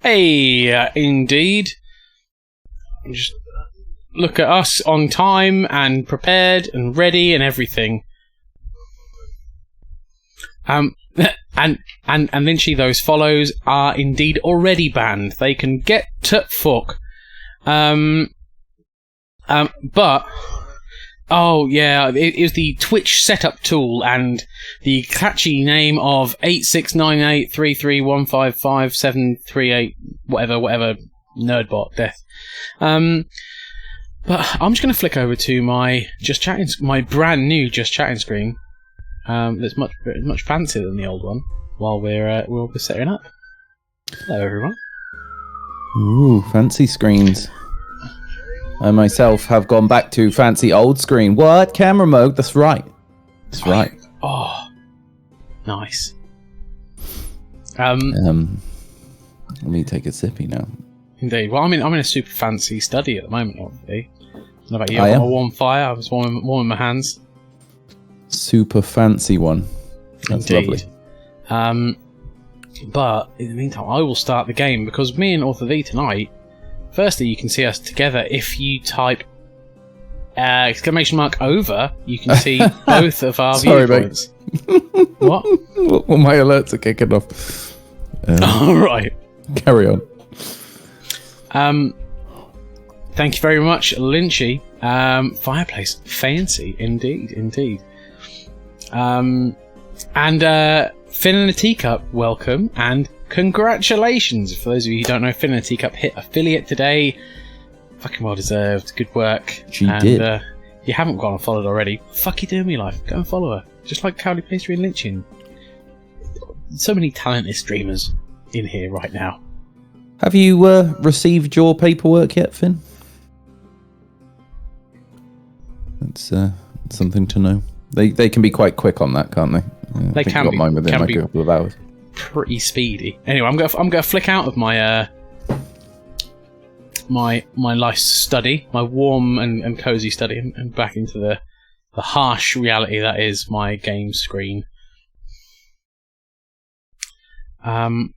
Hey, indeed. Just look at us on time and prepared and ready and everything. And Lynchy, those follows are indeed already banned. They can get to fuck. But oh yeah, it was the Twitch setup tool and the catchy name of 869833155738 whatever nerdbot death. But I'm just going to flick over to my my brand new Just Chatting screen. That's much fancier than the old one. While we're setting up. Hello, everyone. Ooh, fancy screens. I myself have gone back to fancy old screen. What? Camera mode? That's right. That's right. Oh, nice. Let me take a sippy now. Indeed. Well, I'm in a super fancy study at the moment, obviously. What about you? I've got a warm fire. I was warming my hands. Super fancy one. That's Indeed. Lovely. But in the meantime, I will start the game because me and Author V tonight. Firstly, you can see us together if you type !over. You can see both of our viewpoints. What? Well, my alerts are kicking off. All right. Carry on. Thank you very much, Lynchy. Fireplace, fancy indeed. And Finn and a Teacup, welcome and congratulations. For those of you who don't know, Finn and a Teacup hit affiliate today. Fucking well deserved. Good work. She did. You haven't gone and followed already. Fuck you doing in your life? Go and follow her. Just like Cowley Pastry and Lynchy. So many talented streamers in here right now. Have you received your paperwork yet, Finn? That's something to know. They can be quite quick on that, can't they? They can got be. Mine within like a couple of hours. Pretty speedy. Anyway, I'm gonna flick out of my my nice study, my warm and cozy study, and back into the harsh reality that is my game screen. Now,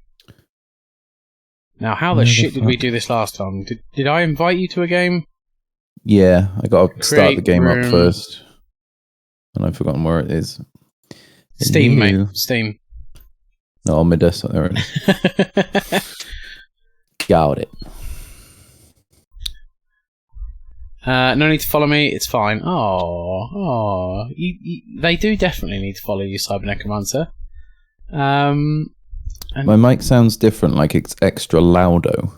how the shit did we do this last time? Did I invite you to a game? Yeah, I got to start the game room. up first, and I've forgotten where it is. Steam, mate. Steam. No, on my desktop. There it is. Got it. No need to follow me. It's fine. Oh, they do definitely need to follow you, Cyber Necromancer. My mic sounds different, like it's extra loudo.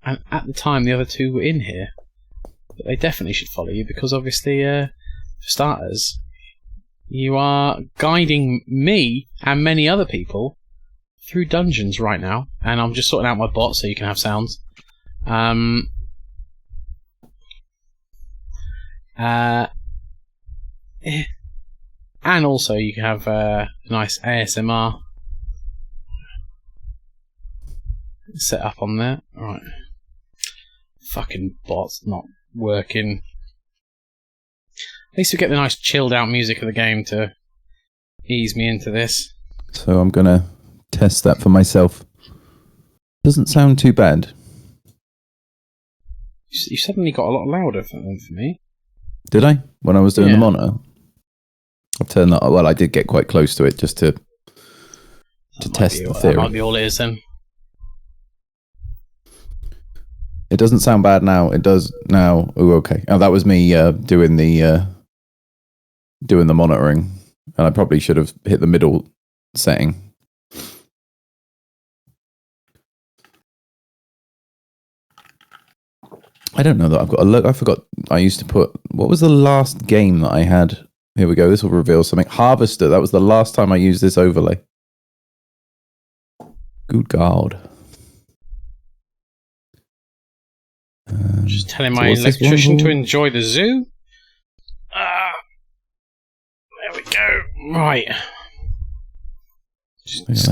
And at the time, the other two were in here. But they definitely should follow you because, obviously, for starters, you are guiding me and many other people through dungeons right now. And I'm just sorting out my bot so you can have sounds. And also you can have nice ASMR set up on there. Alright. Fucking bot's not working. At least we get the nice chilled out music of the game to ease me into this. So I'm gonna test that for myself. Doesn't sound too bad. You suddenly got a lot louder for me. Did I? When I was doing the monitor? I've turned that. Well, I did get quite close to it just to test the theory. That might be all it is then. It doesn't sound bad now. It does now. Oh, okay. Oh, that was me doing the monitoring, and I probably should have hit the middle setting. I don't know that I've got a look. I forgot. I used to put. What was the last game that I had? Here we go. This will reveal something. Harvester. That was the last time I used this overlay. Good God. Just telling my electrician to enjoy the zoo. There we go. Right. Just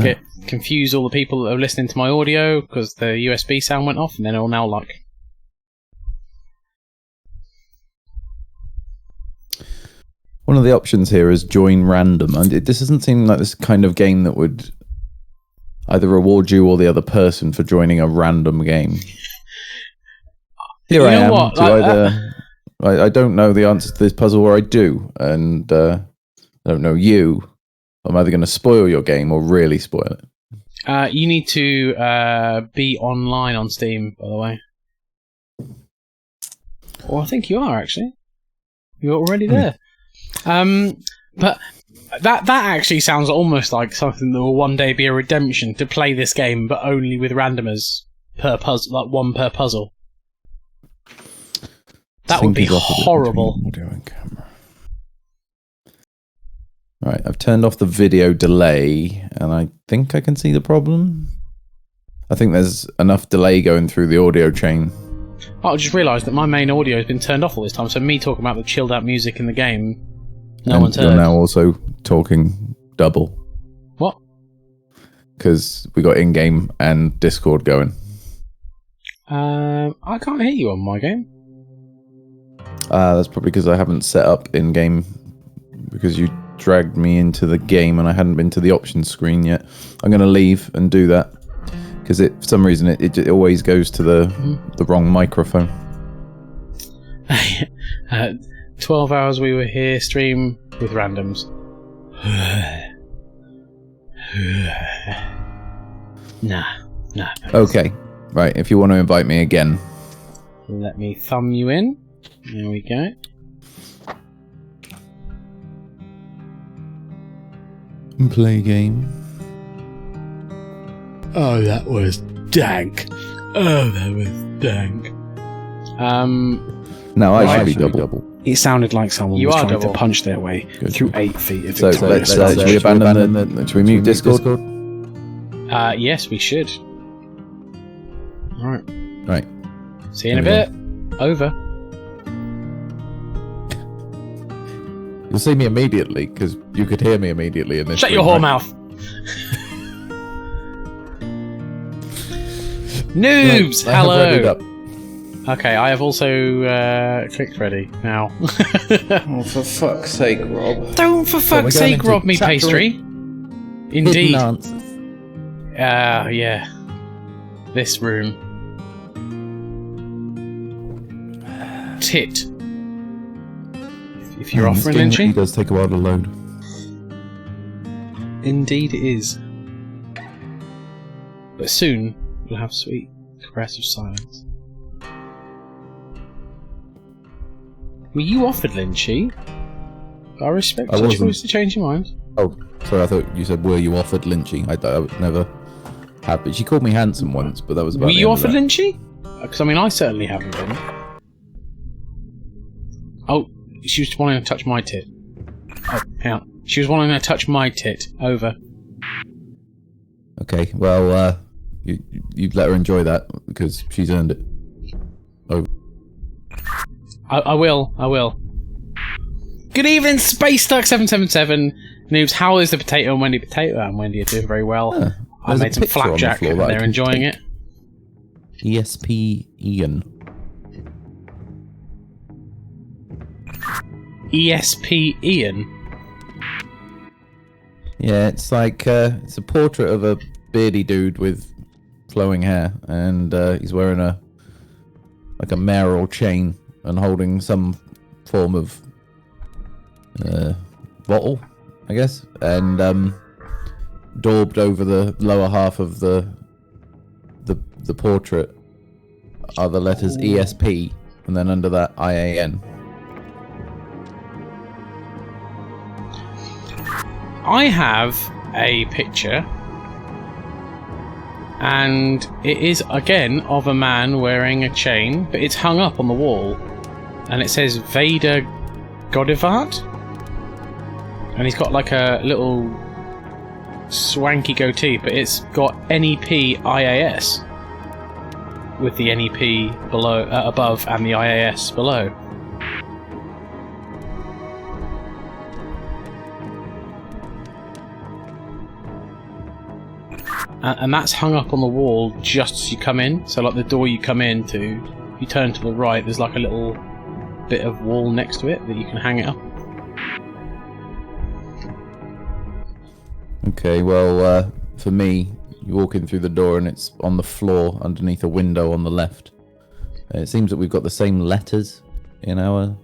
confuse all the people that are listening to my audio because the USB sound went off, and then it'll now like. One of the options here is join random, and this doesn't seem like this kind of game that would. either reward you or the other person for joining a random game. Here You I know am. what? To either, I don't know the answer to this puzzle, or I do, and I don't know you. I'm either going to spoil your game or really spoil it. You need to be online on Steam, by the way. Well, I think you are, actually. You're already there. But that actually sounds almost like something that will one day be a redemption, to play this game, but only with randomers per puzzle, like one per puzzle. That would be horrible. Audio and camera. Right, I've turned off the video delay, and I think I can see the problem. I think there's enough delay going through the audio chain. I just realised that my main audio has been turned off all this time, so me talking about the chilled out music in the game, no one's heard. You're now also talking double. What? Because we got in-game and Discord going. I can't hear you on my game. That's probably because I haven't set up in-game, because you dragged me into the game and I hadn't been to the options screen yet. I'm going to leave and do that, because for some reason it always goes to the wrong microphone. 12 hours we were here, stream with randoms. Nah. Okay, right, if you want to invite me again. Let me thumb you in. There we go. And play game. Oh, that was dank. No, I should be double. It sounded like someone was trying to punch their way through 8 feet of victorious should we abandon should we mute Discord? Yes, we should. Alright. Right. See you in a bit. Over. You'll see me immediately, because you could hear me immediately. In this Shut your whore mouth! Noobs! Right, hello! Okay, I have also clicked ready now. Oh, for fuck's sake, Rob. Don't for fuck's sake rob me, pastry. Indeed. Yeah. This room. Tit. If you're offering, Lynchy. It does take a while to load. Indeed it is. But soon, you'll have sweet, caressive silence. Were you offered, Lynchy? I respect your choice to change your mind. Oh, sorry, I thought you said, were you offered Lynchy? I would never have, but she called me handsome once, but that was about Were you offered Lynchy? Because, I mean, I certainly haven't been. Oh, she was wanting to touch my tit. Oh, hang on. She was wanting to touch my tit. Over. Okay, well, you let her enjoy that, because she's earned it. Over. I will. Good evening, Space Duck 777. Noobs, how is the potato and Wendy potato? And Wendy are doing very well. I made some flapjack and they're enjoying it. ESP Ian. ESP Ian? Yeah, it's like it's a portrait of a beardy dude with flowing hair, and he's wearing a mayoral chain and holding some form of bottle, I guess, and daubed over the lower half of the portrait are the letters ESP, and then under that IAN. I have a picture, and it is again of a man wearing a chain, but it's hung up on the wall, and it says Vader Godivat, and he's got like a little swanky goatee, but it's got NEP IAS with the NEP below, above, and the IAS below. And that's hung up on the wall just as you come in. So like the door you come in to, if you turn to the right, there's like a little bit of wall next to it that you can hang it up. Okay, well, for me, You walk in through the door and it's on the floor underneath a window on the left. It seems that we've got the same letters in our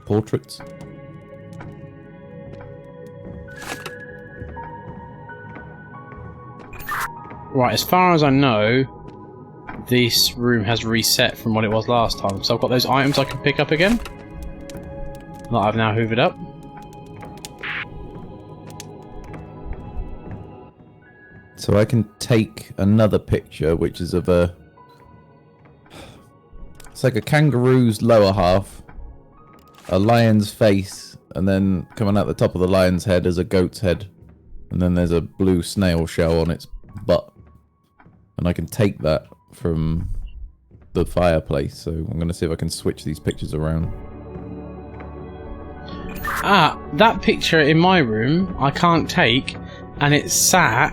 portraits. Right, as far as I know, this room has reset from what it was last time. So I've got those items I can pick up again. That I've now hoovered up. So I can take another picture, which is of a... It's like a kangaroo's lower half, a lion's face, and then coming out the top of the lion's head is a goat's head. And then there's a blue snail shell on its butt. And I can take that from the fireplace, so I'm going to see if I can switch these pictures around. Ah, that picture in my room I can't take, and it's sat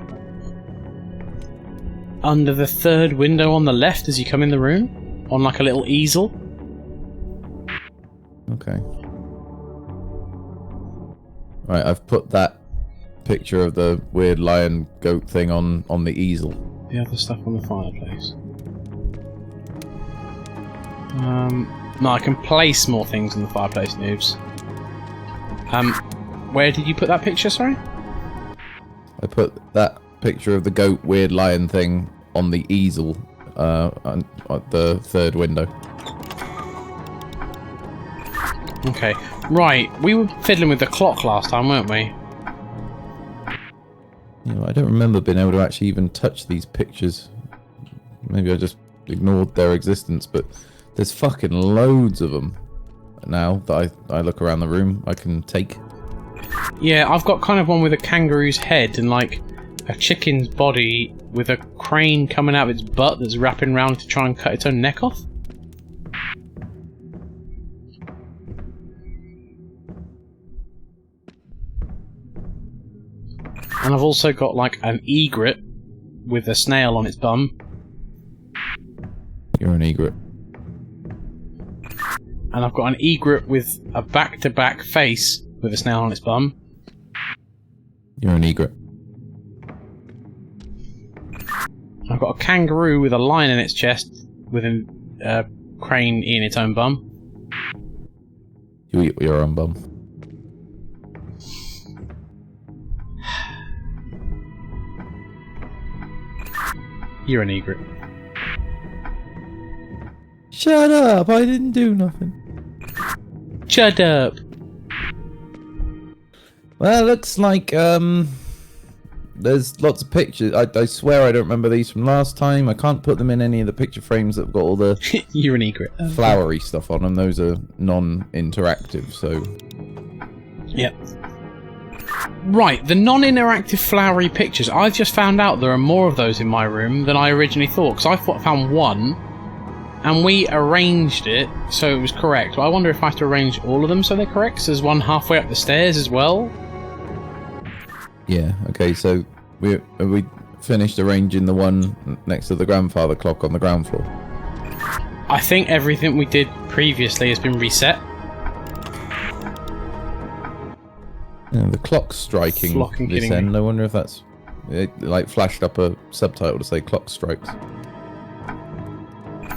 under the third window on the left as you come in the room, on like a little easel. Okay. Right, I've put that picture of the weird lion goat thing on the easel. The other stuff on the fireplace. No, I can place more things in the fireplace, noobs. Where did you put that picture, sorry? I put that picture of the goat weird lion thing on the easel on the third window. Okay, right. We were fiddling with the clock last time, weren't we? Yeah, I don't remember being able to actually even touch these pictures. Maybe I just ignored their existence, but there's fucking loads of them now that I look around the room I can take. Yeah, I've got kind of one with a kangaroo's head and like a chicken's body with a crane coming out of its butt that's wrapping around to try and cut its own neck off. And I've also got like an egret with a snail on its bum. You're an egret. And I've got an egret with a back-to-back face with a snail on its bum. You're an egret. I've got a kangaroo with a lion in its chest with a crane in its own bum. You eat your own bum. You're an egret. Shut up! I didn't do nothing. Shut up! Well, it looks like there's lots of pictures. I swear I don't remember these from last time. I can't put them in any of the picture frames that have got all the You're an egret. flowery stuff on them. Those are non-interactive, so... Yep. Right, the non-interactive flowery pictures. I've just found out there are more of those in my room than I originally thought, because I found one, and we arranged it so it was correct. But I wonder if I have to arrange all of them so they're correct, so there's one halfway up the stairs as well. Yeah, okay, so we finished arranging the one next to the grandfather clock on the ground floor. I think everything we did previously has been reset. Yeah, the clock's striking this end. I wonder if that's... It like flashed up a subtitle to say clock strikes.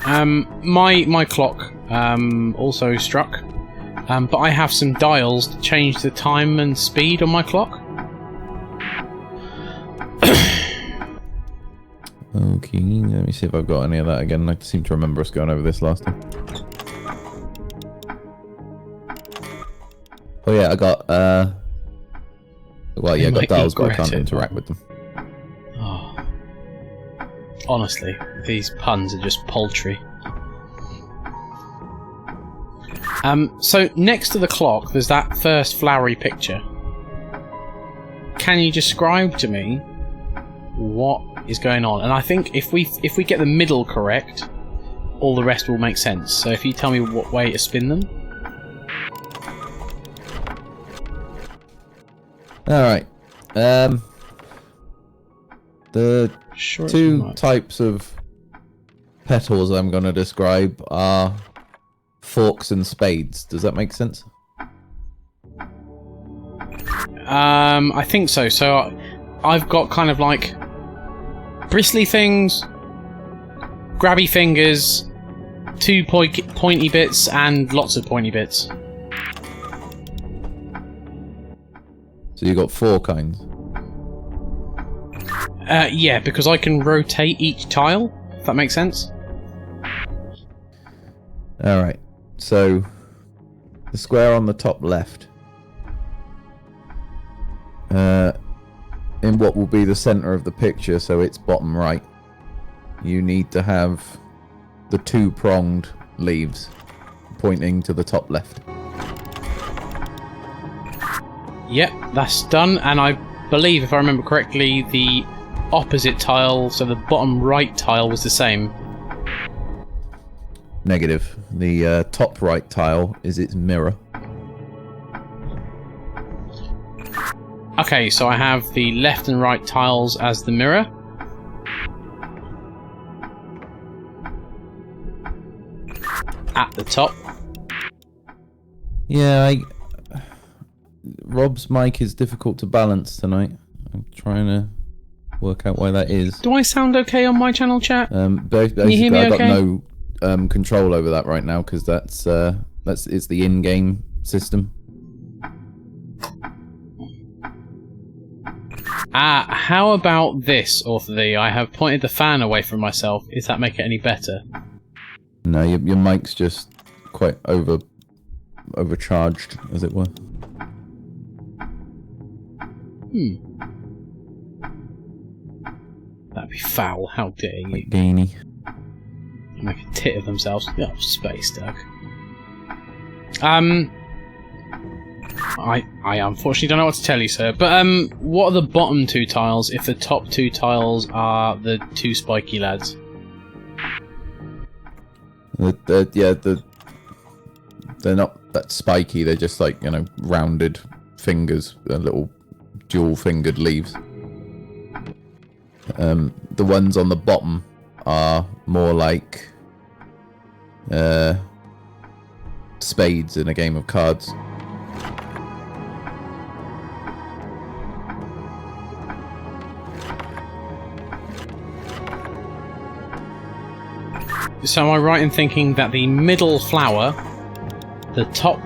My clock also struck, but I have some dials to change the time and speed on my clock. Okay, let me see if I've got any of that again. I seem to remember us going over this last time. Oh yeah, I got well, yeah, I got dials, but I can't interact with them. Oh. Honestly, these puns are just paltry. So next to the clock, there's that first flowery picture. Can you describe to me what is going on? And I think if we get the middle correct, all the rest will make sense. So if you tell me what way to spin them. Alright. The Sure, two types of petals I'm going to describe are forks and spades. Does that make sense? I think so. So I've got kind of like bristly things, grabby fingers, 2 pointy bits, and lots of pointy bits. So you got 4 kinds. Yeah, because I can rotate each tile, if that makes sense. Alright, so the square on the top left, in what will be the center of the picture, so it's bottom right, you need to have the 2-pronged leaves pointing to the top left. Yep, that's done, and I believe, if I remember correctly, the opposite tile, so the bottom right tile, was the same. Negative. The top right tile is its mirror. Okay, so I have the left and right tiles as the mirror. At the top. Yeah, Rob's mic is difficult to balance tonight. I'm trying to work out why that is. Do I sound okay on my channel, chat? Basically, Can you hear me I've okay? got no control over that right now because it's the in-game system. How about this, Author D? I have pointed the fan away from myself. Does that make it any better? No, your mic's just quite overcharged, as it were. That'd be foul. How dare you? Like gainy. Make a tit of themselves. Oh, space, Doug. I unfortunately don't know what to tell you, sir. But what are the bottom 2 tiles if the top 2 tiles are the 2 spiky lads? They're not that spiky. They're just like, rounded fingers, little dual-fingered leaves. The ones on the bottom are more like spades in a game of cards. So am I right in thinking that the middle flower, the top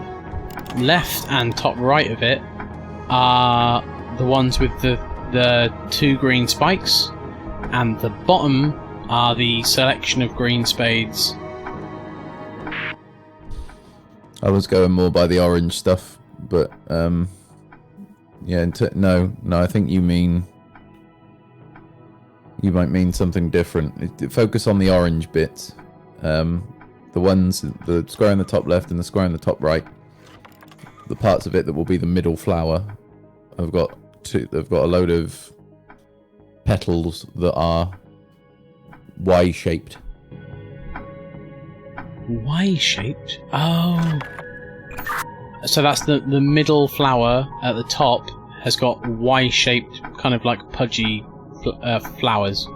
left and top right of it, are the ones with the 2 green spikes, and the bottom are the selection of green spades? I was going more by the orange stuff, but yeah. No. I think you might mean something different. Focus on the orange bits. The square in the top left and the square in the top right. The parts of it that will be the middle flower. They've got a load of petals that are Y-shaped. Y-shaped? Oh. So that's the middle flower at the top has got Y-shaped, kind of like pudgy flowers.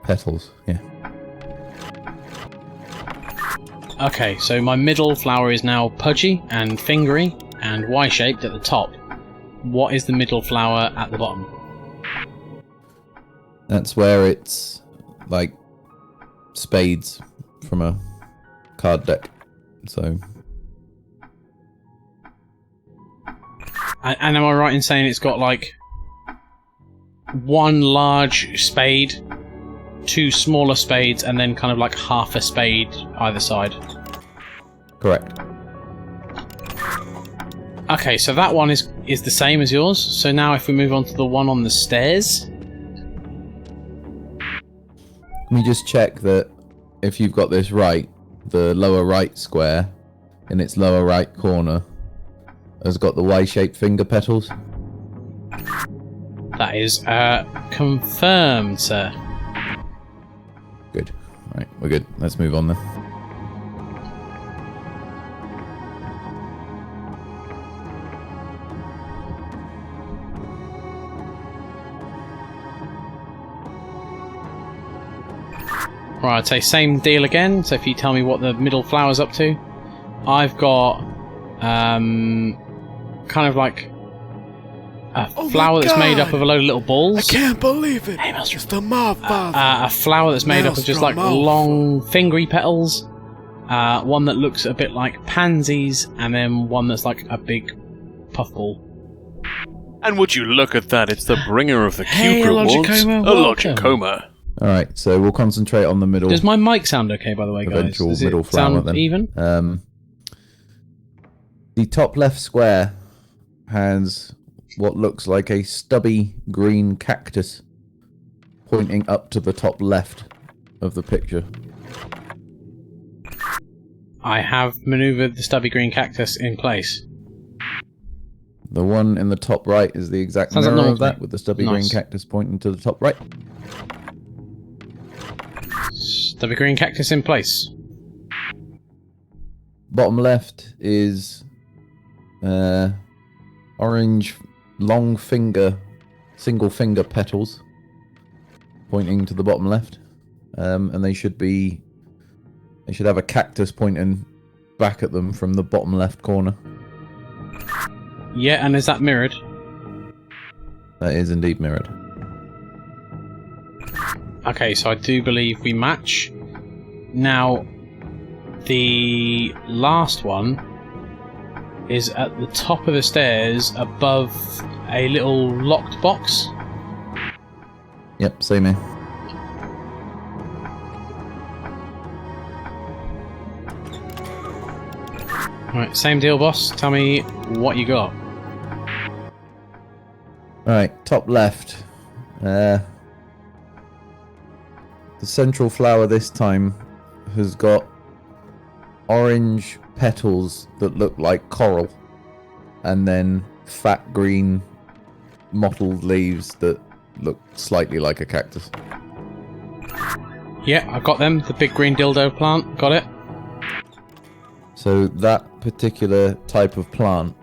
Petals, yeah. Okay, so my middle flower is now pudgy and fingery and Y-shaped at the top. What is the middle flower at the bottom? That's where it's like spades from a card deck. So. And am I right in saying it's got like 1 large spade, 2 smaller spades, and then kind of like half a spade either side? Correct. Okay, so that one is the same as yours. So now if we move on to the one on the stairs. Let me just check that if you've got this right, the lower right square in its lower right corner has got the Y-shaped finger petals. That is confirmed, sir. Good. Right, we're good. Let's move on then. Right, I'd say same deal again. So if you tell me what the middle flower's up to. I've got kind of like flower that's made up of a load of little balls. I can't believe it. Hey, Maelstrom. It's the mob father. A flower that's made up of just like Maelstrom, long fingery petals. One that looks a bit like pansies, and then one that's like a big puffball. And would you look at that, it's the bringer of the Hey, cute rewards. Logicoma, A welcome. Logicoma. Alright, so we'll concentrate on the middle. Does my mic sound okay, by the way, guys? Eventual Does middle it flower sound then. even? The top left square has what looks like a stubby green cactus pointing up to the top left of the picture. I have manoeuvred the stubby green cactus in place. The one in the top right is the exact Sounds like mirror normal of to me. that, with the stubby Nice. green cactus pointing to the top right. Stubby green cactus in place. Bottom left is orange long finger, single finger petals pointing to the bottom left, and they should have a cactus pointing back at them from the bottom left corner. Yeah, and is that mirrored? That is indeed mirrored. Okay, so I do believe we match. Now, the last one is at the top of the stairs above a little locked box. Yep, same here. Right, same deal, boss. Tell me what you got. Alright, top left. The central flower this time has got orange petals that look like coral, and then fat green mottled leaves that look slightly like a cactus. Yeah, I've got them. The big green dildo plant. Got it. So that particular type of plant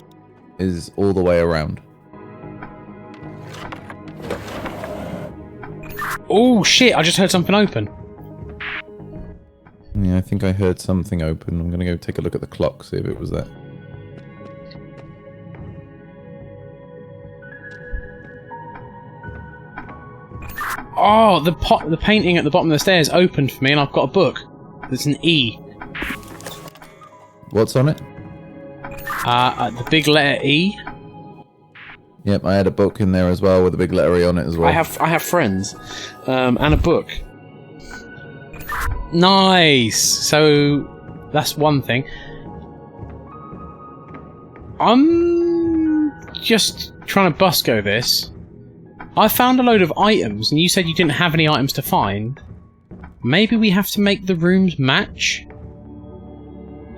is all the way around. Oh, shit. I just heard something open. Yeah, I think I heard something open. I'm gonna go take a look at the clock, see if it was that. Oh, the painting at the bottom of the stairs opened for me, and I've got a book. There's an E. What's on it? The big letter E. Yep, I had a book in there as well with a big letter E on it as well. I have friends, and a book. Nice. So that's one thing. I'm just trying to busco this. I found a load of items, and you said you didn't have any items to find. Maybe we have to make the rooms match?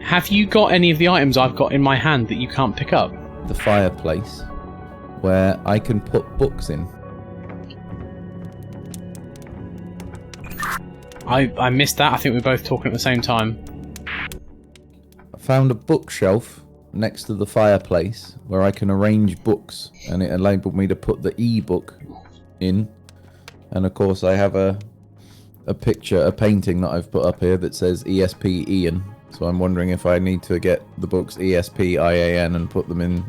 Have you got any of the items I've got in my hand that you can't pick up? The fireplace, where I can put books in. I missed that. I think we were both talking at the same time. I found a bookshelf next to the fireplace where I can arrange books, and it enabled me to put the e-book in. And of course I have a painting that I've put up here that says ESP Ian. So I'm wondering if I need to get the books ESP IAN and put them in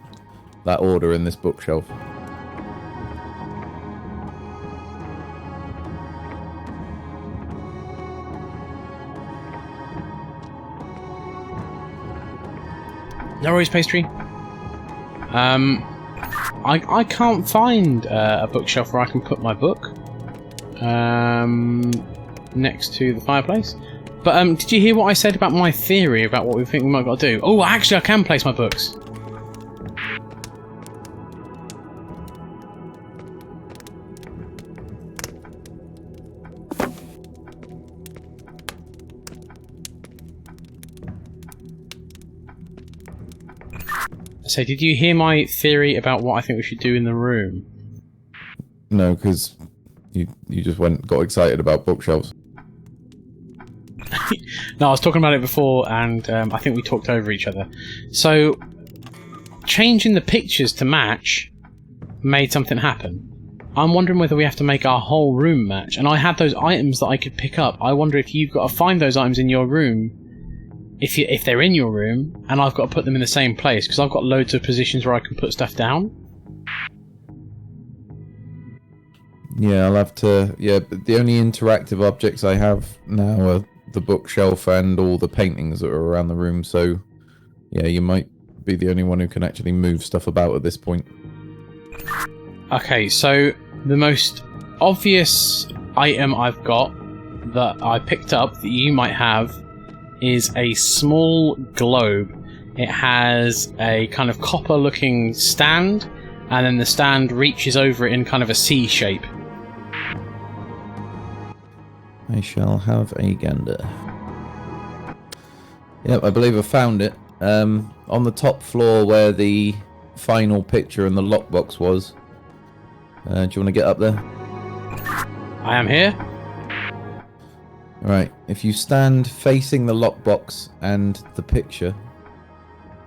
that order in this bookshelf. No worries, pastry. I can't find a bookshelf where I can put my book. Next to the fireplace. But did you hear what I said about my theory about what we think we might got to do? Oh, actually, I can place my books. So, did you hear my theory about what I think we should do in the room? No, because you just got excited about bookshelves. No, I was talking about it before, and I think we talked over each other. So, changing the pictures to match made something happen. I'm wondering whether we have to make our whole room match. And I had those items that I could pick up. I wonder if you've got to find those items in your room, if they're in your room, and I've got to put them in the same place, because I've got loads of positions where I can put stuff down. Yeah, I'll have to. Yeah, but the only interactive objects I have now are the bookshelf and all the paintings that are around the room. So, yeah, you might be the only one who can actually move stuff about at this point. Okay, so the most obvious item I've got that I picked up that you might have is a small globe. It has a kind of copper-looking stand, and then the stand reaches over it in kind of a C shape. I shall have a gander. Yep, I believe I found it. On the top floor where the final picture and the lockbox was. Do you want to get up there? I am here. Right, if you stand facing the lockbox and the picture,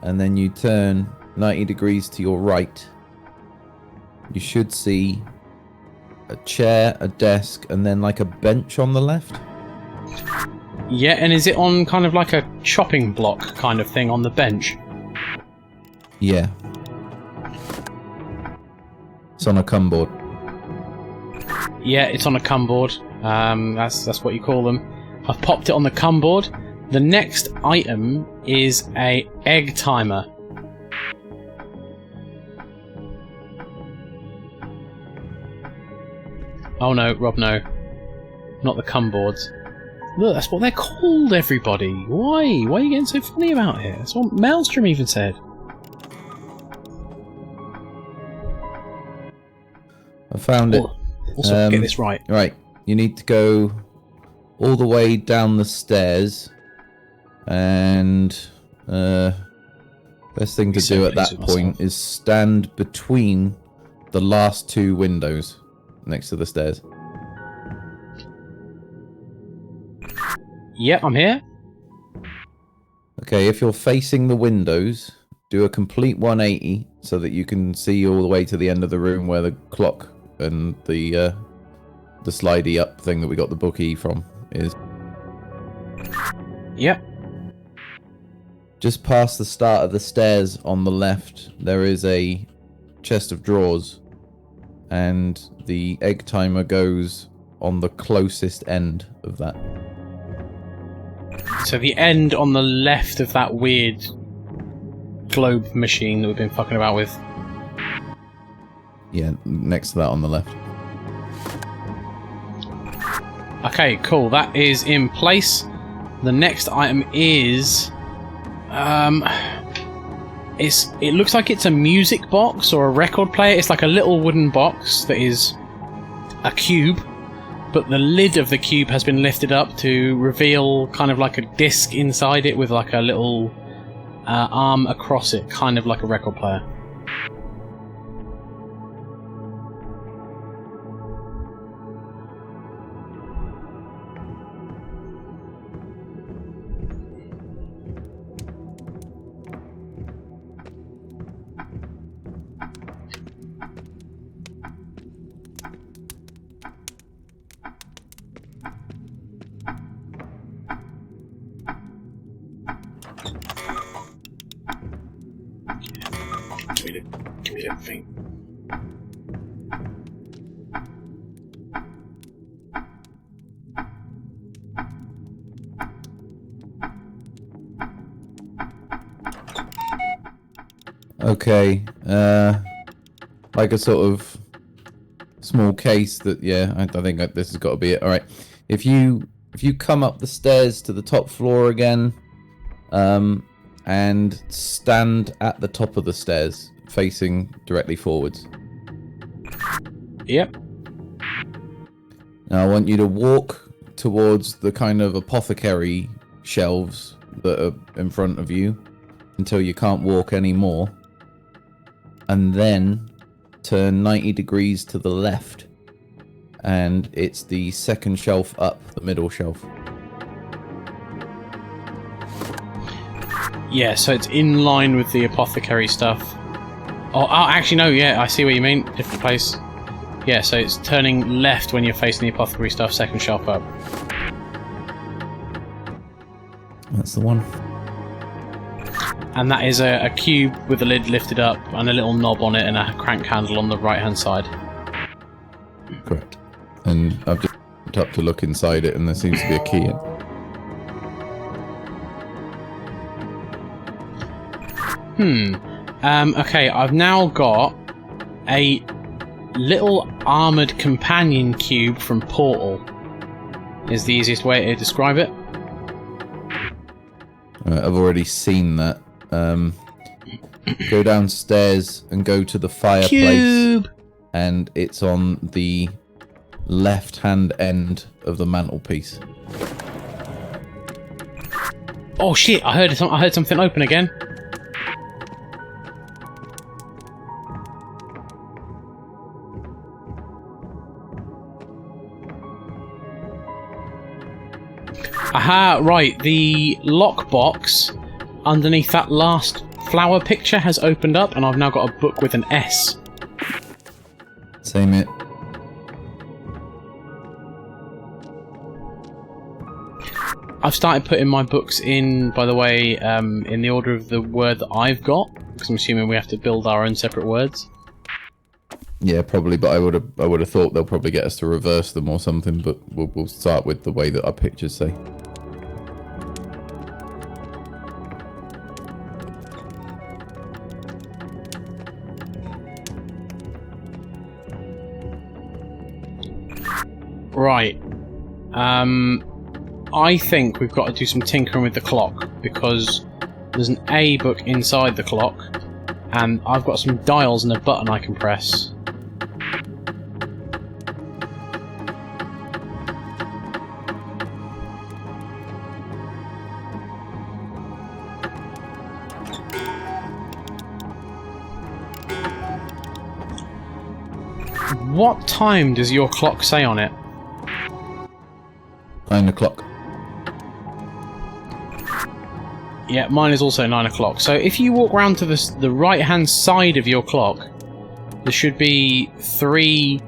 and then you turn 90 degrees to your right, you should see a chair, a desk, and then like a bench on the left. Yeah, and is it on kind of like a chopping block kind of thing on the bench? Yeah. It's on a cumboard. Yeah, it's on a cumboard. That's what you call them. I've popped it on the cumboard. The next item is a egg timer. Oh no, Rob, no. Not the cumboards. Look, that's what they're called, everybody. Why? Why are you getting so funny about it? That's what Maelstrom even said. I found it. Also, get this right. Right, you need to go all the way down the stairs, and best thing to do at that point is stand between the last two windows next to the stairs. Yep, I'm here. Okay, if you're facing the windows, do a complete 180 so that you can see all the way to the end of the room where the clock and the slidey up thing that we got the book E from is. Yep. Just past the start of the stairs on the left, there is a chest of drawers, and the egg timer goes on the closest end of that. So the end on the left of that weird globe machine that we've been fucking about with. Yeah, next to that on the left. Okay, cool. That is in place. The next item is... it looks like it's a music box or a record player. It's like a little wooden box that is a cube, but the lid of the cube has been lifted up to reveal kind of like a disc inside it with like a little arm across it, kind of like a record player. Give me that thing. Okay, like a sort of small case that, yeah, I think that this has got to be it. All right, if you come up the stairs to the top floor again, and stand at the top of the stairs, facing directly forwards. Yep. Now I want you to walk towards the kind of apothecary shelves that are in front of you until you can't walk anymore, and then turn 90 degrees to the left, and it's the second shelf up, the middle shelf. Yeah, so it's in line with the apothecary stuff. Oh, actually, no, yeah, I see what you mean. Different place. Yeah, so it's turning left when you're facing the apothecary stuff, second shelf up. That's the one. And that is a cube with the lid lifted up and a little knob on it and a crank handle on the right-hand side. Correct. And I've just looked up to look inside it, and there seems to be a key in. Okay, I've now got a little armoured companion cube from Portal. Is the easiest way to describe it. I've already seen that. Go downstairs and go to the fireplace. Cube! And it's on the left-hand end of the mantelpiece. Oh shit! I heard something open again. Aha! Right, the lockbox underneath that last flower picture has opened up, and I've now got a book with an S. Same it. I've started putting my books in, by the way, in the order of the word that I've got, because I'm assuming we have to build our own separate words. Yeah, probably, but I would have thought they'll probably get us to reverse them or something, but we'll start with the way that our pictures say. Right. I think we've got to do some tinkering with the clock, because there's an A book inside the clock, and I've got some dials and a button I can press. What time does your clock say on it? 9 o'clock. Yeah, mine is also 9 o'clock. So if you walk round to the right-hand side of your clock, there should be 3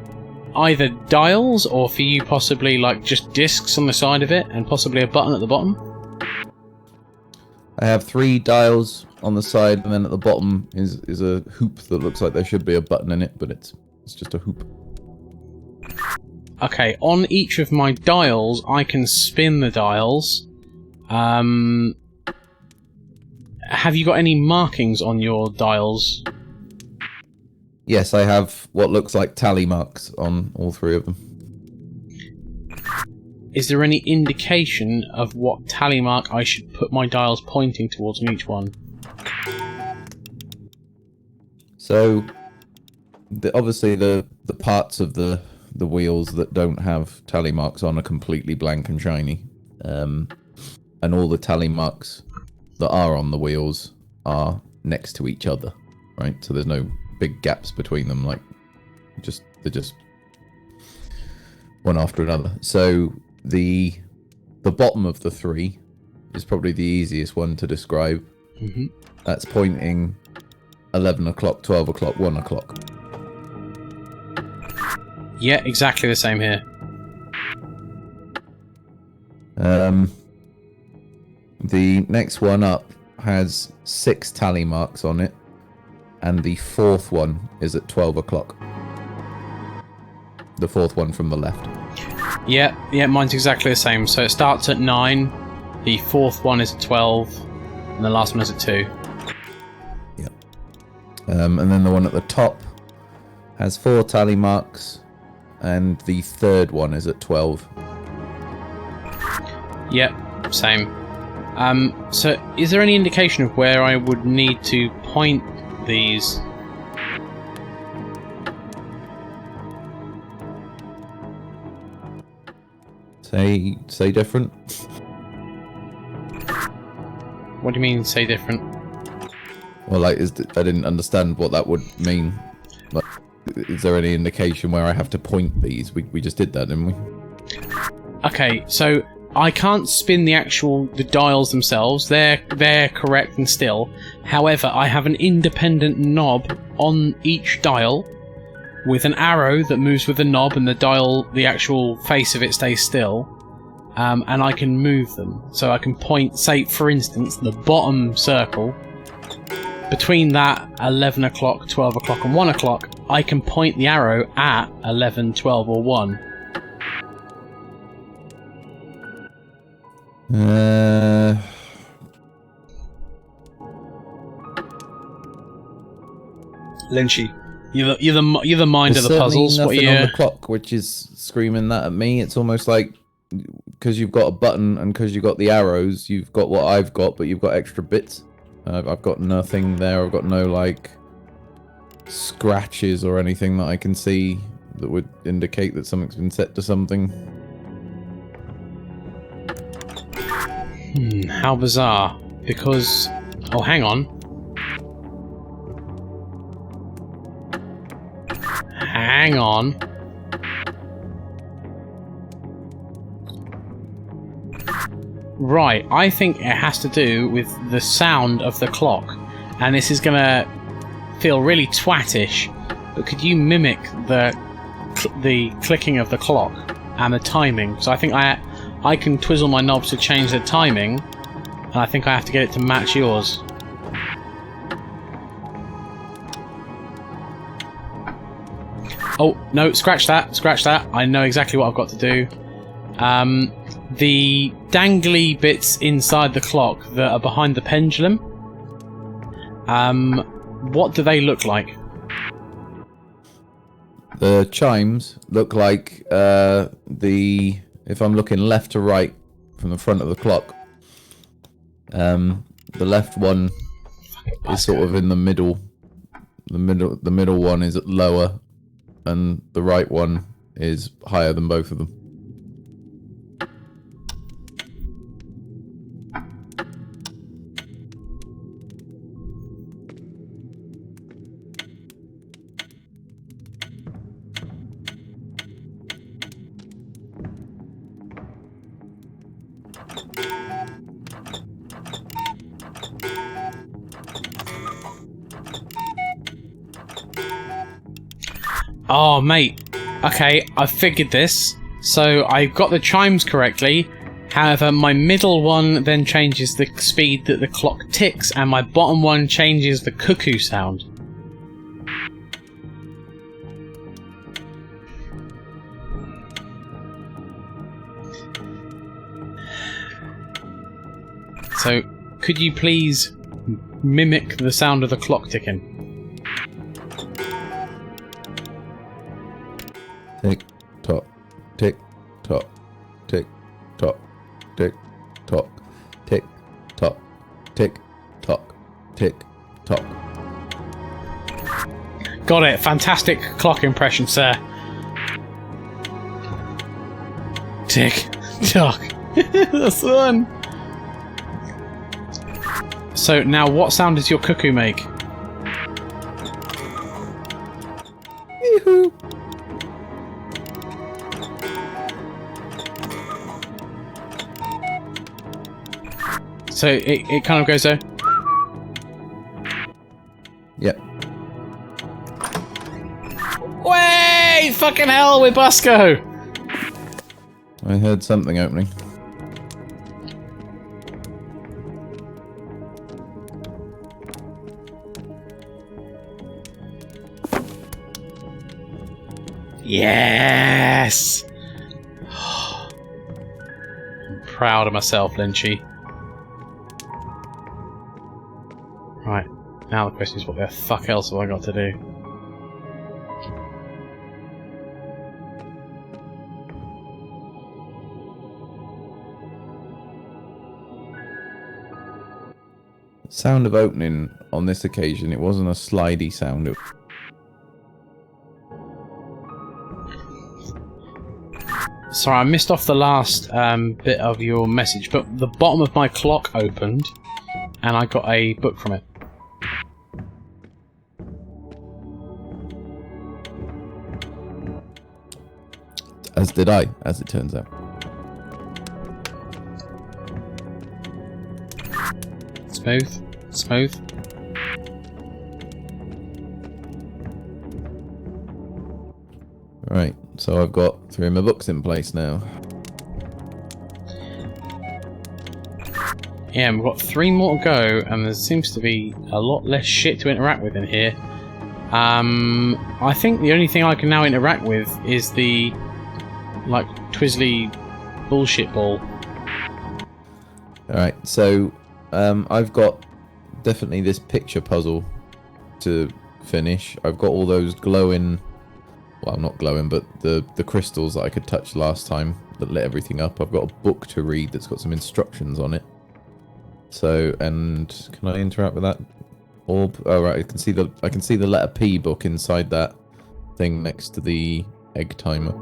either dials, or for you possibly like just discs on the side of it, and possibly a button at the bottom. I have 3 dials on the side, and then at the bottom is a hoop that looks like there should be a button in it, but it's just a hoop. Okay, on each of my dials, I can spin the dials. Have you got any markings on your dials? Yes, I have what looks like tally marks on all 3 of them. Is there any indication of what tally mark I should put my dials pointing towards on each one? So, obviously the parts of the wheels that don't have tally marks on are completely blank and shiny. And all the tally marks that are on the wheels are next to each other, right? So there's no big gaps between them, like they're just one after another. So the bottom of the 3 is probably the easiest one to describe. Mm-hmm. That's pointing 11 o'clock, 12 o'clock, 1 o'clock. Yeah, exactly the same here. The next one up has 6 tally marks on it, and the 4th one is at 12 o'clock. The 4th one from the left. Yeah, mine's exactly the same. So it starts at 9, the 4th one is at 12, and the last one is at 2. Yeah. And then the one at the top has 4 tally marks, and the 3rd one is at 12. Yep, same. So is there any indication of where I would need to point these? Say different? What do you mean, say different? Well, like, I didn't understand what that would mean. Like, is there any indication where I have to point these? We just did that, didn't we? Okay, so I can't spin the dials themselves. They're correct and still. However, I have an independent knob on each dial with an arrow that moves with the knob, and the actual face of it stays still. And I can move them. So I can point, say, for instance, the bottom circle. Between that 11 o'clock, 12 o'clock and 1 o'clock, I can point the arrow at 11, 12 or 1. Lynchy, you're the mind of the puzzles. There's What nothing are you? on the clock which is screaming that at me. It's almost like because you've got a button and because you've got the arrows, you've got what I've got, but you've got extra bits. I've got nothing there. I've got no like scratches or anything that I can see that would indicate that something's been set to something. How bizarre. Because... Oh, hang on. Hang on. Right, I think it has to do with the sound of the clock. And this is gonna feel really twattish, but could you mimic the clicking of the clock and the timing? So I think I can twizzle my knobs to change the timing, and I think I have to get it to match yours. Oh, no, scratch that, scratch that. I know exactly what I've got to do. The dangly bits inside the clock that are behind the pendulum, what do they look like? The chimes look like if I'm looking left to right from the front of the clock, the left one is sort of in the middle. The middle one is lower, and the right one is higher than both of them. Oh, mate. Okay, I've figured this. So I got the chimes correctly. However, my middle one then changes the speed that the clock ticks, and my bottom one changes the cuckoo sound. So, could you please mimic the sound of the clock ticking? Tick tock, tick tock, tick tock, tick tock, tick tock, tick tock, tick tock. Got it. Fantastic clock impression, sir. Tick tock. That's the one. So now, what sound does your cuckoo make? Yoo-hoo. So it kind of goes there. Yep. Way! Fucking hell with Busco! I heard something opening. Yes! I'm proud of myself, Lynchy. Right, now the question is what the fuck else have I got to do? Sound of opening on this occasion, it wasn't a slidey sound. Sorry, I missed off the last bit of your message, but the bottom of my clock opened, and I got a book from it. As did I, as it turns out. Smooth, smooth. Right, so I've got 3 of my books in place now. Yeah, we've got 3 more to go, and there seems to be a lot less shit to interact with in here. I think the only thing I can now interact with is the, like, twizzly bullshit ball. All right, so I've got definitely this picture puzzle to finish. I've got all those glowing, well, not glowing, but the crystals that I could touch last time that lit everything up. I've got a book to read that's got some instructions on it. So, and can I interact with that orb? Oh right, I can see the letter P book inside that thing next to the egg timer.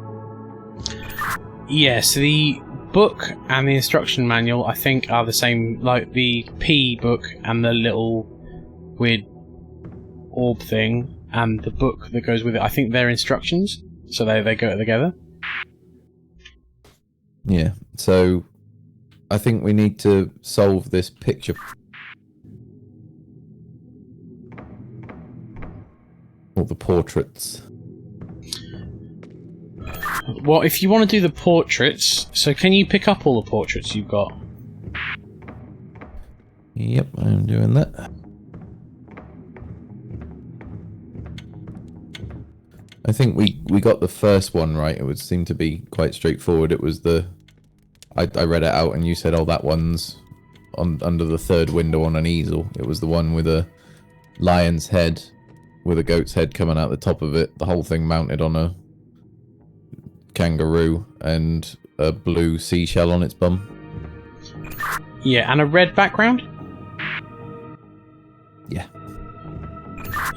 Yeah, so the book and the instruction manual, I think, are the same. Like the P book and the little weird orb thing, and the book that goes with it, I think they're instructions, so they go together. Yeah, so I think we need to solve this picture. Or the portraits. Well, if you want to do the portraits, so can you pick up all the portraits you've got? Yep, I'm doing that. I think we got the first one right. It would seem to be quite straightforward. It was the... I read it out and you said, oh, that one's under the third window on an easel. It was the one with a lion's head with a goat's head coming out the top of it. The whole thing mounted on a kangaroo and a blue seashell on its bum. Yeah, and a red background? Yeah.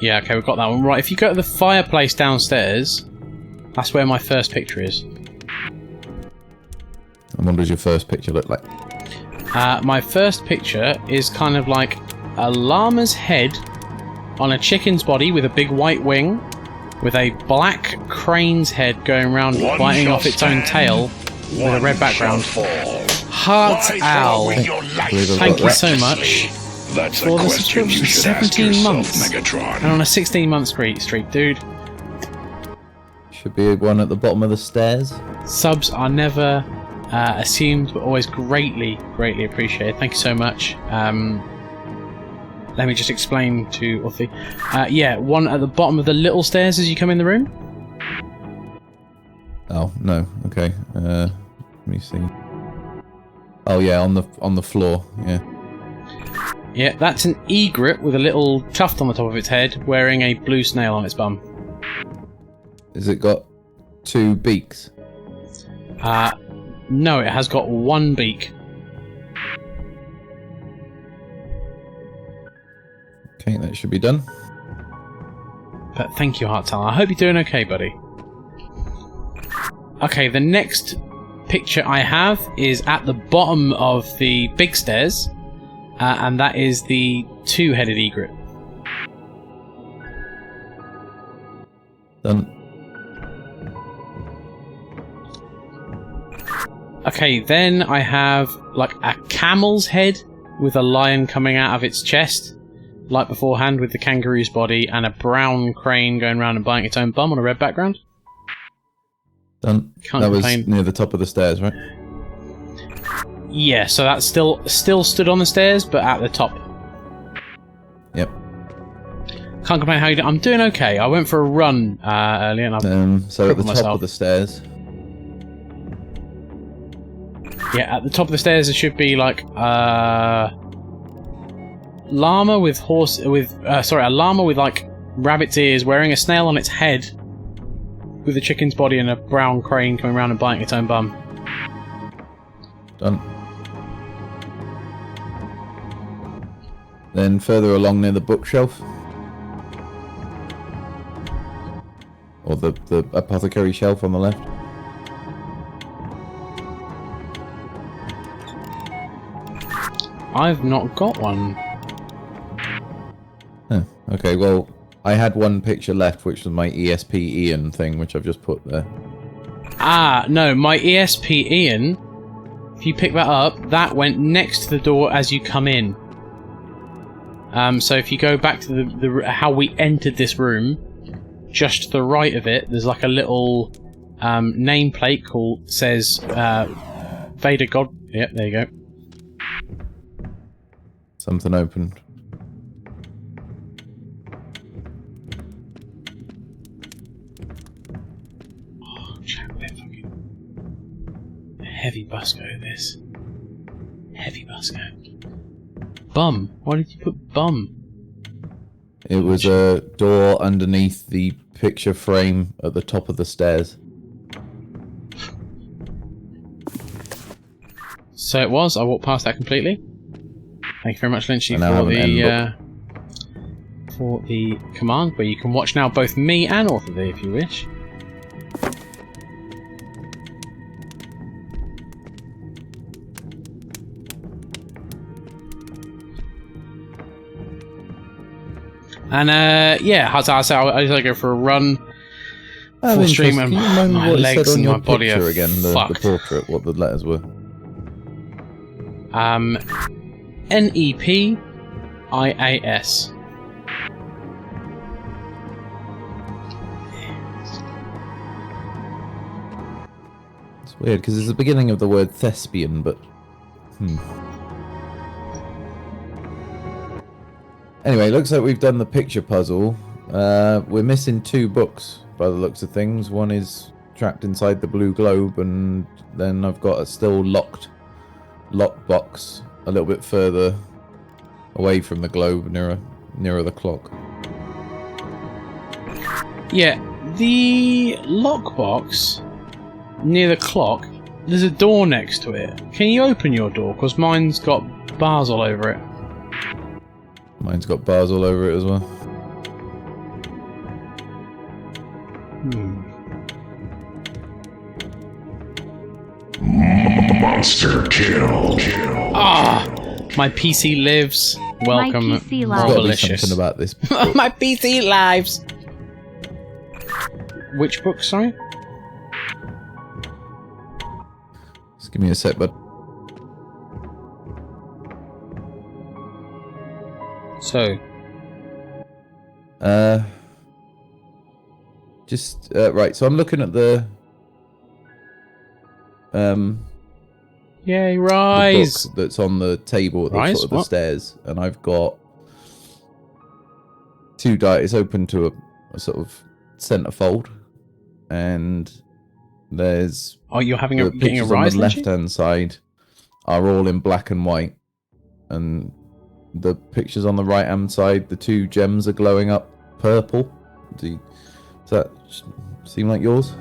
Yeah, okay, we've got that one. Right, if you go to the fireplace downstairs, that's where my first picture is. And what does your first picture look like? My first picture is kind of like a llama's head on a chicken's body with a big white wing, with a black crane's head going around biting off its own tail with a red background. Heart Owl, thank you so much for the subscription. 17 months. And on a 16-month streak, dude. Should be one at the bottom of the stairs. Subs are never assumed, but always greatly appreciated. Thank you so much. Let me just explain to Uthi. Yeah, one at the bottom of the little stairs as you come in the room. Oh no, okay. Let me see. Oh yeah, on the floor. Yeah. Yeah, that's an egret with a little tuft on the top of its head, wearing a blue snail on its bum. Has it got 2 beaks? No, it has got 1 beak. Okay, that should be done. But thank you, Heartal. I hope you're doing okay, buddy. Okay, the next picture I have is at the bottom of the big stairs, and that is the 2-headed egret. Done. Okay, then I have like a camel's head with a lion coming out of its chest, like beforehand with the kangaroo's body, and a brown crane going around and biting its own bum on a red background. Done. Can't that complain. Was near the top of the stairs, right? Yeah, so that's still stood on the stairs, but at the top. Yep. Can't complain. How you doing? I'm doing okay. I went for a run earlier, and I've so at the top myself. of the stairs. Yeah, at the top of the stairs there should be like llama with a llama with like rabbit's ears, wearing a snail on its head, with a chicken's body and a brown crane coming around and biting its own bum. Done. Then further along near the bookshelf, or the apothecary shelf on the left. I've not got one. Oh, okay, well, I had one picture left, which was my ESP Ian thing, which I've just put there. Ah, no, my ESP Ian, if you pick that up, that went next to the door as you come in. So if you go back to the how we entered this room, just to the right of it, there's like a little nameplate says Vader God. Yep, there you go. Something opened. Oh, chat, fucking heavy busco this. Heavy Basco. Bum. Why did you put bum? It was a door underneath the picture frame at the top of the stairs. So it was. I walked past that completely. Thank you very much, Lynchy, for the command, where you can watch now both me and Author V if you wish. And yeah, as I go for a run, full stream, and my legs and my body are again. The portrait, what the letters were. NEPIAS. It's weird because it's the beginning of the word thespian, but Anyway, looks like we've done the picture puzzle. We're missing 2 books by the looks of things. One is trapped inside the blue globe, and then I've got a still locked box a little bit further away from the globe, nearer the clock. Yeah, the lockbox near the clock, there's a door next to it. Can you open your door? Because mine's got bars all over it. Mine's got bars all over it as well. Monster kill. Ah! My PC lives. Welcome. My PC There's got to be Delicious. something about this book. My PC lives! Which book, sorry? Just give me a sec, bud. So, right. So I'm looking at the yay, the rise! book that's on the table at the Rise? foot of the What? stairs, and I've got 2 dice. It's open to a sort of centerfold, and there's Oh, you're having the getting a pictures rise, on the Lynchy? left-hand side are all in black and white, and the pictures on the right-hand side, the 2 gems are glowing up purple. Does that seem like yours?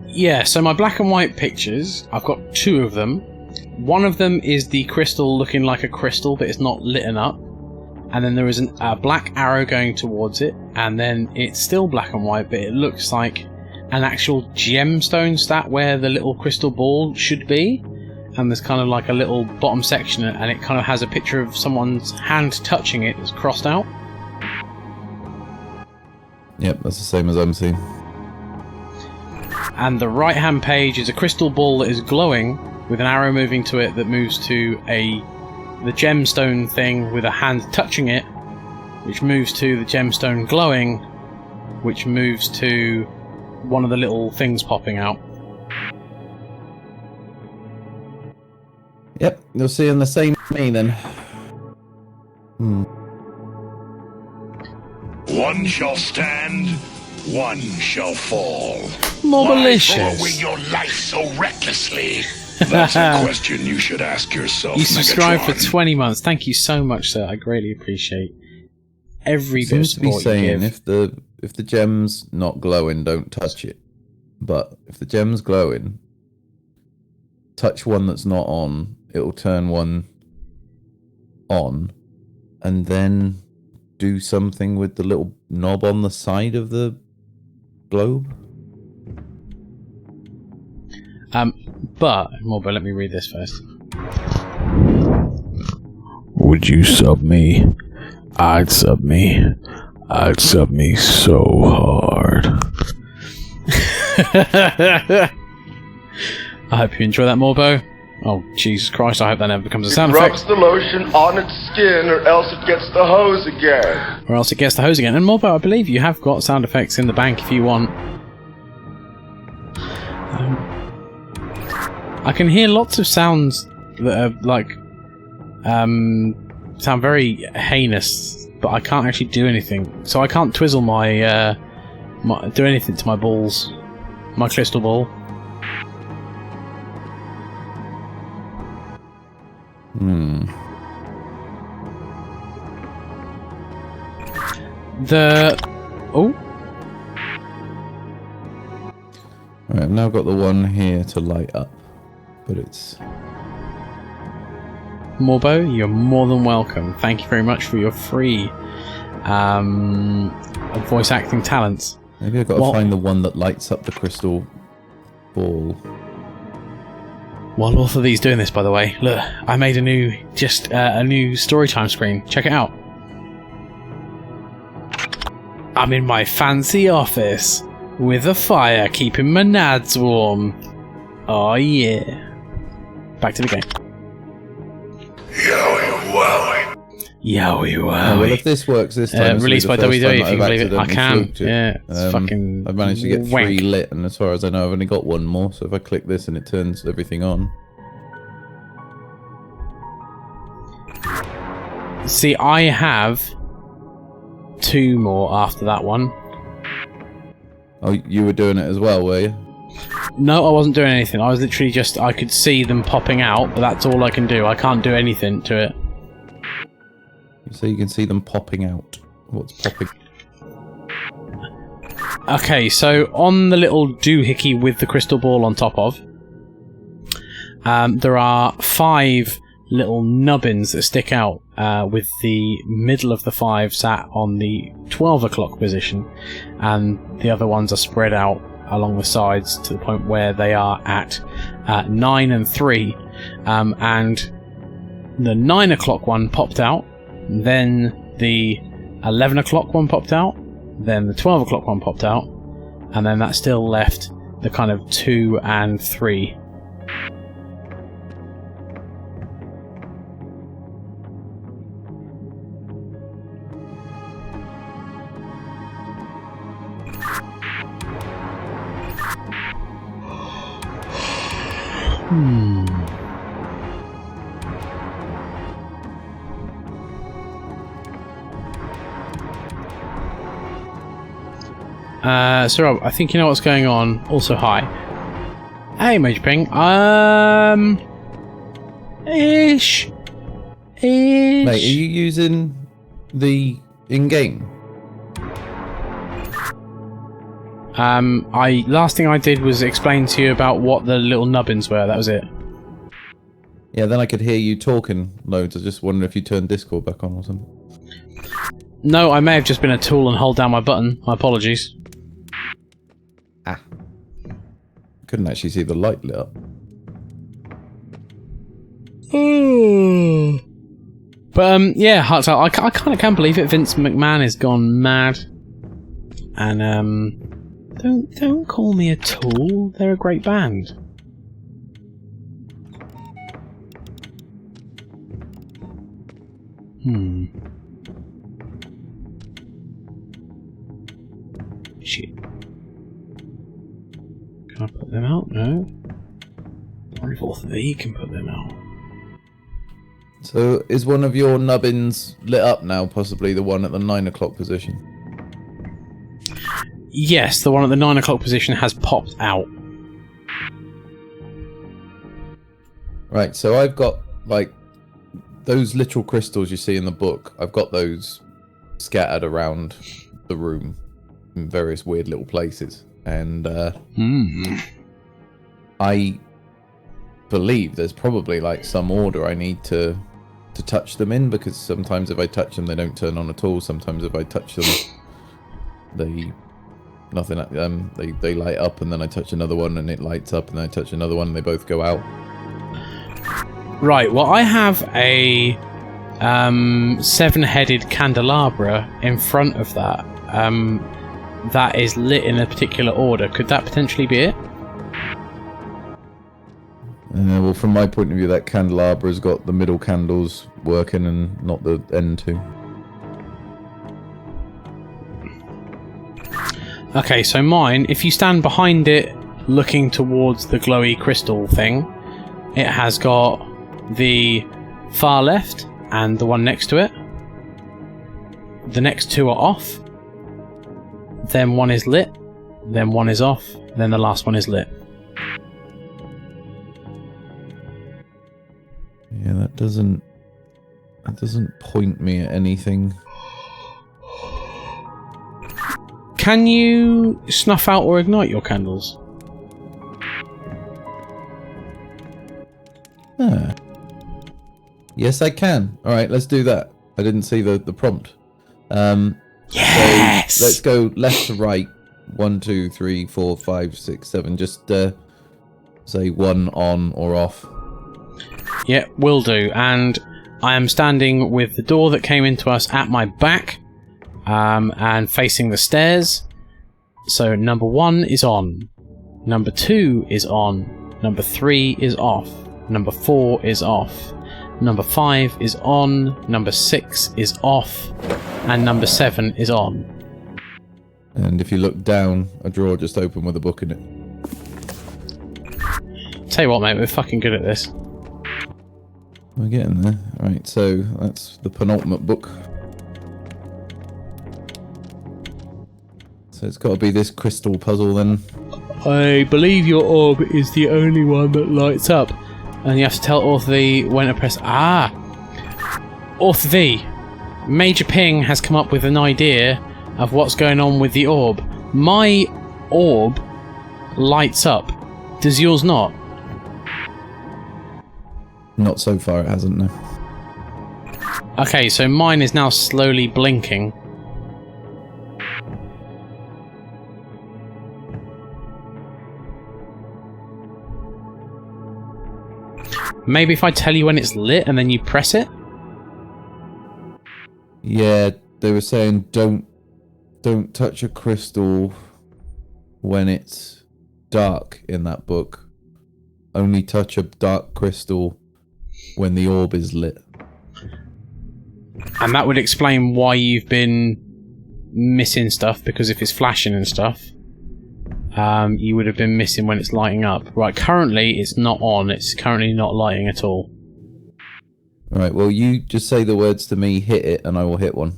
Yeah, so my black and white pictures, I've got 2 of them. One of them is the crystal looking like a crystal, but it's not lit up. And then there is a black arrow going towards it, and then it's still black and white, but it looks like an actual gemstone stat where the little crystal ball should be. And there's kind of like a little bottom section, and it kind of has a picture of someone's hand touching it that's crossed out. Yep, that's the same as I'm seeing. And the right hand page is a crystal ball that is glowing with an arrow moving to it that moves to the gemstone thing with a hand touching it, which moves to the gemstone glowing, which moves to one of the little things popping out. Yep, you'll see on the same me then. One shall stand, one shall fall. More Why malicious. throw away your life so recklessly? That's a question you should ask yourself. You subscribed for Megatron. 20 months. Thank you so much, sir. I greatly appreciate every bit of Seems to be support saying you give. if the gem's not glowing, don't touch it. But if the gem's glowing, touch one that's not on, it'll turn one on, and then do something with the little knob on the side of the globe. But, Morbo, let me read this first. Would you sub me? I'd sub me. I'd sub me so hard. I hope you enjoy that, Morbo. Oh, Jesus Christ, I hope that never becomes a sound Rubs effect. the lotion on its skin, or else it gets the hose again. Or else it gets the hose again. And Morbo, I believe you have got sound effects in the bank if you want. I can hear lots of sounds that are like sound very heinous, but I can't actually do anything. So I can't twizzle my do anything to my balls, my crystal ball. Oh. Right, I've now got the one here to light up, but it's... Morbo, you're more than welcome. Thank you very much for your free voice acting talents. Maybe I've got to find the one that lights up the crystal ball. While all of these doing this, by the way, look, I made a new storytime screen. Check it out. I'm in my fancy office with a fire keeping my nads warm. Oh yeah. Back to the game. Yowie wowie. Yowie wowie. Well, if this works this time, released by WWE, if you can believe it. I can. Yeah, it's fucking. I've managed to get wank. 3 lit, and as far as I know, I've only got 1 more. So if I click this and it turns everything on. See, I have 2 more after that one. Oh, you were doing it as well, were you? No, I wasn't doing anything. I was literally just... I could see them popping out, but that's all I can do. I can't do anything to it. So you can see them popping out. What's popping? Okay, so on the little doohickey with the crystal ball on top of, there are 5 little nubbins that stick out, with the middle of the 5 sat on the 12 o'clock position, and the other ones are spread out along the sides to the point where they are at 9 and 3, and the 9 o'clock one popped out, then the 11 o'clock one popped out, then the 12 o'clock one popped out, and then that still left the kind of 2 and 3. So Rob, I think you know what's going on. Also, hi. Hey, Major Ping. Ish. Mate, are you using the in-game? Last thing I did was explain to you about what the little nubbins were. That was it. Yeah, then I could hear you talking loads. I just wondered if you turned Discord back on or something. No, I may have just been a tool and hold down my button. My apologies. Couldn't actually see the light lit up. But yeah, Hearts Out. I kind of can't believe it. Vince McMahon has gone mad. And don't call me a tool. They're a great band. Shit. Can I put them out? No. Only if they can put them out. So is one of your nubbins lit up now? Possibly the one at the 9 o'clock position. Yes, the one at the 9 o'clock position has popped out. Right, so I've got, like, those literal crystals you see in the book. I've got those scattered around the room in various weird little places. And I believe there's probably, like, some order I need to touch them in, because sometimes if I touch them, they don't turn on at all. Sometimes if I touch them, they light up, and then I touch another one and it lights up, and then I touch another one and they both go out. Right, well, I have a 7-headed candelabra in front of that that is lit in a particular order. Could that potentially be it? Well, from my point of view, that candelabra's got the middle candles working and not the end two. Okay, so mine, if you stand behind it looking towards the glowy crystal thing, it has got the far left and the one next to it. The next 2 are off. Then one is lit. Then one is off. Then the last one is lit. Yeah, that doesn't point me at anything. Can you snuff out or ignite your candles? Ah. Yes, I can. All right, let's do that. I didn't see the prompt. Yes. So let's go left to right. 1, 2, 3, 4, 5, 6, 7. Just say 1 on or off. Yeah, will do. And I am standing with the door that came into us at my back, and facing the stairs. So number 1 is on. Number 2 is on. Number 3 is off. Number 4 is off. Number 5 is on. Number 6 is off. And number 7 is on. And if you look down, a drawer just opened with a book in it. Tell you what, mate, we're fucking good at this. We're getting there. Right, so that's the penultimate book. So it's got to be this crystal puzzle then. I believe your orb is the only one that lights up. And you have to tell Author V when to press... Ah! Author V, Major Ping has come up with an idea of what's going on with the orb. My orb lights up. Does yours not? Not so far, it hasn't, no. Okay, so mine is now slowly blinking. Maybe if I tell you when it's lit and then you press it? Yeah, they were saying don't touch a crystal when it's dark in that book. Only touch a dark crystal when the orb is lit. And that would explain why you've been missing stuff, because if it's flashing and stuff, you would have been missing when it's lighting up. Right, currently it's not on. It's currently not lighting at all. Alright, well you just say the words to me, hit it, and I will hit one.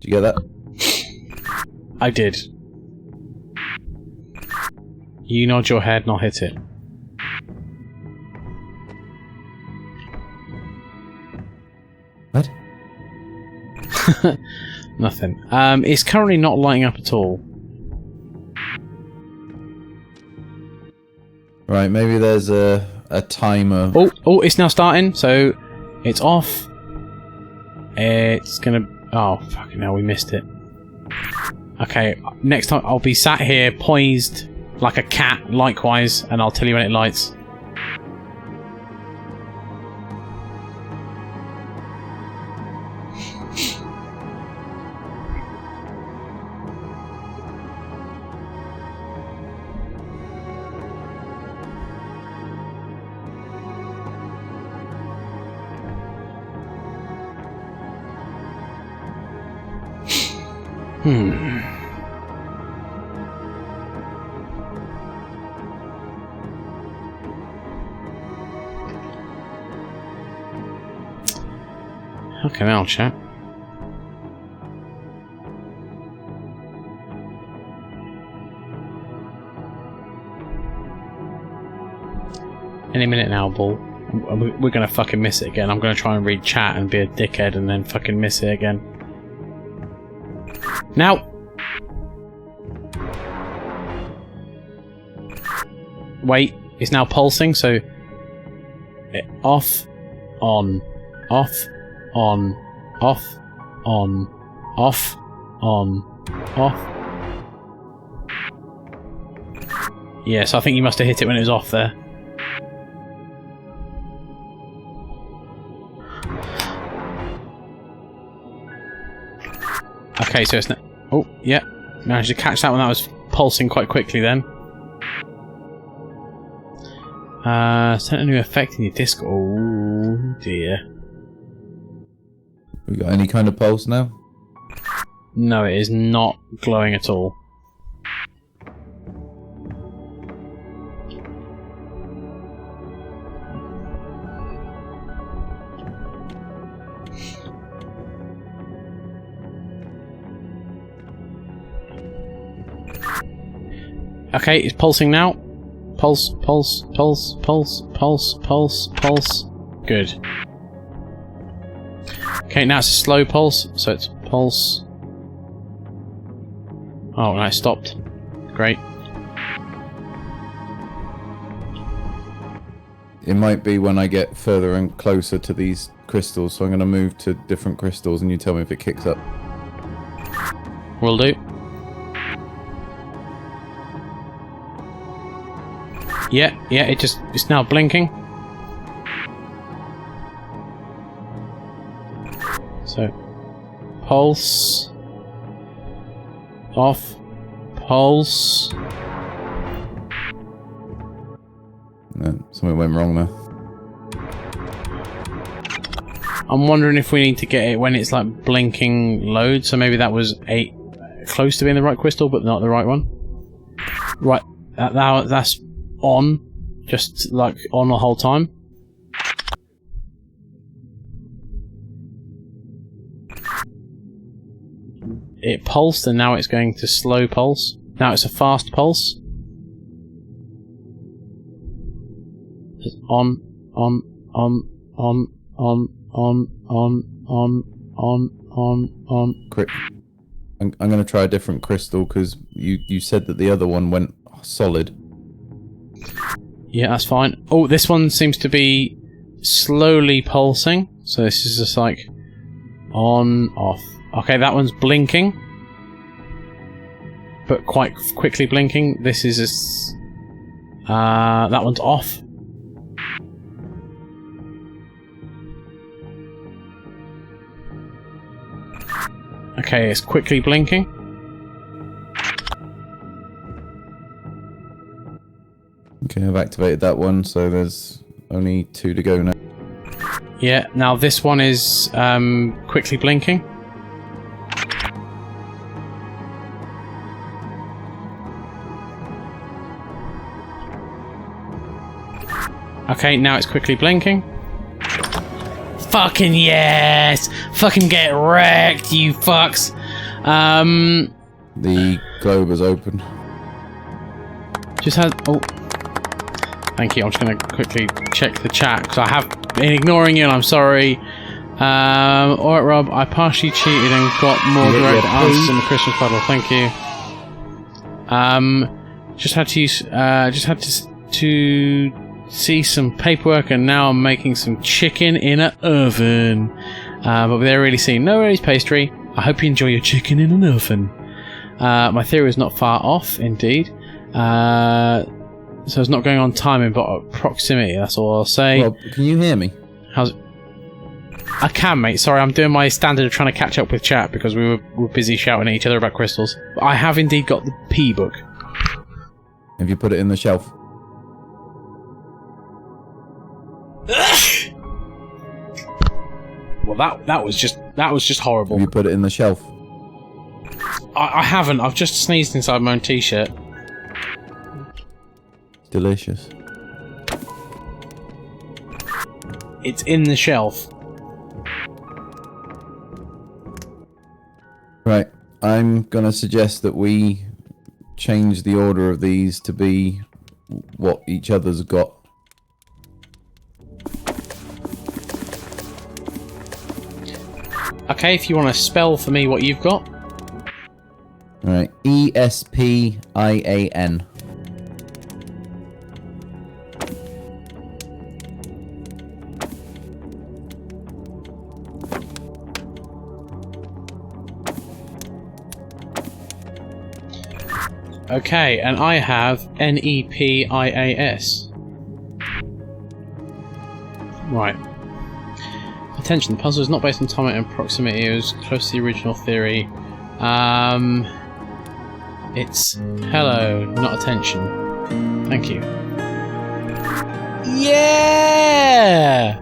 Did you get that? I did. You nod your head and I'll hit it. What? Nothing. It's currently not lighting up at all. Right, maybe there's a timer. Oh, it's now starting, so it's off. It's gonna... Oh, fucking hell, we missed it. Okay, next time I'll be sat here poised like a cat, likewise, and I'll tell you when it lights. Okay, now chat. Any minute now, Ball. We're gonna fucking miss it again. I'm gonna try and read chat and be a dickhead and then fucking miss it again. Now! Wait, it's now pulsing, so... Off, on, off, on, off, on, off, on, off. Yeah, so I think you must have hit it when it was off there. Okay, so it's not... Oh, yeah. Managed to catch that one. That was pulsing quite quickly then. Sent a new effect in your disc. Oh, dear. We got any kind of pulse now? No, it is not glowing at all. Okay, it's pulsing now. Pulse, pulse, pulse, pulse, pulse, pulse, pulse. Good. Okay, now it's a slow pulse, so it's pulse. Oh, no, it stopped. Great. It might be when I get further and closer to these crystals, so I'm going to move to different crystals and you tell me if it kicks up. Will do. Yeah, it's now blinking. So, pulse. Off. Pulse. No, something went wrong there. I'm wondering if we need to get it when it's like blinking load, so maybe that was close to being the right crystal, but not the right one. Right, that's on, just like on the whole time. It pulsed and now it's going to slow pulse. Now it's a fast pulse. Just on. Quick. I'm going to try a different crystal because you said that the other one went solid. Yeah, that's fine. Oh, this one seems to be slowly pulsing. So this is just like on, off. Okay, that one's blinking. But quite quickly blinking. This is that one's off. Okay, it's quickly blinking. Okay, I've activated that one, so there's only 2 to go now. Yeah, now this one is quickly blinking. Okay, now it's quickly blinking. Fucking yes! Fucking get wrecked, you fucks! The globe is open. Just had... Oh. Thank you, I'm just gonna quickly check the chat, because I have been ignoring you and I'm sorry. Alright Rob, I partially cheated and got more direct answers in the Christmas puddle, thank you. Just had to use... just had to see some paperwork and now I'm making some chicken in an oven. But they're really seeing no worries pastry. I hope you enjoy your chicken in an oven. My theory is not far off, indeed. So it's not going on timing, but proximity, that's all I'll say. Rob, can you hear me? How's it? I can, mate. Sorry, I'm doing my standard of trying to catch up with chat because we were busy shouting at each other about crystals. But I have indeed got the P book. Have you put it in the shelf? Well, that was just horrible. Have you put it in the shelf? I haven't. I've just sneezed inside my own t-shirt. Delicious. It's in the shelf. Right. I'm going to suggest that we change the order of these to be what each other's got. Okay, if you want to spell for me what you've got. Alright. ESPIAN. Okay, and I have NEPIAS. Right. Attention, the puzzle is not based on time and proximity, it was close to the original theory. It's hello, not attention. Thank you. Yeah!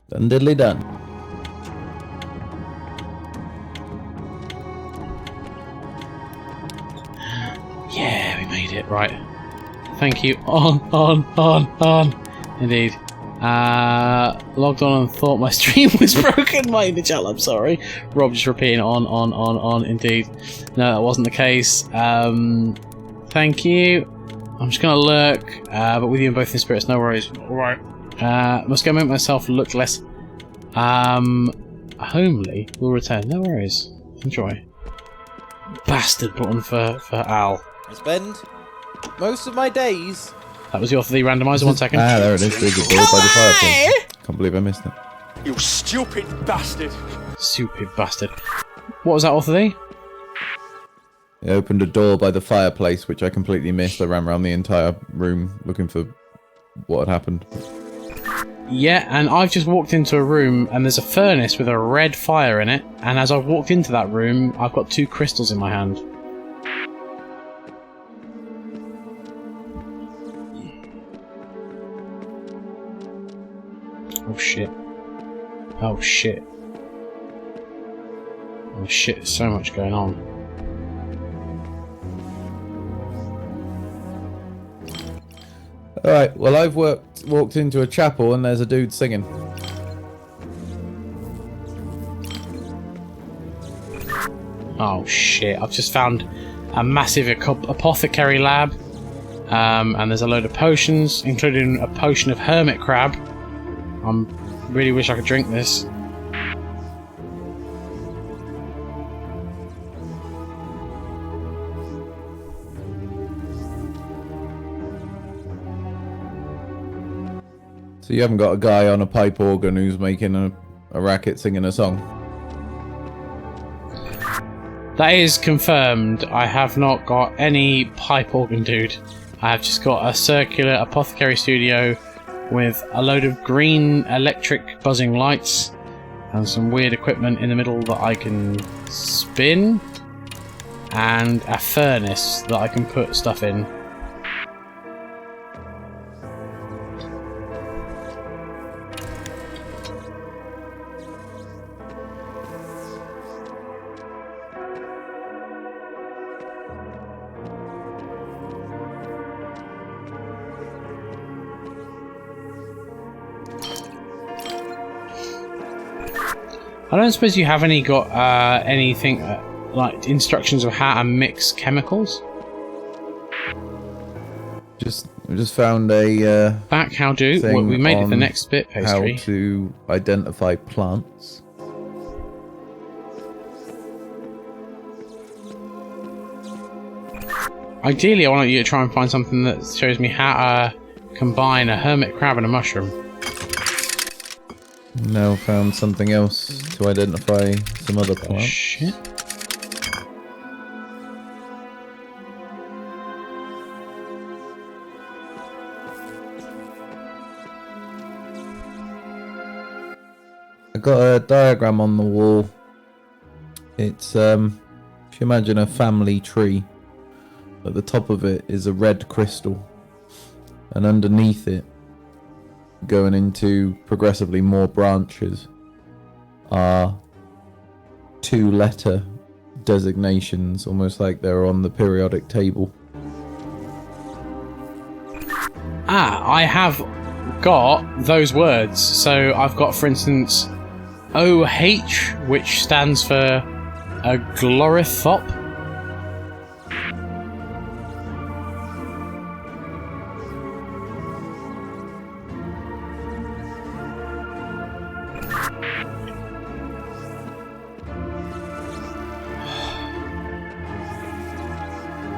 Done diddly done. Yeah, we made it, right. Thank you. On. Indeed. Logged on and thought my stream was broken. My in the chat, I'm sorry. Rob just repeating on, indeed. No, that wasn't the case. Thank you. I'm just gonna look, but with you in both in spirits, no worries. Alright. Must go make myself look less homely. We'll return. No worries. Enjoy. Bastard button for Al. I spend most of my days. That was your 3 randomizer. 1 second. Ah, there it is. There's a door by the fireplace. Can't believe I missed it. You stupid bastard! Stupid bastard. What was that, Author D? It opened a door by the fireplace, which I completely missed. I ran around the entire room looking for what had happened. Yeah, and I've just walked into a room and there's a furnace with a red fire in it. And as I've walked into that room, I've got 2 crystals in my hand. Oh shit. Oh shit. Oh shit, there's so much going on. Alright, well I've walked into a chapel and there's a dude singing. Oh shit, I've just found a massive apothecary lab. And there's a load of potions, including a potion of hermit crab. I really wish I could drink this. So you haven't got a guy on a pipe organ who's making a racket singing a song? That is confirmed. I have not got any pipe organ dude. I have just got a circular apothecary studio with a load of green electric buzzing lights and some weird equipment in the middle that I can spin, and a furnace that I can put stuff in. I don't suppose you have anything like instructions of how to mix chemicals? We just found a Back how do? thing Well, we made it the on next bit pastry. how to identify plants. Ideally, I want you to try and find something that shows me how to combine a hermit crab and a mushroom. Now found something else to identify some other Oh, plant. shit. I got a diagram on the wall. It's if you imagine a family tree, at the top of it is a red crystal, and underneath it, going into progressively more branches, are 2-letter designations, almost like they're on the periodic table. Ah, I have got those words. So I've got, for instance, OH, which stands for a glorithop.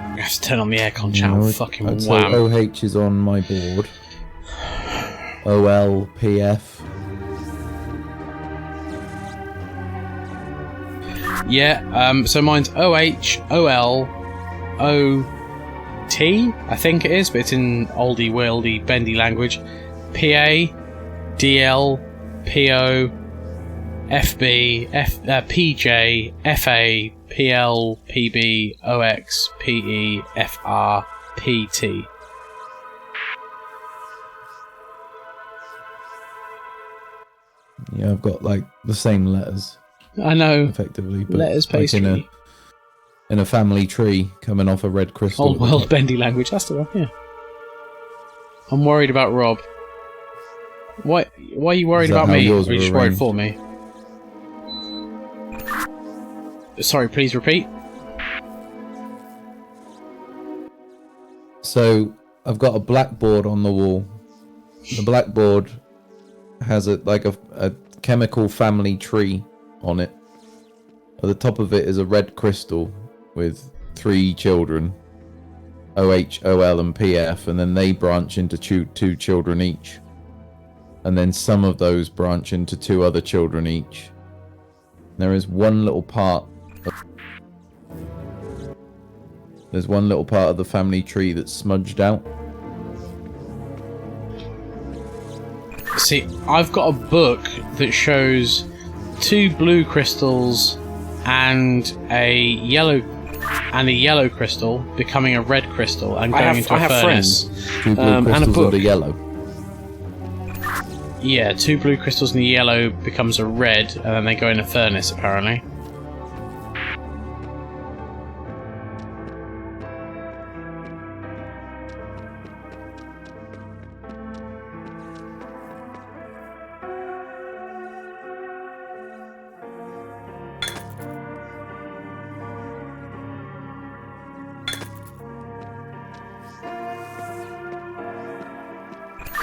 I have to turn on the aircon channel. No, Fucking I'd say wham. OH is on my board. OLPF. Yeah, so mine's OH, OL, OT, I think it is, but it's in oldie worldy bendy language. PA, DL, PO, FB, PJ, FA, PL, PB, OX, PE, FR, PT. Yeah, I've got like the same letters, I know. effectively. But Letters like pastry. in a family tree coming off a red crystal. Old world bendy language, that's the one, yeah. I'm worried about Rob. Why are you worried Is that about how me? Or yours are you were just worried arranged? for me? Sorry, please repeat. So I've got a blackboard on the wall. The blackboard has a chemical family tree on it. At the top of it is a red crystal with 3 children, OH, OL, and PF, and then they branch into 2 children each. And then some of those branch into 2 other children each. There is one little part. There's one little part of the family tree that's smudged out. See, I've got a book that shows 2 blue crystals and a yellow crystal becoming a red crystal and going into a furnace. Friends. 2 blue crystals and a book. And a yellow. Yeah, 2 blue crystals and the yellow becomes a red, and then they go in a furnace, apparently.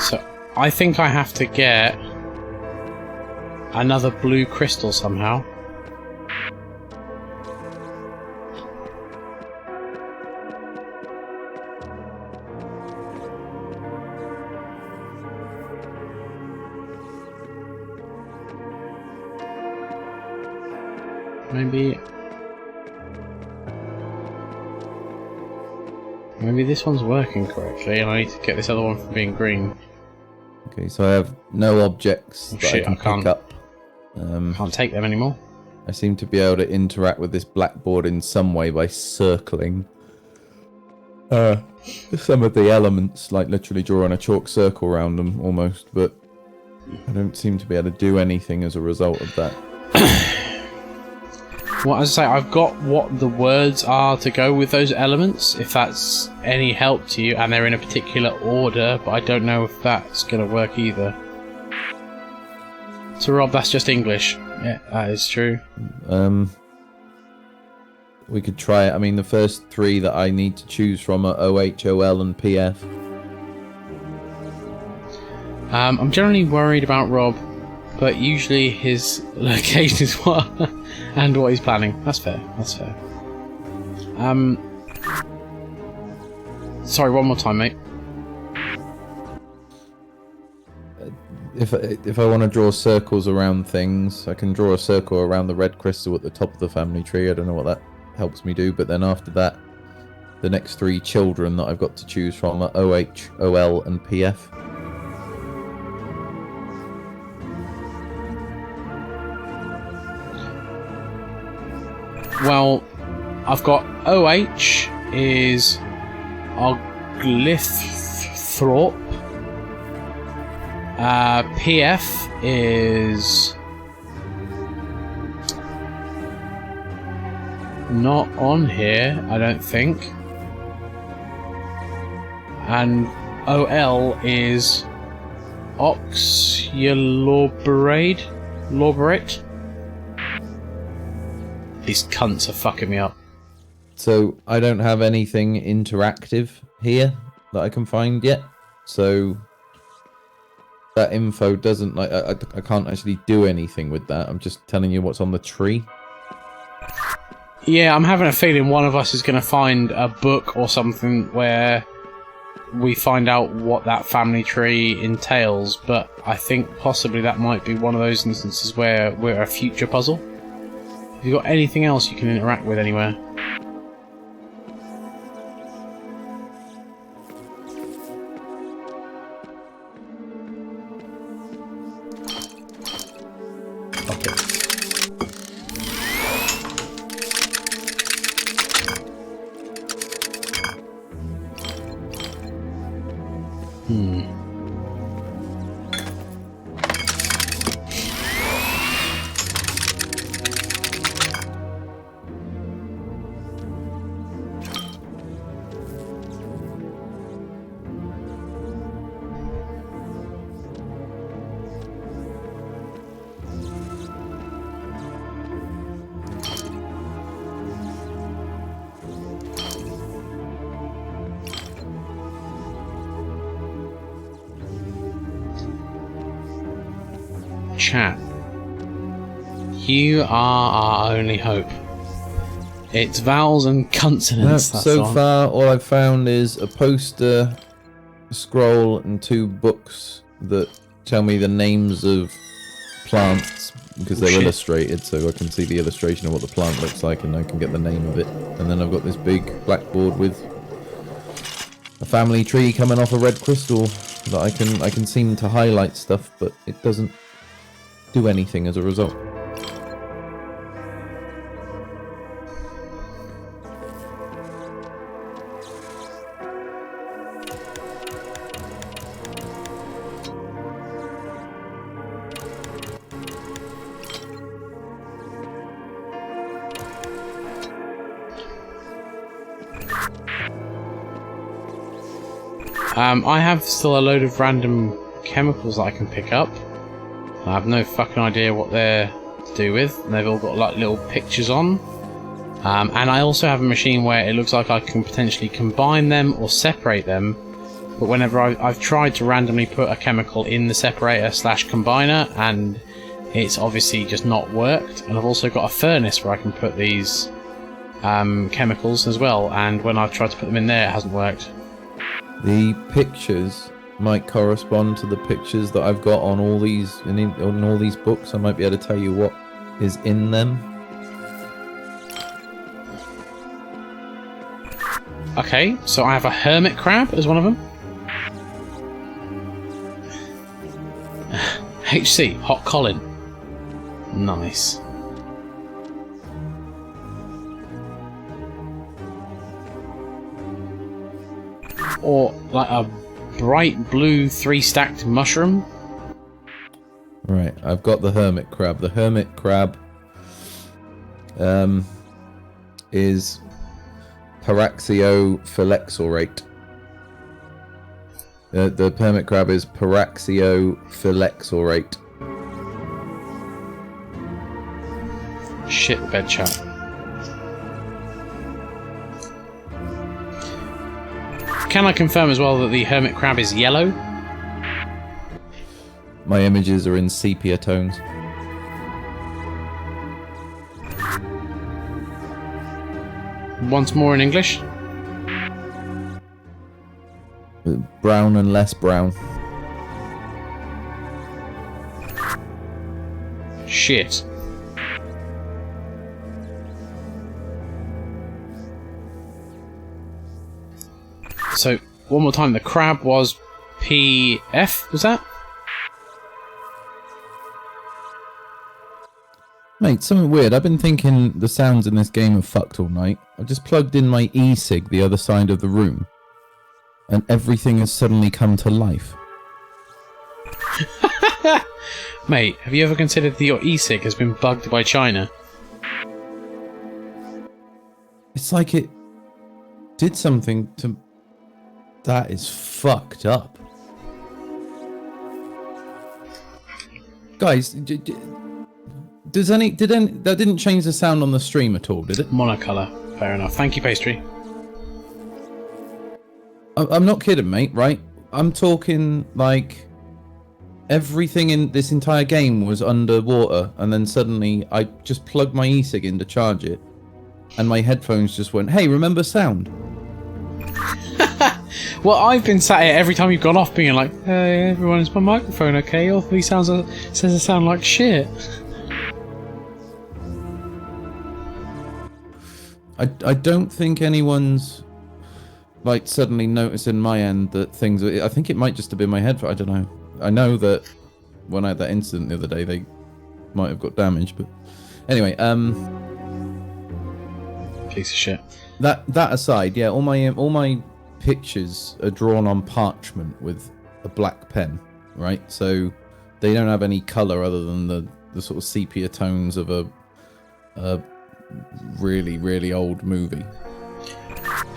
So, I think I have to get another blue crystal somehow. Maybe this one's working correctly, and I need to get this other one from being green. Okay, so I have no objects that shit, I can pick up. Can't take them anymore. I seem to be able to interact with this blackboard in some way by circling some of the elements, like literally drawing a chalk circle around them almost, but I don't seem to be able to do anything as a result of that. Well, as I say, I've got what the words are to go with those elements, if that's any help to you, and they're in a particular order, but I don't know if that's going to work either. So, Rob, that's just English. Yeah, that is true. We could try it. I mean, the first 3 that I need to choose from are OH, OL, and PF. I'm generally worried about Rob, but usually his location is what and what he's planning. That's fair. That's fair. Sorry, one more time, mate. If I want to draw circles around things, I can draw a circle around the red crystal at the top of the family tree. I don't know what that helps me do, but then after that, the next 3 children that I've got to choose from are OH, OL, and PF. Well, I've got OH is Oglithrop. PF is not on here, I don't think. And OL is Oxyloborate. These cunts are fucking me up. So I don't have anything interactive here that I can find yet. So that info doesn't, like, I can't actually do anything with that. I'm just telling you what's on the tree. Yeah, I'm having a feeling one of us is going to find a book or something where we find out what that family tree entails, but I think possibly that might be one of those instances where we're a future puzzle. Have you got anything else you can interact with anywhere? chat. You are our only hope. It's vowels and consonants. That's so on. far, all I've found is a poster, a scroll, and 2 books that tell me the names of plants because they're illustrated, so I can see the illustration of what the plant looks like and I can get the name of it. And then I've got this big blackboard with a family tree coming off a red crystal that I can seem to highlight stuff, but it doesn't do anything as a result. I have still a load of random chemicals that I can pick up. I have no fucking idea what they're to do with. And they've all got like little pictures on. And I also have a machine where it looks like I can potentially combine them or separate them. But whenever I've tried to randomly put a chemical in the separator / combiner, and it's obviously just not worked. And I've also got a furnace where I can put these chemicals as well. And when I've tried to put them in there, it hasn't worked. The pictures might correspond to the pictures that I've got on all these on all these books. I might be able to tell you what is in them. Okay, so I have a hermit crab as one of them. HC, Hot Colin. Nice. Or like a bright blue 3-stacked mushroom. Right, I've got the hermit crab. The hermit crab is Paraxiophylexaurate. The hermit crab is Paraxiophylexaurate. Shit, the bed chat. Can I confirm as well that the hermit crab is yellow? My images are in sepia tones. Once more in English. Brown and less brown. Shit. So, one more time, the crab was PF, was that? Mate, something weird. I've been thinking the sounds in this game are fucked all night. I've just plugged in my e-cig the other side of the room, and everything has suddenly come to life. Mate, have you ever considered that your e-cig has been bugged by China? It's like it did something to... That is fucked up. Guys, that didn't change the sound on the stream at all, did it? Monocolour. Fair enough. Thank you, Pastry. I'm not kidding, mate, right? I'm talking like everything in this entire game was underwater, and then suddenly I just plugged my e-cig in to charge it, and my headphones just went, hey, remember sound? Well, I've been sat here every time you've gone off being like, hey, everyone, is my microphone okay? All these says I sound like shit. I don't think anyone's like suddenly noticing my end that things... I think it might just have been my headphone. I don't know. I know that when I had that incident the other day, they might have got damaged, but anyway, Piece of shit. That aside, yeah, all my pictures are drawn on parchment with a black pen, right? So they don't have any color other than the sort of sepia tones of a really, really old movie.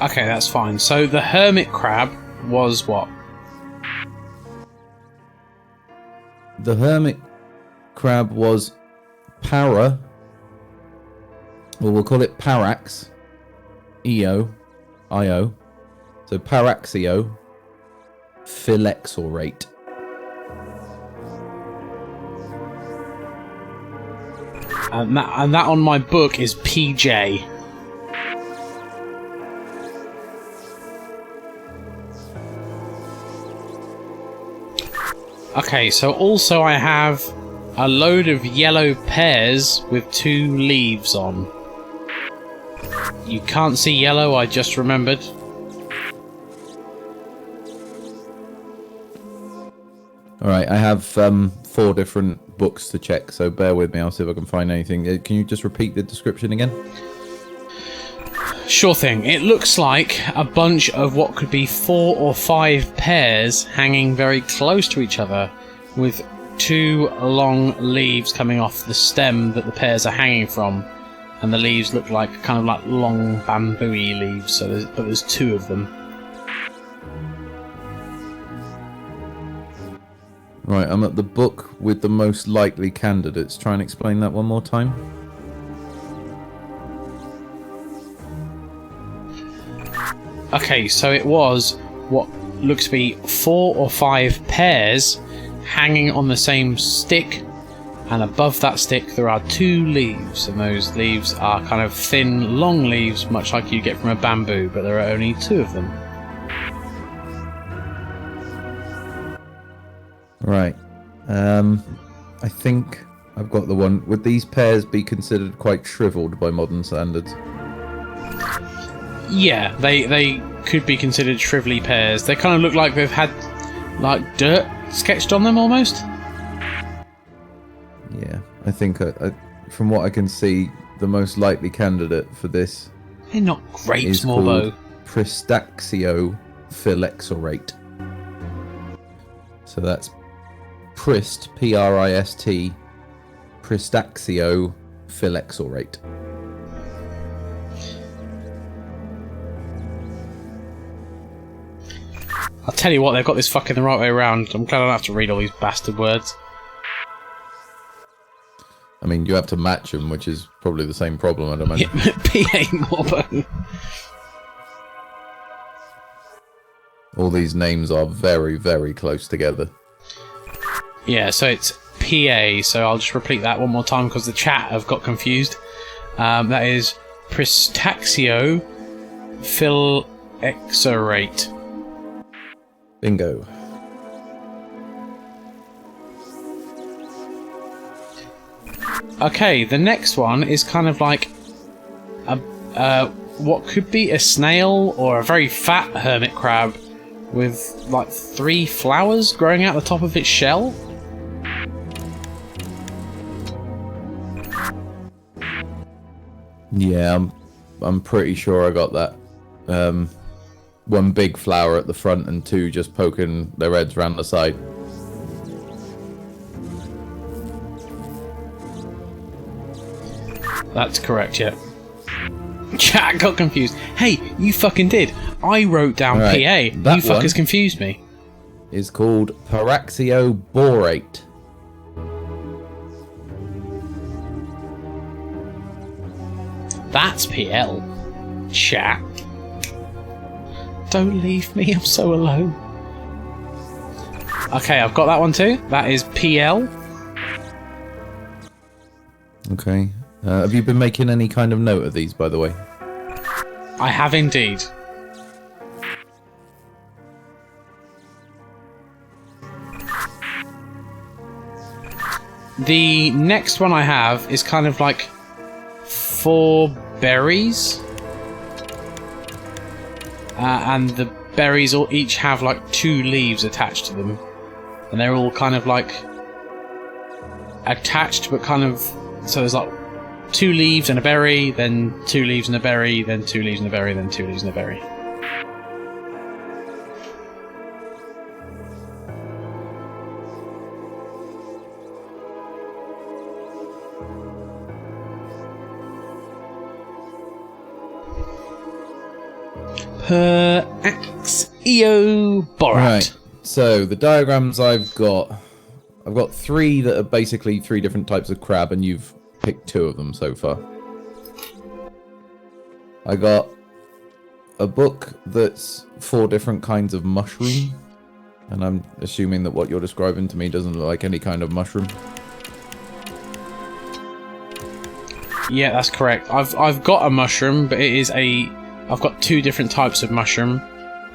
Okay, that's fine. So the hermit crab was what? The hermit crab was we'll call it Parax, I-O. So Paraxiophylexaurate. And that on my book is PJ. Okay, so also I have a load of yellow pears with 2 leaves on. You can't see yellow, I just remembered. Alright, I have 4 different books to check, so bear with me, I'll see if I can find anything. Can you just repeat the description again? Sure thing. It looks like a bunch of what could be 4 or 5 pears hanging very close to each other, with 2 long leaves coming off the stem that the pears are hanging from, and the leaves look like kind of like long bamboo-y leaves. So there's 2 of them. Right, I'm at the book with the most likely candidates. Try and explain that one more time. Okay, so it was what looks to be 4 or 5 pears hanging on the same stick, and above that stick there are 2 leaves, and those leaves are kind of thin, long leaves, much like you get from a bamboo, but there are only 2 of them. Right. I think I've got the one. Would these pears be considered quite shriveled by modern standards? Yeah, they could be considered shrivelly pears. They kind of look like they've had like dirt sketched on them almost. Yeah, I think from what I can see, the most likely candidate for this They're not grapes, is Morbo. called Pristaxio phylexorate. So that's Prist, P-R-I-S-T, Pristaxio phylexorate. I'll tell you what, they've got this fucking the right way around. I'm glad I don't have to read all these bastard words. I mean, you have to match them, which is probably the same problem, I'd imagine. P.A. Morbo. All these names are very, very close together. Yeah, so it's PA, so I'll just repeat that one more time because the chat have got confused. That is Pristaxio phylexorate. Bingo. Okay, the next one is kind of like what could be a snail or a very fat hermit crab with like 3 flowers growing out the top of its shell. Yeah, I'm pretty sure I got that. 1 big flower at the front and 2 just poking their heads round the side. That's correct, yeah. Chat got confused. Hey, you fucking did. I wrote down Right, PA. that You fuckers one confused me. is called Paraxioborate. That's PL. Chat. Don't leave me, I'm so alone. Okay, I've got that one too. That is PL. Okay. Have you been making any kind of note of these, by the way? I have indeed. The next one I have is kind of like 4 berries. And the berries all each have like 2 leaves attached to them. And they're all kind of like attached, but kind of, so there's like 2 leaves and a berry, then 2 leaves and a berry, then 2 leaves and a berry, then 2 leaves and a berry. Paraxioborate. Right. So the diagrams I've got 3 that are basically 3 different types of crab, and you've picked 2 of them so far. I got a book that's 4 different kinds of mushroom, and I'm assuming that what you're describing to me doesn't look like any kind of mushroom. Yeah, that's correct. I've got a mushroom, but I've got two different types of mushroom.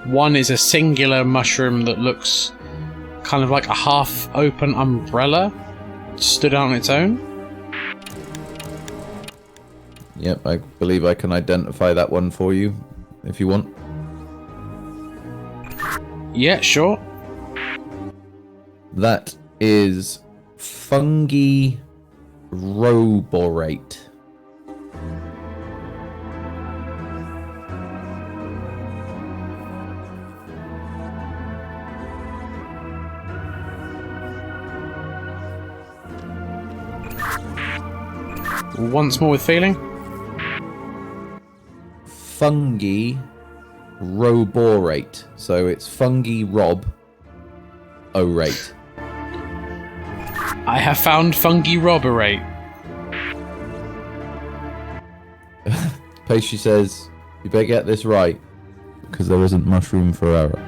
One is a singular mushroom that looks kind of like a half-open umbrella, stood out on its own. Yep, I believe I can identify that one for you, if you want. Yeah, sure. That is fungi roborate. Once more with feeling. Fungi roborate. So it's fungi rob orate. I have found fungi roborate. Pacey says, you better get this right, because there isn't mushroom for error.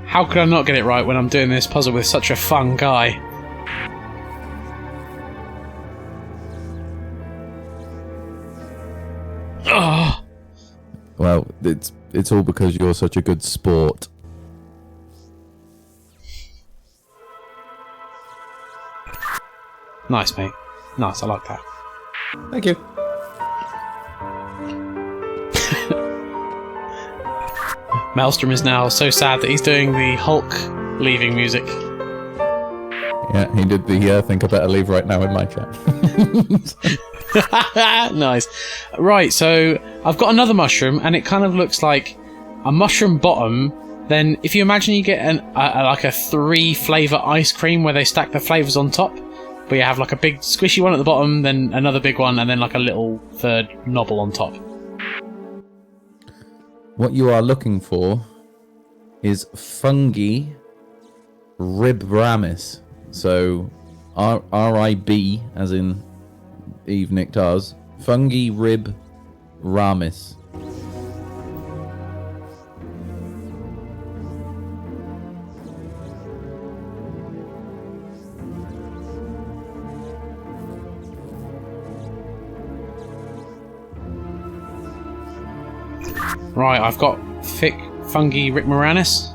How could I not get it right when I'm doing this puzzle with such a fun guy? Oh. Well, it's all because you're such a good sport. Nice, mate. Nice, I like that. Thank you. Maelstrom is now so sad that he's doing the Hulk leaving music. Yeah, he did the think I better leave right now in my chat. Nice. Right, so I've got another mushroom, and it kind of looks like a mushroom bottom. Then, if you imagine you get like a 3-flavour ice cream where they stack the flavours on top, but you have like a big squishy one at the bottom, then another big one, and then like a little third knobble on top. What you are looking for is fungi ribramis. So R-I-B, as in Eve Nictars. Fungi rib ramis. Right, I've got thick fungi Rick Moranis.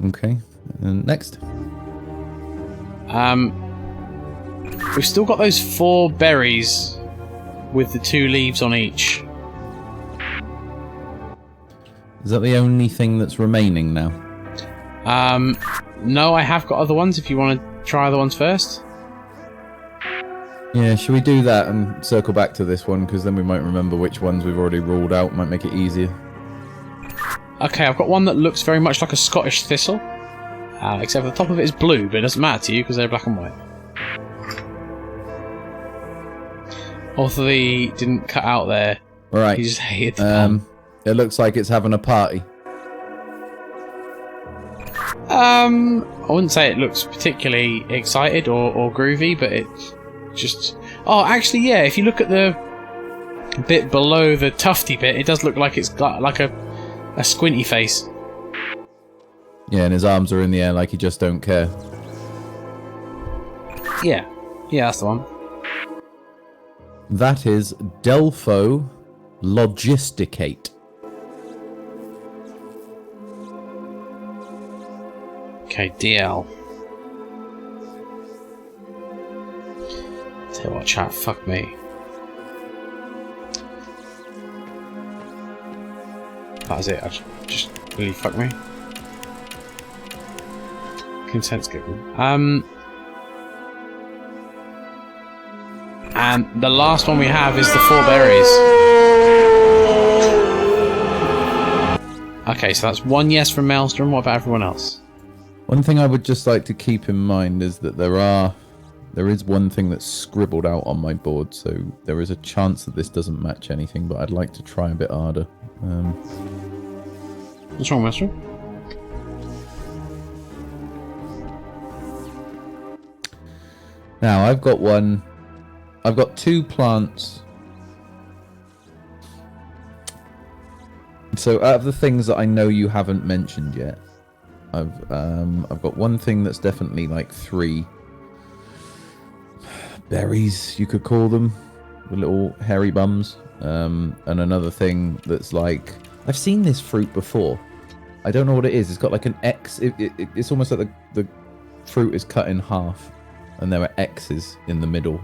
Okay, and next. We've still got those 4 berries with the 2 leaves on each. Is that the only thing that's remaining now? No, I have got other ones if you want to try other ones first. Yeah, should we do that and circle back to this one? Because then we might remember which ones we've already ruled out. Might make it easier. Okay, I've got one that looks very much like a Scottish thistle. Except the top of it is blue, but it doesn't matter to you because they're black and white. Although they didn't cut out there. Right. He just hated the it looks like it's having a party. I wouldn't say it looks particularly excited or groovy, but it's just... Oh, actually, yeah, if you look at the bit below the tufty bit, it does look like it's got like a squinty face. Yeah, and his arms are in the air like he just don't care. Yeah. Yeah, that's the one. That is Delpho Logisticate. Okay, DL. Tell you what, chat, fuck me. That is it, just really fuck me. Consent's given. And the last one we have is the 4 berries. Okay, so that's 1 yes from Maelstrom. What about everyone else? One thing I would just like to keep in mind is that there is one thing that's scribbled out on my board, so there is a chance that this doesn't match anything, but I'd like to try a bit harder. What's wrong, Maelstrom? Now, I've got 2 plants. So, out of the things that I know you haven't mentioned yet, I've got one thing that's definitely like 3 berries, you could call them, with little hairy bums. And another thing that's like, I've seen this fruit before. I don't know what it is. It's got like an X. It's almost like the fruit is cut in half, and there are X's in the middle.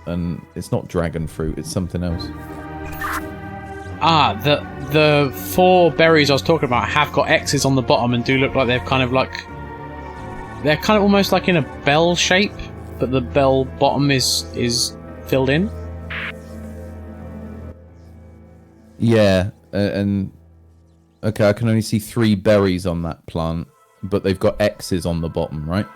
And it's not dragon fruit. It's something else. Ah, the 4 berries I was talking about have got X's on the bottom and do look like they're kind of almost like in a bell shape, but the bell bottom is filled in. Yeah, and okay, I can only see 3 berries on that plant, but they've got X's on the bottom, right?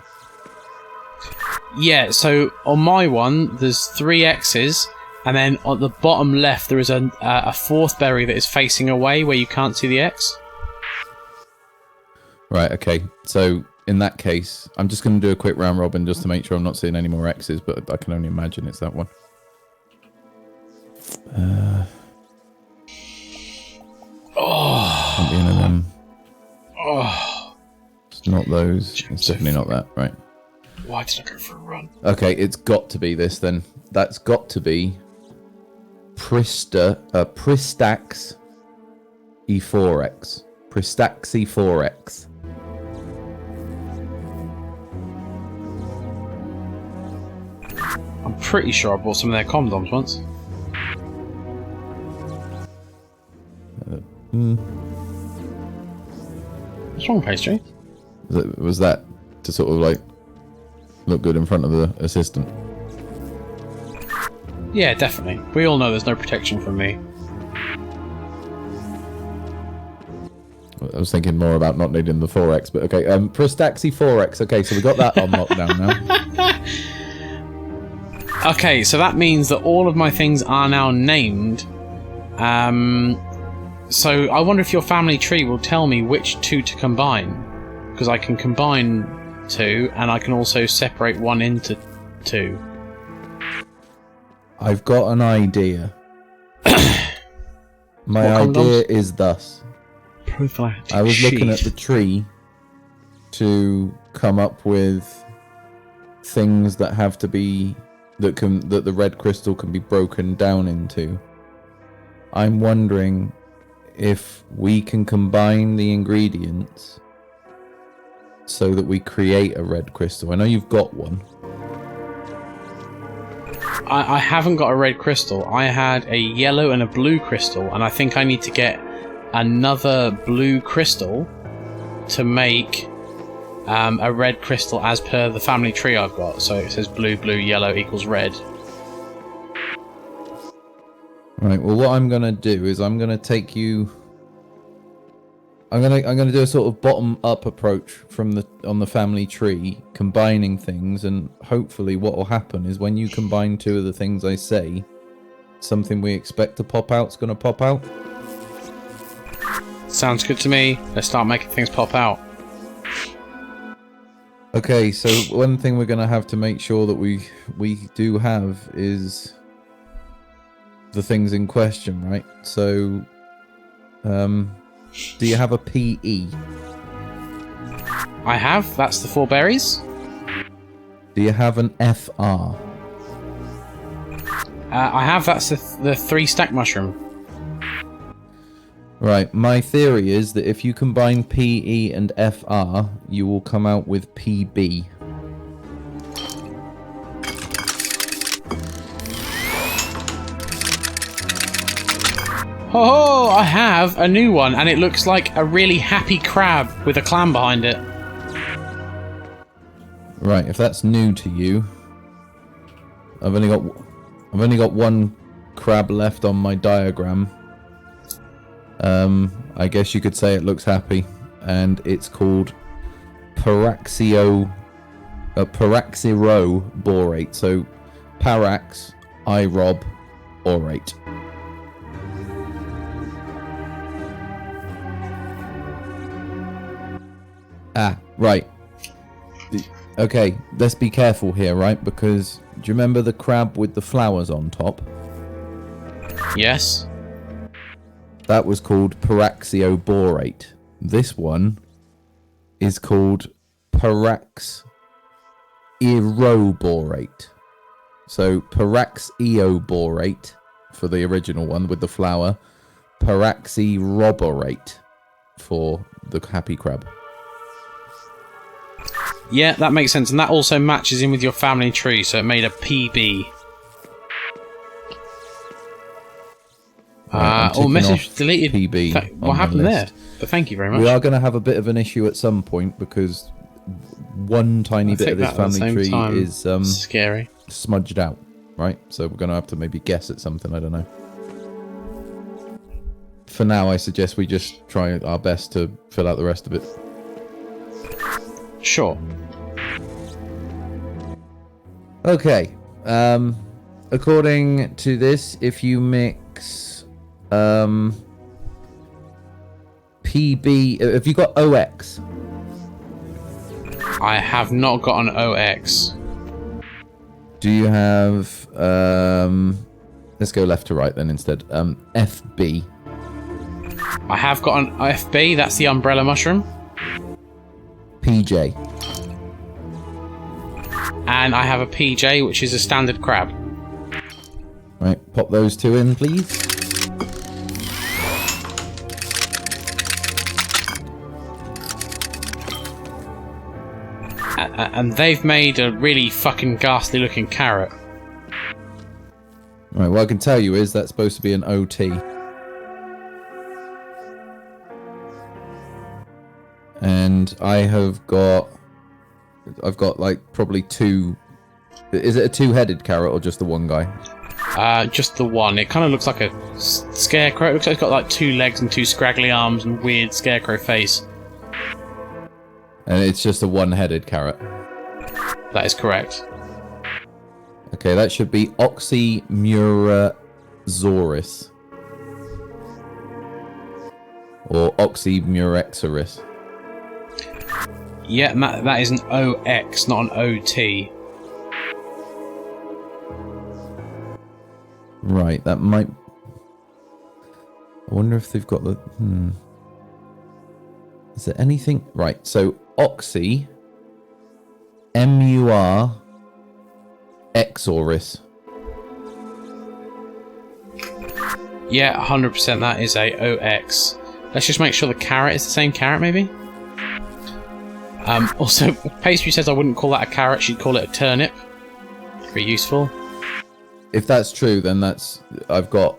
Yeah, so on my one, there's 3 X's, and then on the bottom left, there is a 4th berry that is facing away where you can't see the X. Right, okay. So in that case, I'm just going to do a quick round robin just to make sure I'm not seeing any more X's, but I can only imagine it's that one. Can't be any of them. It's not those. It's definitely not that, right? Why did I go for a run? Okay, it's got to be this then. That's got to be Pristax E4X. Pristax E4X. I'm pretty sure I bought some of their condoms once. What's wrong, pastry? Was that to sort of like look good in front of the assistant? Yeah, definitely. We all know there's no protection from me. I was thinking more about not needing the 4X, but okay. Pristaxi 4X. Okay, so we got that on lockdown now. Okay, so that means that all of my things are now named. So I wonder if your family tree will tell me which 2 to combine. Because I can combine 2, and I can also separate 1 into 2. I've got an idea. My idea is thus. Prophylactic I was looking at sheath. the tree to come up with things that have to be that the red crystal can be broken down into. I'm wondering if we can combine the ingredients so that we create a red crystal. I know you've got one. I haven't got a red crystal. I had a yellow and a blue crystal, and I think I need to get another blue crystal to make a red crystal as per the family tree I've got. So it says blue, blue, yellow equals red. Right, well what I'm gonna do is I'm gonna take you. I'm gonna do a sort of bottom up approach from on the family tree, combining things, and hopefully what will happen is when you combine 2 of the things I say, something we expect to pop out's gonna pop out. Sounds good to me. Let's start making things pop out. Okay, so one thing we're gonna have to make sure that we do have is the things in question, right? So, do you have a PE? I have. That's the 4 berries. Do you have an FR? I have. That's the 3 stack mushroom. Right, my theory is that if you combine PE and FR, you will come out with PB. Oh, I have a new one, and it looks like a really happy crab with a clam behind it. Right, if that's new to you, I've only got 1 crab left on my diagram. I guess you could say it looks happy, and it's called Paraxiroborate. So Parax irob orate. Ah, right. Okay, let's be careful here, right? Because do you remember the crab with the flowers on top? Yes. That was called Paraxioborate. This one is called Paraxeoborate. So Paraxeoborate for the original one with the flower. Paraxeroborate for the happy crab. Yeah, that makes sense, and that also matches in with your family tree, so it made a PB. Message deleted. PB. What happened there? But thank you very much. We are going to have a bit of an issue at some point because one tiny bit of this family tree is scary, smudged out, right? So we're going to have to maybe guess at something. I don't know. For now, I suggest we just try our best to fill out the rest of it. Sure. Okay. According to this, if you mix PB, have you got OX? I have not got an OX. Do you have let's go left to right then instead. FB. I have got an FB, that's the umbrella mushroom. PJ. And I have a PJ, which is a standard crab. Right, pop those two in, please. And they've made a really fucking ghastly looking carrot. Right, what I can tell you is that's supposed to be an OT. And I've got like probably two. Is it a two-headed carrot or just the one guy? Just the one. It kind of looks like a scarecrow. It looks like it's got like 2 legs and 2 scraggly arms and weird scarecrow face. And it's just a one-headed carrot. That is correct. Okay, that should be Oxymurasaurus. Or Oxymurexorus. Yeah, that is an OX, not an OT. Right, that might... I wonder if they've got the... Is there anything... Right, so Oxy... MUR... Exorus. Yeah, 100% that is a OX. Let's just make sure the carrot is the same carrot, maybe? Also, Pastry says I wouldn't call that a carrot, she'd call it a turnip. Very useful. If that's true, then that's... I got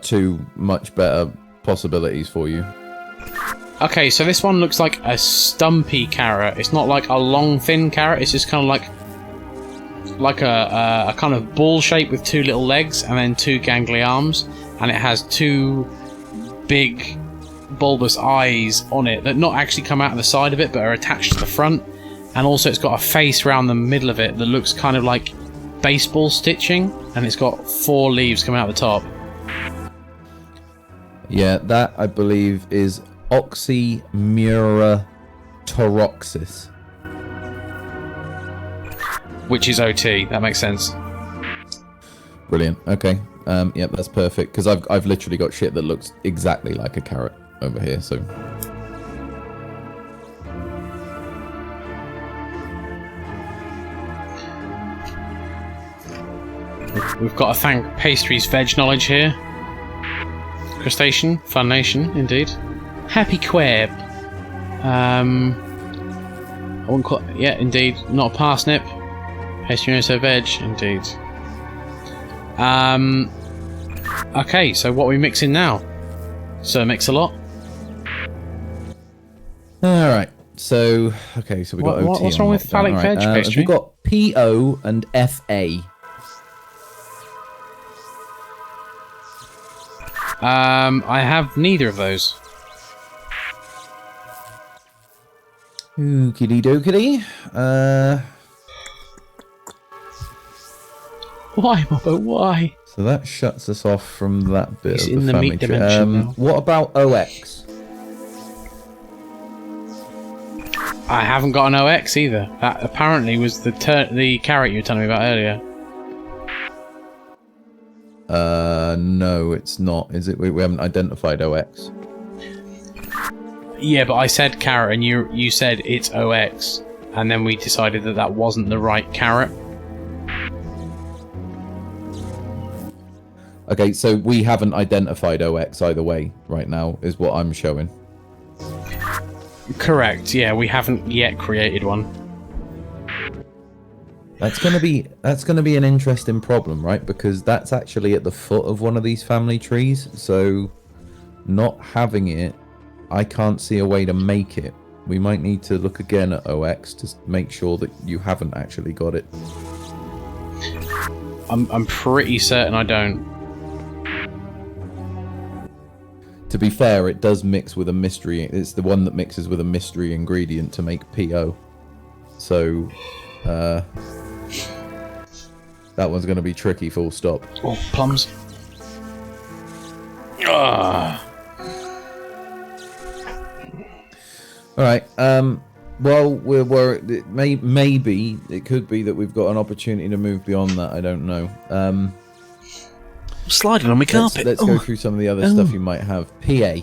2 much better possibilities for you. Okay, so this one looks like a stumpy carrot. It's not like a long, thin carrot. It's just kind of like a kind of ball shape with 2 little legs and then 2 gangly arms, and it has 2 big bulbous eyes on it that not actually come out of the side of it but are attached to the front, and also it's got a face around the middle of it that looks kind of like baseball stitching, and it's got 4 leaves coming out the top. Yeah, that I believe is Oxymuratoropsis. Which is OT, that makes sense. Brilliant. Okay. Yep, that's perfect. Because I've literally got shit that looks exactly like a carrot over here. So. We've got to thank Pastry's veg knowledge here. Crustacean, fun nation, indeed. Happy Queb. I wouldn't call it, yeah, indeed. Not a parsnip. Pastry also veg, indeed. Okay, so what are we mixing now? Sir Mix-a-Lot? Alright, so... Okay, so we got OT. What's wrong with phallic veg, Pastry? Have you got PO and FA? I have neither of those. Ookity dookity. Why, Mobbo, why? So that shuts us off from that bit He's of in the the family meat tree. dimension now. What about OX? I haven't got an OX either. That apparently was the carrot you were telling me about earlier. No, it's not. Is it? We haven't identified OX. Yeah, but I said carrot, and you said it's OX, and then we decided that that wasn't the right carrot. Okay, so we haven't identified OX either way right now, is what I'm showing. Correct. Yeah, we haven't yet created one. That's gonna be an interesting problem, right? Because that's actually at the foot of one of these family trees. So, not having it, I can't see a way to make it. We might need to look again at OX to make sure that you haven't actually got it. I'm pretty certain I don't. To be fair, it does mix with a mystery. It's the one that mixes with a mystery ingredient to make PO. So, that one's going to be tricky, full stop. Oh, plums. Ah. Alright, well, maybe, it could be that we've got an opportunity to move beyond that, I don't know. Sliding on my carpet. Let's go through some of the other stuff you might have. PA.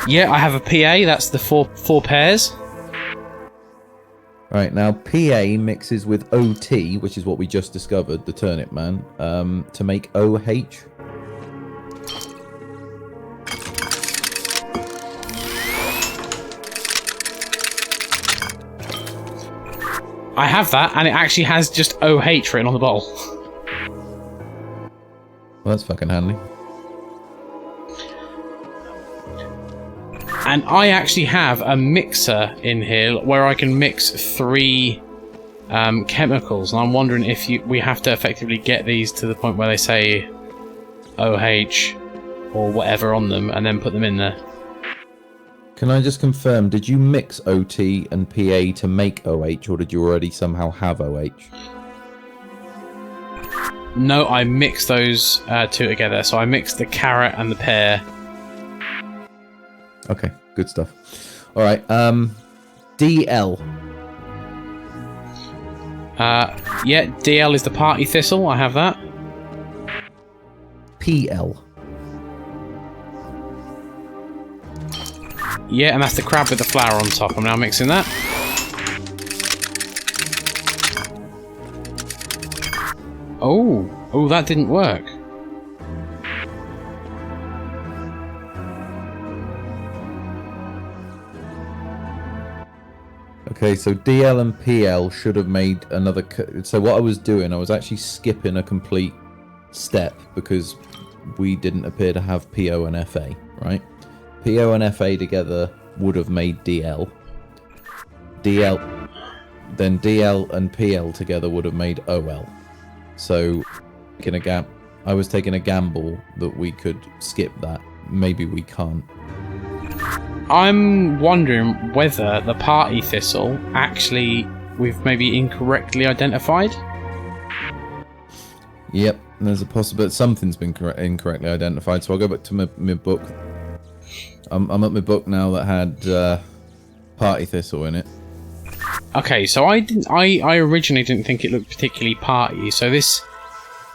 Yeah, I have a PA, that's the four pairs. Right, now PA mixes with OT, which is what we just discovered, the turnip man, to make OH. I have that, and it actually has just OH written on the bottle. Well, that's fucking handy. And I actually have a mixer in here where I can mix 3 chemicals, and I'm wondering if we have to effectively get these to the point where they say OH or whatever on them, and then put them in there. Can I just confirm, did you mix OT and PA to make OH, or did you already somehow have OH? No, I mixed those 2 together. So I mixed the carrot and the pear. Okay, good stuff. Alright, DL. Yeah, DL is the party thistle. I have that. PL. Yeah, and that's the crab with the flour on top. I'm now mixing that. Oh, that didn't work. Okay, so DL and PL should have made another... So what I was doing, I was actually skipping a complete step because we didn't appear to have PO and FA, right? PO and FA together would have made DL. Then DL and PL together would have made OL. So, I was taking a gamble that we could skip that. Maybe we can't. I'm wondering whether the party thistle actually we've maybe incorrectly identified. Yep, there's a possibility something's been incorrectly identified. So I'll go back to my book. I'm at my book now that had party thistle in it. Okay, so I originally didn't think it looked particularly party. So this,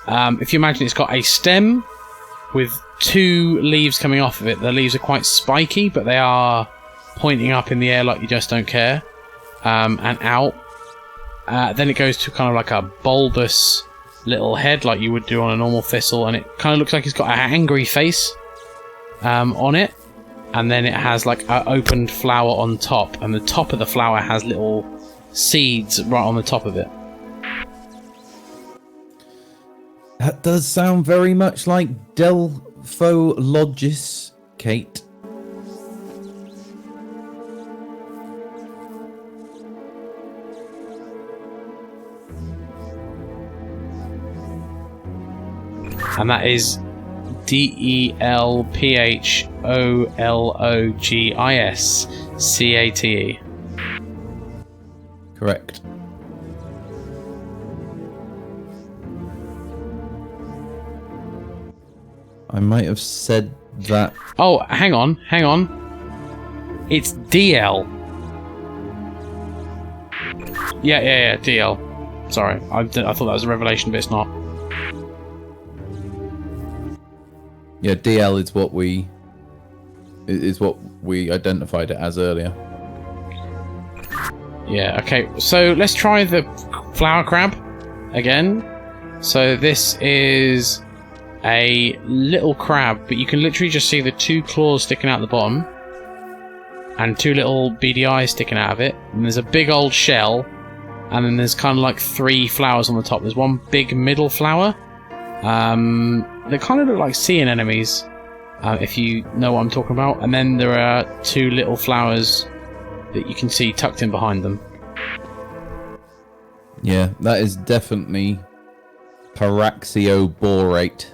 if you imagine, it's got a stem with 2 leaves coming off of it. The leaves are quite spiky, but they are pointing up in the air like you just don't care, and out. Then it goes to kind of like a bulbous little head, like you would do on a normal thistle, and it kind of looks like it's got an angry face on it. And then it has like an opened flower on top, and the top of the flower has little seeds right on the top of it. That does sound very much like Delphologus, Kate. And that is DELPHOLOGISCATE. Correct. I might have said that. Oh, hang on. It's DL. Yeah, DL. Sorry, I thought that was a revelation, but it's not. Yeah, DL is what is what we identified it as earlier. Yeah, okay. So let's try the flower crab again. So this is a little crab, but you can literally just see the 2 claws sticking out the bottom and 2 little beady eyes sticking out of it. And there's a big old shell, and then there's kind of like 3 flowers on the top. There's one big middle flower. They kind of look like sea anemones, if you know what I'm talking about. And then there are 2 little flowers that you can see tucked in behind them. Yeah, that is definitely Paraxioborate.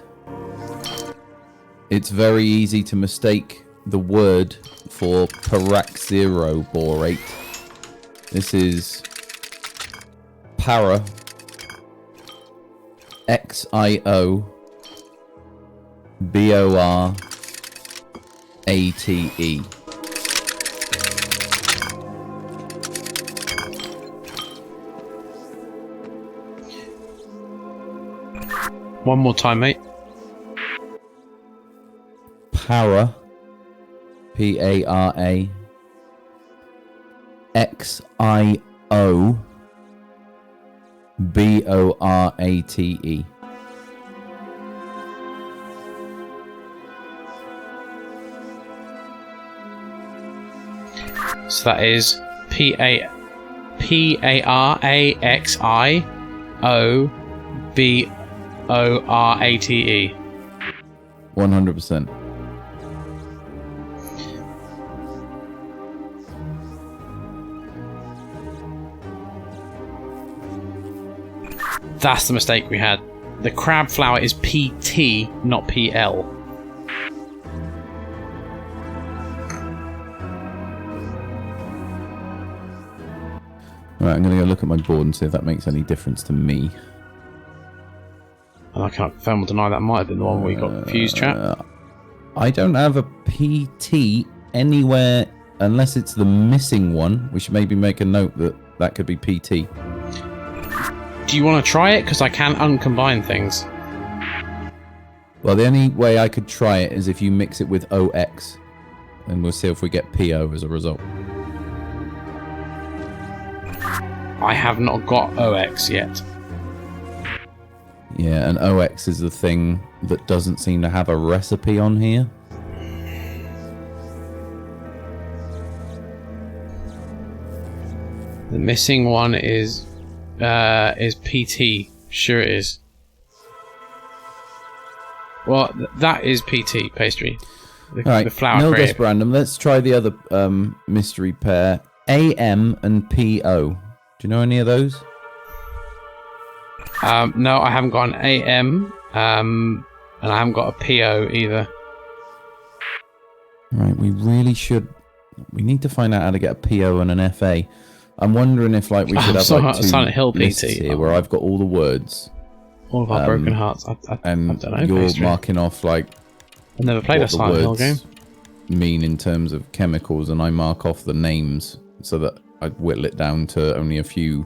It's very easy to mistake the word for Paraxioborate. This is Para XIOBORATE. One more time, mate. Para, P-A-R-A, XIOBORATE. So that is Paraxioborate. 100%. That's the mistake we had. The crab flower is PT, not PL. Right, I'm going to go look at my board and see if that makes any difference to me. And I can't confirm or deny that might have been the one where you got confused, chap. I don't have a PT anywhere unless it's the missing one. We should maybe make a note that that could be PT. Do you want to try it? Because I can uncombine things. Well, the only way I could try it is if you mix it with OX. And we'll see if we get PO as a result. I have not got OX yet. Yeah, and OX is the thing that doesn't seem to have a recipe on here. The missing one is PT. Sure it is. Well, that is PT pastry. The flower no creative. guess random. Let's try the other mystery pair. AM and PO. Do you know any of those? No, I haven't got an AM, and I haven't got a PO either. Right, we really should. We need to find out how to get a PO and an FA. I'm wondering if we should have like 2 Silent Hill lists PT here where I've got all the words. All of our broken hearts. I And don't know. you're pastry. marking off I've never played a what the Silent Hill words game. mean in terms of chemicals, and I mark off the names so that I whittle it down to only a few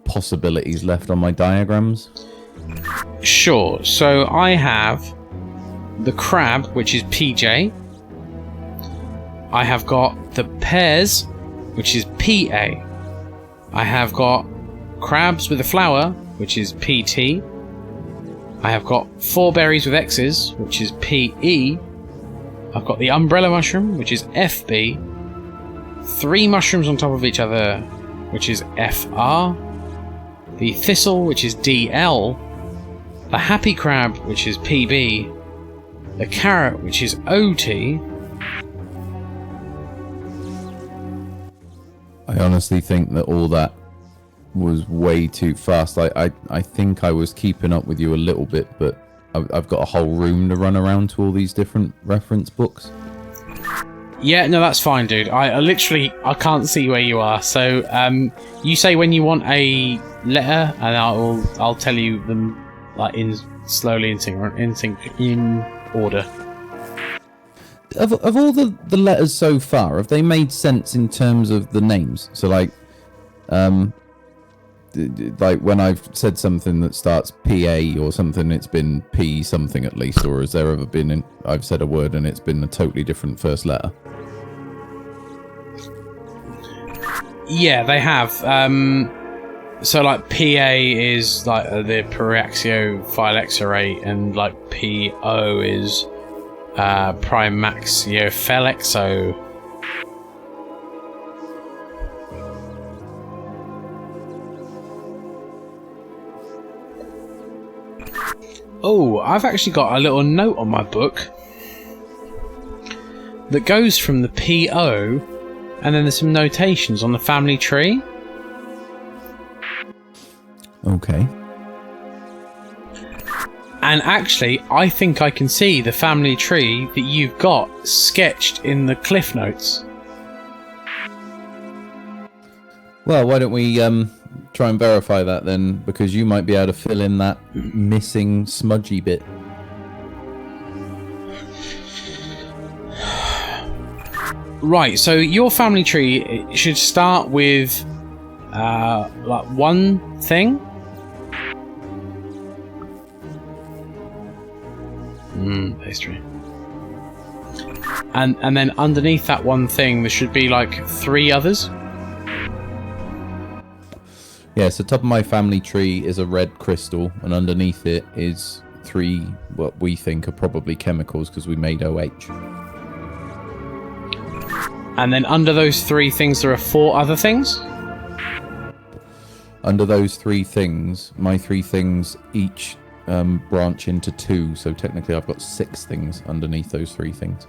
possibilities left on my diagrams. Sure. So I have the crab, which is PJ. I have got the pears, which is PA. I have got crabs with a flower, which is PT. I have got 4 berries with X's, which is PE. I've got the umbrella mushroom, which is FB. 3 mushrooms on top of each other, which is FR. The thistle, which is DL. The happy crab, which is PB. The carrot, which is OT. I honestly think that all that was way too fast. I think I was keeping up with you a little bit, but I've got a whole room to run around to all these different reference books. Yeah, no, that's fine, dude. I can't see where you are. So, you say when you want a letter, and I'll tell you them in slowly in order. Of all the letters so far, have they made sense in terms of the names? So the like when I've said something that starts PA or something, it's been P something at least, or has there ever been? I've said a word and it's been a totally different first letter. Yeah, they have. So like PA is like the Paraxiophylexorate, and like PO is Primaxiophylexo. Oh, I've actually got a little note on my book that goes from the PO, and then there's some notations on the family tree. Okay. And actually, I think I can see the family tree that you've got sketched in the cliff notes. Well, why don't we try and verify that then, because you might be able to fill in that missing smudgy bit. Right, so your family tree should start with like one thing. Pastry. And then underneath that one thing there should be like 3 others. Yeah, so top of my family tree is a red crystal, and underneath it is 3 what we think are probably chemicals, because we made OH. And then under those 3 things there are 4 other things. Under those 3 things, my 3 things each branch into 2, so technically I've got 6 things underneath those 3 things.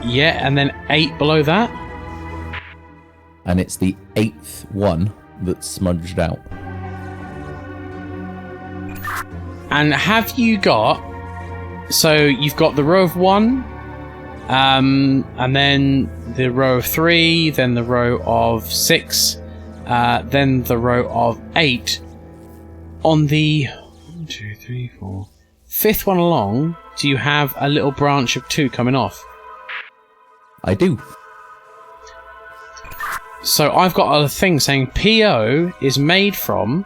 Yeah, and then 8 below that. And it's the 8th one that's smudged out. And have you got... So you've got the row of 1, and then the row of 3, then the row of 6, then the row of 8. On the 1, 2, 3, 4, 5th one along, do you have a little branch of 2 coming off? I do. So I've got a thing saying PO is made from,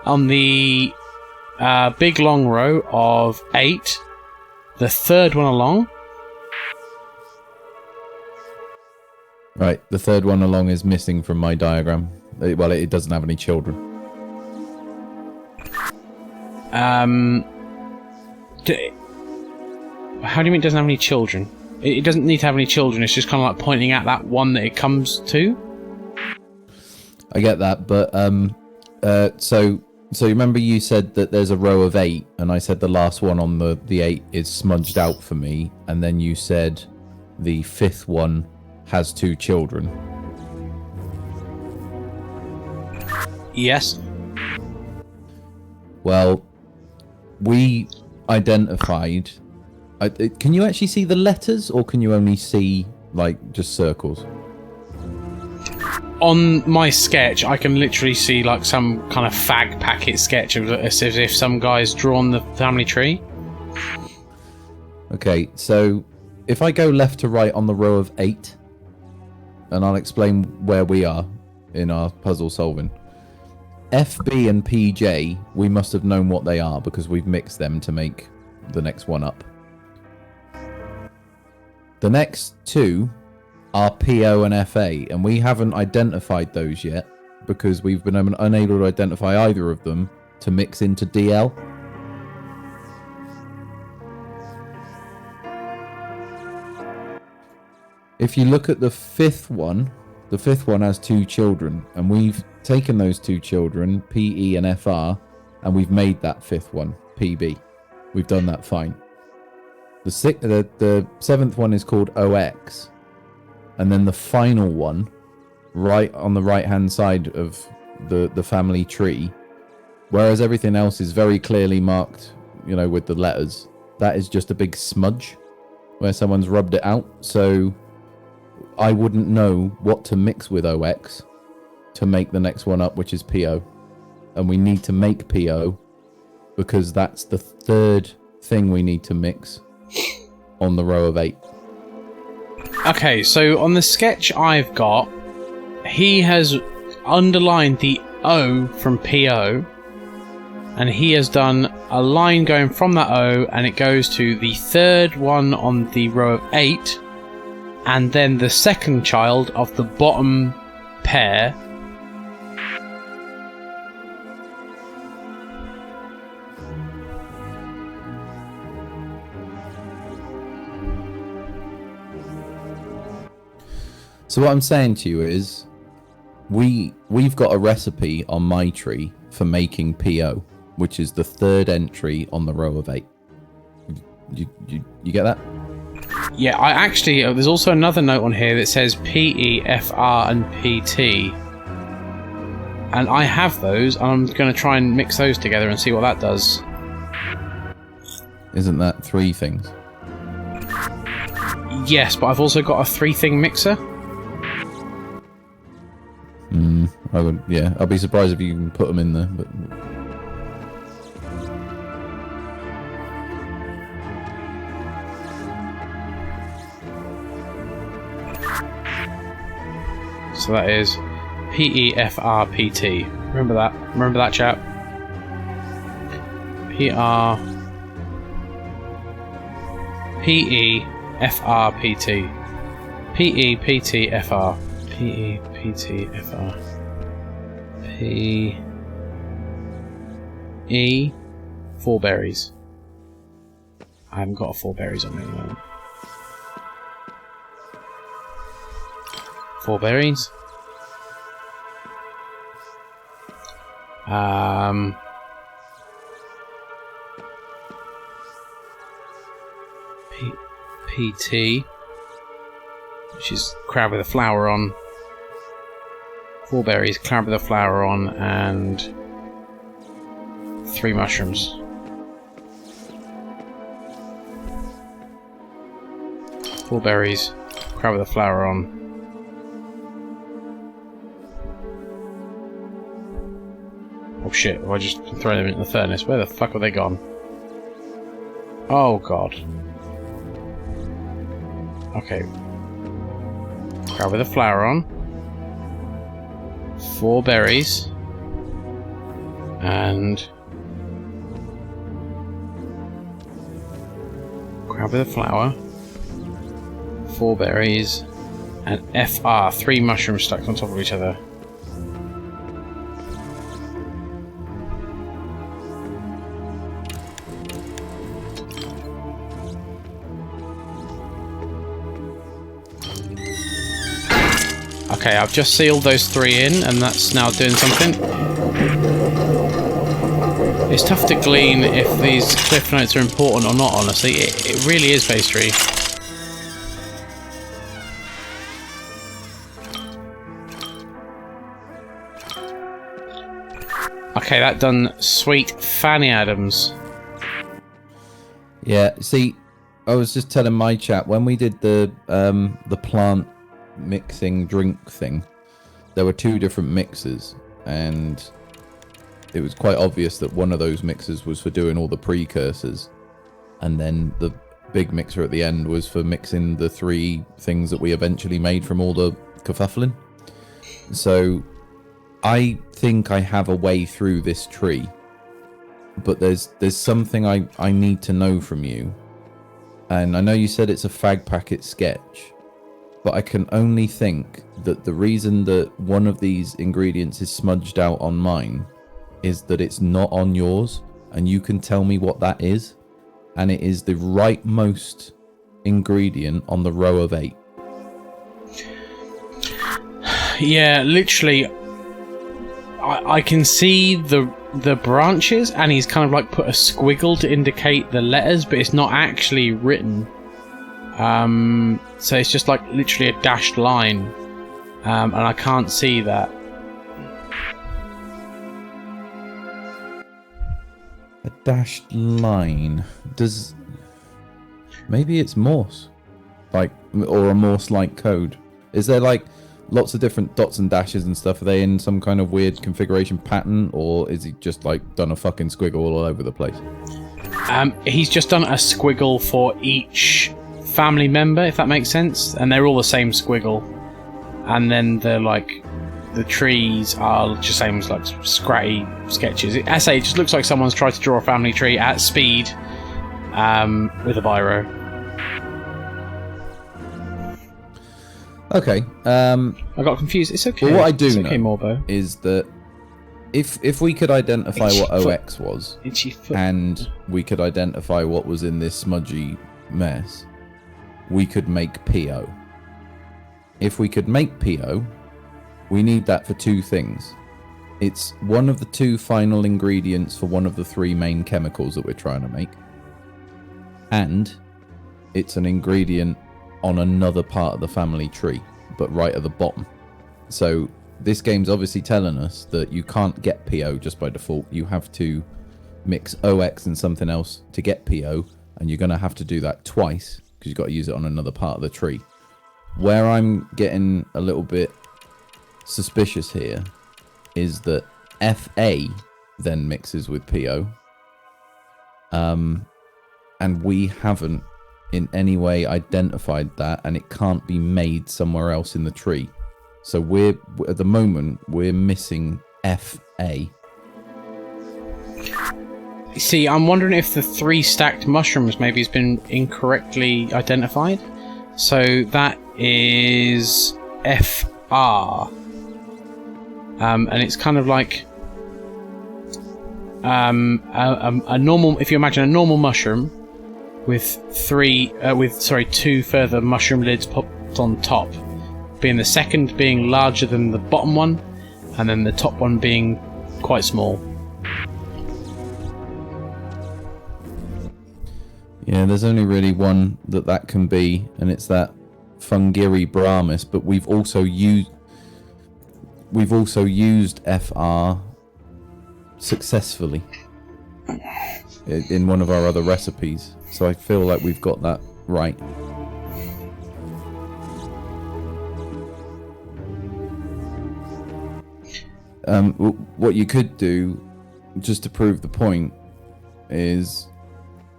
on the big long row of 8, the 3rd one along. Right, the 3rd one along is missing from my diagram. Well, it doesn't have any children. How do you mean it doesn't have any children? It doesn't need to have any children, it's just kind of like pointing out that one that it comes to. I get that, but so remember you said that there's a row of 8, and I said the last one on the 8 is smudged out for me, and then you said the 5th one has 2 children. Yes. Well, we identified... can you actually see the letters, or can you only see, like, just circles? On my sketch, I can literally see, like, some kind of fag packet sketch of as if some guy's drawn the family tree. Okay, so if I go left to right on the row of 8, and I'll explain where we are in our puzzle solving. FB and PJ, we must have known what they are because we've mixed them to make the next one up. The next 2 are PO and FA, and we haven't identified those yet because we've been unable to identify either of them to mix into DL. If you look at the 5th one has 2 children, and we've taken those 2 children, PE and FR, and we've made that 5th one, PB. We've done that fine. The 7th one is called OX, and then the final one, right on the right-hand side of the family tree, whereas everything else is very clearly marked, you know, with the letters, that is just a big smudge where someone's rubbed it out. So I wouldn't know what to mix with OX to make the next one up, which is PO. And we need to make PO because that's the 3rd thing we need to mix on the row of 8. Okay, so on the sketch I've got, he has underlined the O from PO, and he has done a line going from that O, and it goes to the third one on the row of 8, and then the second child of the bottom pair. So what I'm saying to you is, we've got a recipe on my tree for making PO, which is the third entry on the row of 8. You get that? Yeah, I actually... there's also another note on here that says PE, FR, and PT. And I have those, and I'm going to try and mix those together and see what that does. Isn't that 3 things? Yes, but I've also got a 3-thing mixer. I would, yeah. I'll be surprised if you can put them in there, but... So that is PEFRPT. Remember that. Remember that, chap. PEFRPT. PEPTFR. PEPTFR. PE. 4 berries. I haven't got 4 berries on me at the moment. 4 berries. PT, which is crab with a flower on. 4 berries, crab with a flower on, and 3 mushrooms. Four berries, crab with a flower on. Oh shit, I just throw them into the furnace. Where the fuck have they gone? Oh god. Okay. Crab with a flower on. 4 berries. And... crab with a flower. 4 berries. And FR, 3 mushrooms stacked on top of each other. Okay, I've just sealed those 3 in, and that's now doing something. It's tough to glean if these cliff notes are important or not, honestly. It really is pastry. Okay, that done sweet Fanny Adams. Yeah, see, I was just telling my chat, when we did the plant mixing drink thing, there were 2 different mixers, and it was quite obvious that one of those mixers was for doing all the precursors, and then the big mixer at the end was for mixing the 3 things that we eventually made from all the kerfuffling. So I think I have a way through this tree, but there's something I need to know from you. And I know you said it's a fag packet sketch, but I can only think that the reason that one of these ingredients is smudged out on mine is that it's not on yours, and you can tell me what that is, and it is the rightmost ingredient on the row of 8. Yeah, literally, I can see the branches, and he's kind of like put a squiggle to indicate the letters, but it's not actually written. So it's just like literally a dashed line, and I can't see that. A dashed line. Does... maybe it's Morse, like, or a Morse-like code. Is there like lots of different dots and dashes and stuff? Are they in some kind of weird configuration pattern, or is he just like done a fucking squiggle all over the place? He's just done a squiggle for each family member, if that makes sense, and they're all the same squiggle, and then they're like the trees are just same as like scratchy sketches. I say it just looks like someone's tried to draw a family tree at speed with a biro. Okay. I got confused. It's okay. Well, what I do know Morbo. is that if we could identify what OX was, and we could identify what was in this smudgy mess, we could make PO. If we could make PO, we need that for two things. It's one of the two final ingredients for one of the three main chemicals that we're trying to make. And it's an ingredient on another part of the family tree, but right at the bottom. So this game's obviously telling us that you can't get PO just by default. You have to mix OX and something else to get PO, and you're going to have to do that twice because you've got to use it on another part of the tree. Where I'm getting a little bit suspicious here is that FA then mixes with PO, and we haven't in any way identified that, and it can't be made somewhere else in the tree. So we're at the moment we're missing FA. See, I'm wondering if the 3 stacked mushrooms maybe has been incorrectly identified. So that is FR. And it's kind of like a normal. If you imagine a normal mushroom with 2 further mushroom lids popped on top, being the second being larger than the bottom one, and then the top one being quite small. Yeah, there's only really one that can be, and it's that Fungiri Brahmis. But we've also used FR successfully in one of our other recipes, so I feel like we've got that right. What you could do, just to prove the point, is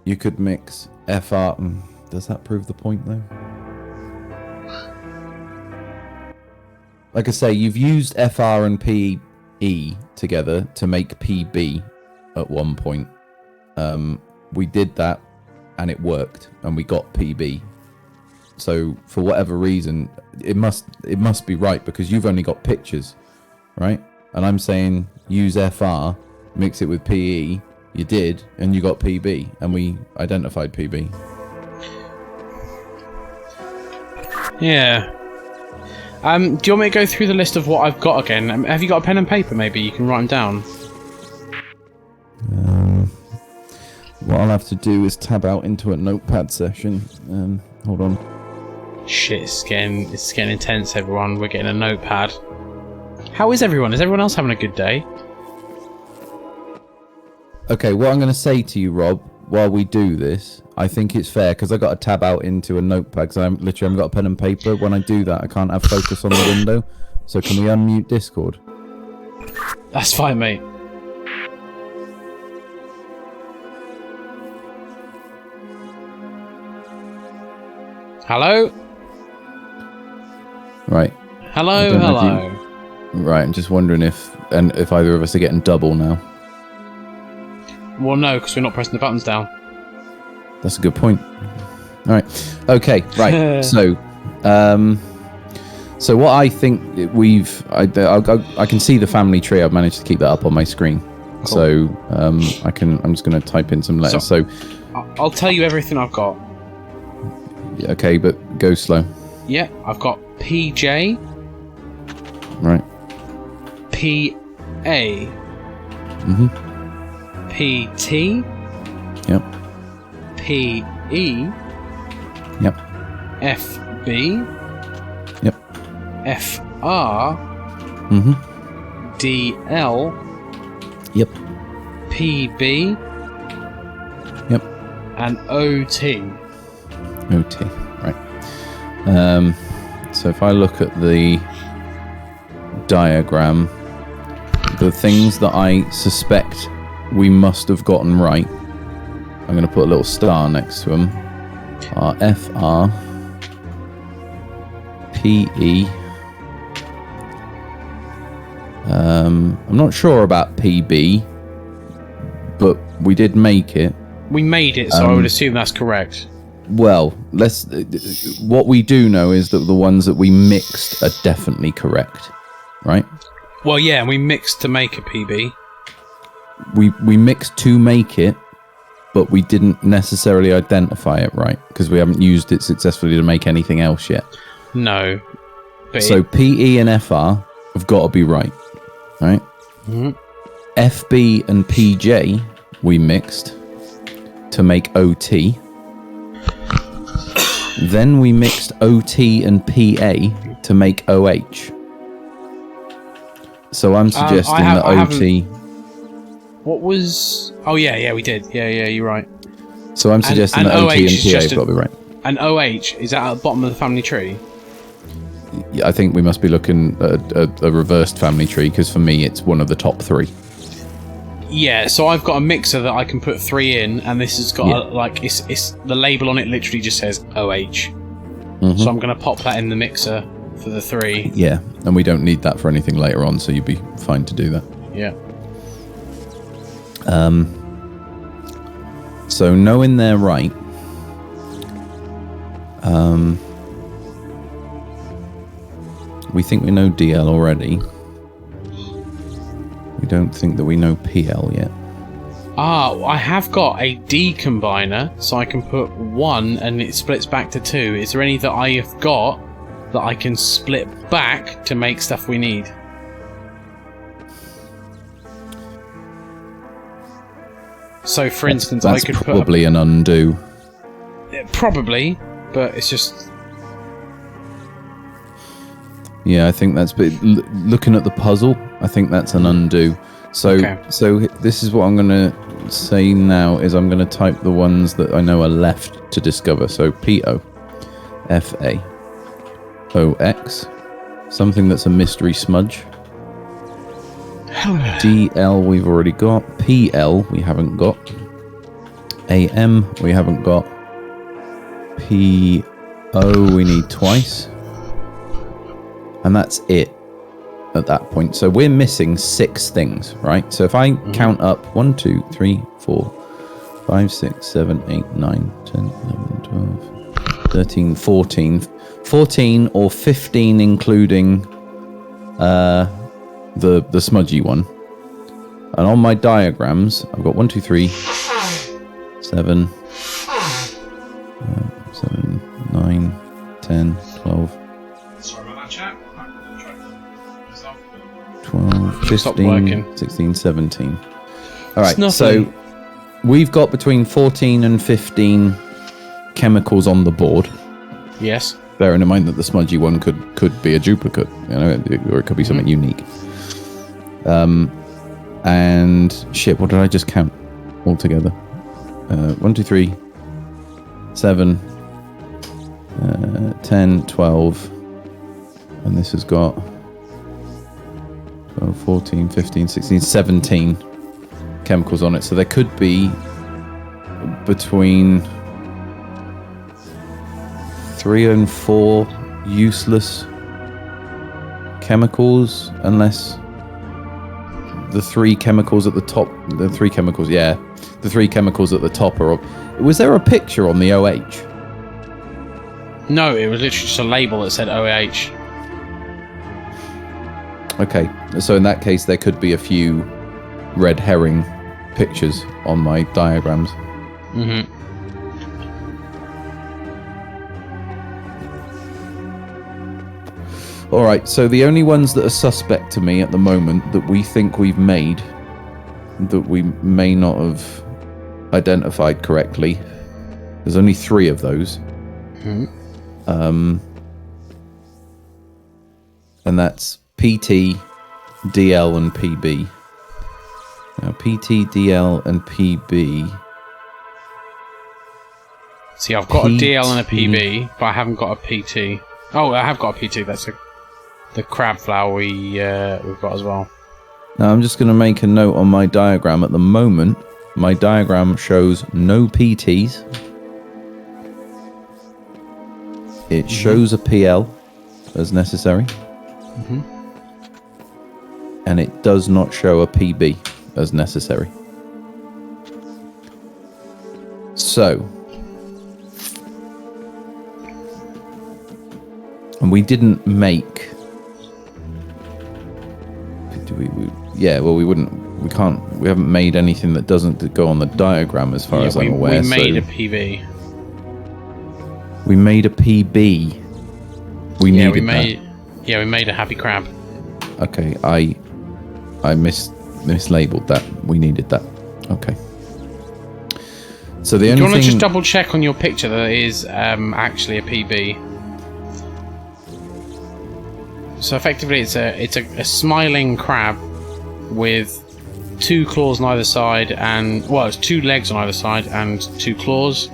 you could mix FR. Does that prove the point though? Like I say, you've used FR and PE together to make PB at one point. We did that and it worked and we got PB. So for whatever reason, it must be right, because you've only got pictures, right? And I'm saying use FR, mix it with PE. You did, and you got PB, and we identified PB. Yeah. Do you want me to go through the list of what I've got again? Have you got a pen and paper? Maybe you can write them down. What I'll have to do is tab out into a notepad session. Hold on. Shit, it's getting intense, everyone. We're getting a notepad. How is everyone? Is everyone else having a good day? Okay, what I'm going to say to you, Rob, while we do this, I think it's fair, because I got to tab out into a notepad, because I literally haven't got a pen and paper. When I do that, I can't have focus on the window. So can we unmute Discord? That's fine, mate. Hello? Right. Hello. Right, I'm just wondering if either of us are getting double now. Well, no, because we're not pressing the buttons down. That's a good point. All right. Okay. Right. So what I think I can see the family tree. I've managed to keep that up on my screen. Cool. So I'm just going to type in some letters. So I'll tell you everything I've got. Okay, but go slow. Yeah, I've got PJ. Right. PA. Mhm. PT. Yep. PE. Yep. FB. Yep. FR. Mhm. DL. Yep. PB. Yep. And OT. OT. Right. So if I look at the diagram, the things that I suspect we must have gotten right, I'm going to put a little star next to them, are FR, PE, I'm not sure about PB, but we did make it. We made it, so I would assume that's correct. Well, let's. What we do know is that the ones that we mixed are definitely correct, right? Well, yeah, we mixed to make a PB. We mixed to make it, but we didn't necessarily identify it right because we haven't used it successfully to make anything else yet. No. But So PE and FR have got to be right, right? Mhm. FB and PJ we mixed to make OT. Then we mixed OT and PA to make OH. So I'm suggesting that OT. What was... Oh, yeah, we did. Yeah, you're right. So I'm suggesting that OT and PA have got to be right. And OH, is that at the bottom of the family tree? Yeah, I think we must be looking at a reversed family tree because for me it's one of the top 3. Yeah, so I've got a mixer that I can put 3 in, and this has got it's the label on it literally just says OH. So I'm going to pop that in the mixer for the 3. Yeah, and we don't need that for anything later on, so you'd be fine to do that. Yeah. So knowing they're right, we think we know DL already. We don't think that we know PL yet. I have got a D combiner, so I can put 1 and it splits back to 2. Is there any that I have got that I can split back to make stuff we need? So, for instance, that's I could probably an undo. Probably, but it's just... Yeah, I think that's... looking at the puzzle, I think that's an undo. So this is what I'm going to say now, is I'm going to type the ones that I know are left to discover. So PO, FA, OX, something that's a mystery smudge. DL we've already got. PL we haven't got. AM we haven't got. PO we need twice. And that's it at that point. So we're missing 6 things, right? So if I count up 1, 2, 3, 4, 5, 6, 7, 8, 9, 10, 11, 12, 13, 14. 14 or 15 including the smudgy one. And on my diagrams, I've got 1, 2, 3, 7, 7, 9, 10, 12. Sorry about that, chat. 12, 15, 16, 17. Alright, so we've got between 14 and 15 chemicals on the board. Yes. Bearing in mind that the smudgy one could be a duplicate, you know, or it could be something unique. And shit, what did I just count altogether? 1, 2, 3, 7, 10, 12, and this has got 12, 14, 15, 16, 17 chemicals on it. So there could be between 3 and 4 useless chemicals, unless the 3 chemicals at the top, the 3 chemicals at the top are... Was there a picture on the OH? No, it was literally just a label that said OH. Okay, so in that case, there could be a few red herring pictures on my diagrams. Alright, so the only ones that are suspect to me at the moment that we think we've made, that we may not have identified correctly, there's only 3 of those. And that's PT, DL, and PB. Now, PT, DL, and PB. See, I've got a DL and a PB, but I haven't got a PT. Oh, I have got a PT. That's the crab flower we've got as well. Now, I'm just going to make a note on my diagram. At the moment, my diagram shows no PTs. It shows a PL as necessary. and it does not show a PB as necessary. So, and we didn't make. Yeah, well, we wouldn't. We can't. We haven't made anything that doesn't go on the diagram, as far as I'm aware. We made a PB. We made a PB. We needed that. Yeah, we made a happy crab. Okay, I mislabeled that. We needed that. Okay. So the only thing... Do you want to just double check on your picture that it is actually a PB? So effectively, it's a smiling crab with 2 claws on either side, and it's 2 legs on either side and 2 claws,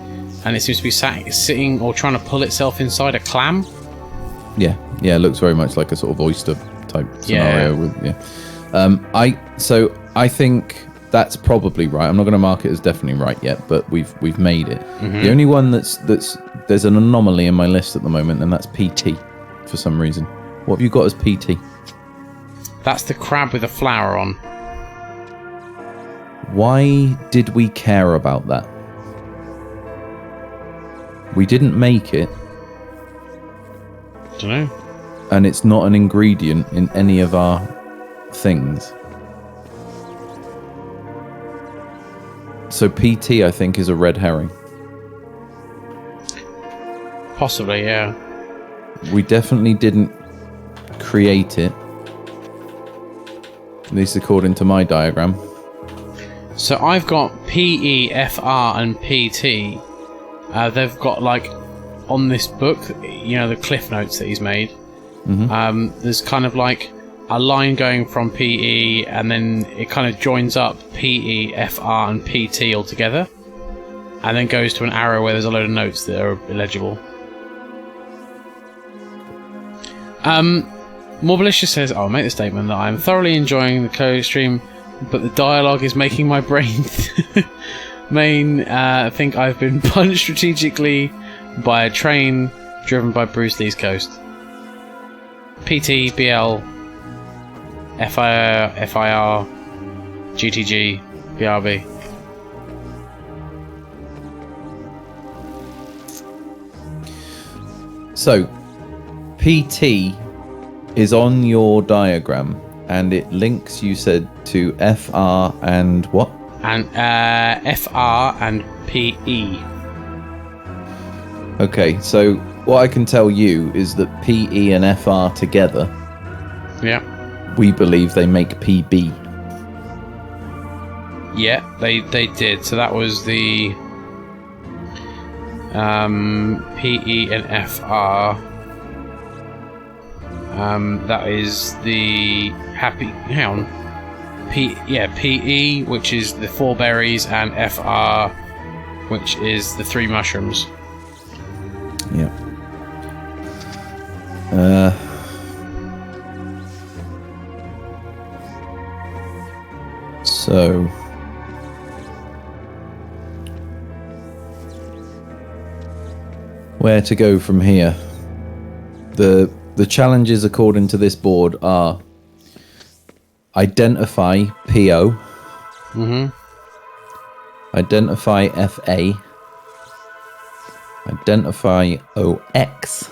and it seems to be sitting or trying to pull itself inside a clam. Yeah, it looks very much like a sort of oyster type scenario. I think that's probably right. I'm not going to mark it as definitely right yet, but we've made it. Mm-hmm. The only one that's there's an anomaly in my list at the moment, and that's PT for some reason. What have you got as PT? That's the crab with a flower on. Why did we care about that? We didn't make it. Don't know. And it's not an ingredient in any of our things. So PT, I think, is a red herring. Possibly, yeah. We definitely didn't create it. At least according to my diagram. So I've got PE, FR, and PT. They've got, like, on this book, the cliff notes that he's made. Mm-hmm. There's kind of like a line going from PE, and then it kind of joins up PE, FR, and PT all together, and then goes to an arrow where there's a load of notes that are illegible. Morbalicious says, I'll make the statement that I'm thoroughly enjoying the co-stream, but the dialogue is making my brain think I've been punched strategically by a train driven by Bruce Lee's ghost. PT, BL, FIR, GTG, BRB. So, PT is on your diagram, and it links, you said, to FR and what? And FR and PE. Okay, so what I can tell you is that PE and FR together, yeah, we believe they make PB. Yeah, they did. So that was the PE and FR. That is the happy. Hang on. PE, which is the 4 berries, and FR, which is the 3 mushrooms. Yeah. So where to go from here? The challenges according to this board are identify PO, identify FA, identify OX,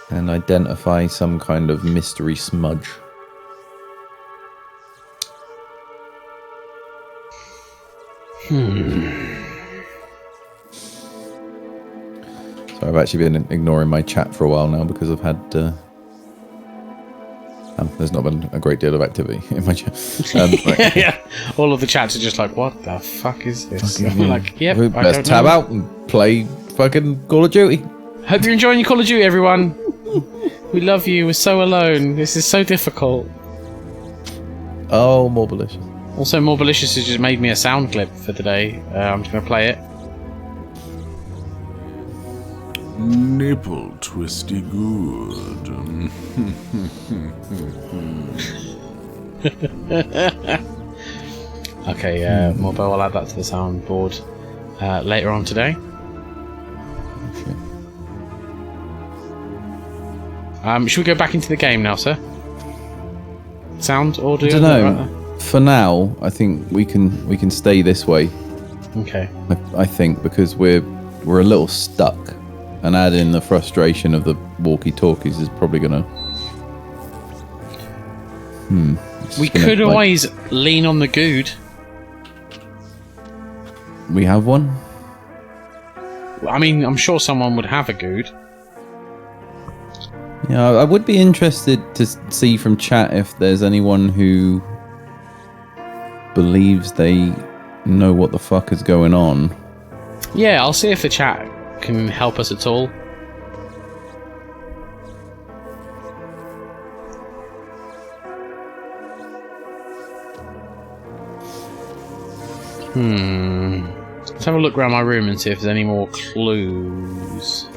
and identify some kind of mystery smudge. So I've actually been ignoring my chat for a while now because I've had there's not been a great deal of activity in my chat. Yeah, all of the chats are just like, what the fuck is this? I'm like, yep, let's tab out and play fucking Call of Duty. Hope you're enjoying your Call of Duty, everyone. We love you. We're so alone. This is so difficult. Oh, Morbalicious. Also, Morbalicious has just made me a sound clip for today. I'm just going to play it. Nipple twisty good. Okay, Morbo, I'll add that to the soundboard later on today. Okay. Should we go back into the game now, sir? sound audio? I don't know. For now, I think we can stay this way. Okay. I think because we're a little stuck, and adding the frustration of the walkie-talkies is probably gonna. We could always lean on the good. We have one. I mean, I'm sure someone would have a good. Yeah, I would be interested to see from chat if there's anyone who believes they know what the fuck is going on. Yeah, I'll see if the chat can help us at all. Let's have a look around my room and see if there's any more clues.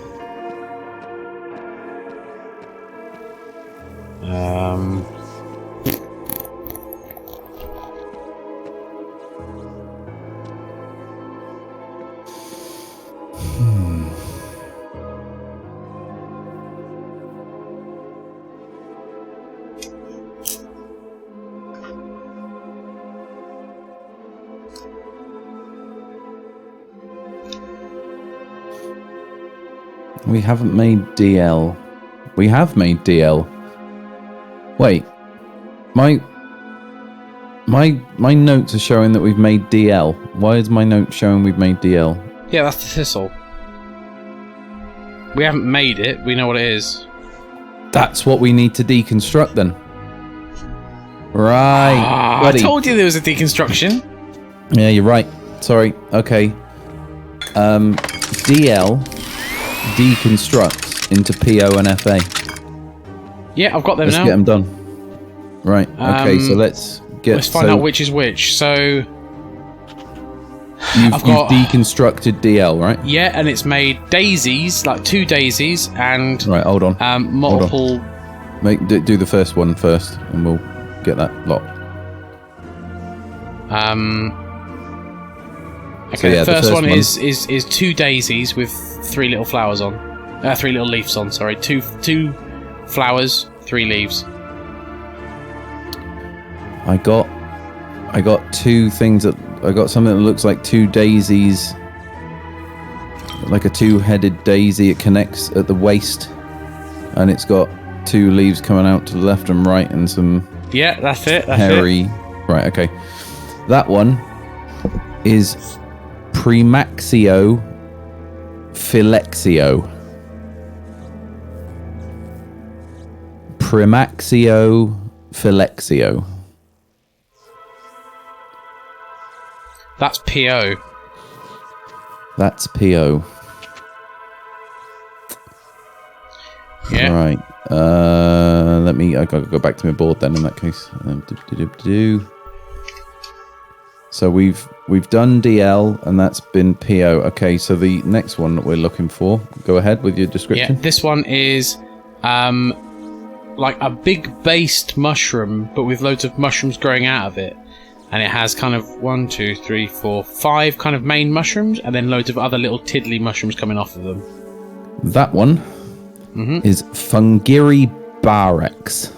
We haven't made DL. We have made DL. Wait, my notes are showing that we've made DL. Why is my note showing we've made DL? Yeah, that's the thistle. We haven't made it. We know what it is. That's what we need to deconstruct then. Right, I told you there was a deconstruction. Yeah, you're right. Sorry. Okay. DL deconstructs into PO and FA. Yeah, I've got them Let's now. get them done. Right. Okay. So let's find out which is which. So you've got deconstructed DL, right? yeah, and it's made daisies, like 2 daisies, and Right. Hold on. multiple. Do the first one first, and we'll get that lot. Okay, So, yeah, the the first one first is 2 daisies with 3 little flowers on. 3 little leaves on. Sorry, two flowers, 3 leaves. I got 2 things that I got something that looks like 2 daisies, like a 2-headed daisy. It connects at the waist, and it's got 2 leaves coming out to the left and right, and some Yeah, that's it. hairy. Right. Okay. That one is Premaxio Phylexio. Premaxio Phylexio. That's PO. That's PO. Yeah. Right. I gotta go back to my board then in that case. So we've done DL and that's been PO. Okay, so the next one that we're looking for. Go ahead with your description. Yeah, this one is like a big based mushroom, but with loads of mushrooms growing out of it. And it has kind of 1, 2, 3, 4, 5 kind of main mushrooms, and then loads of other little tiddly mushrooms coming off of them. That one is Fungiri Barex.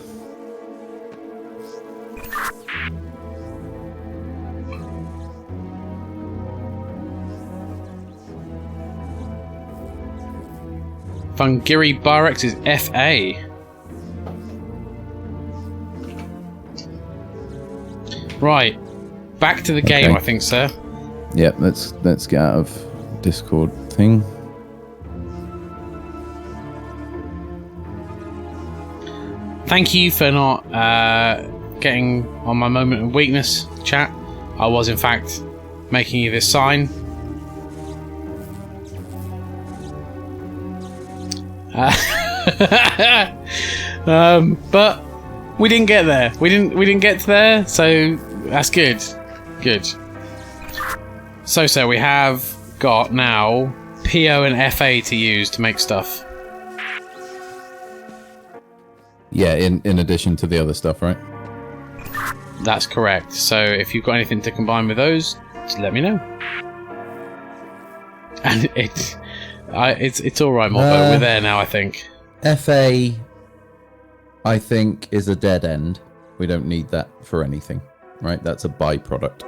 Fungiri Barex is FA. Right. Back to the game, Okay. I think, sir. Yep, let's get out of Discord thing. Thank you for not getting on my moment of weakness, chat. I was, in fact, making you this sign. But we didn't get there. We didn't get to there, so that's good. Good. So we have got now PO and FA to use to make stuff. Yeah, in addition to the other stuff, right? That's correct. So if you've got anything to combine with those, just let me know. And it's all right, Morbo. We're there now, I think. FA, I think, is a dead end. We don't need that for anything, right? That's a byproduct.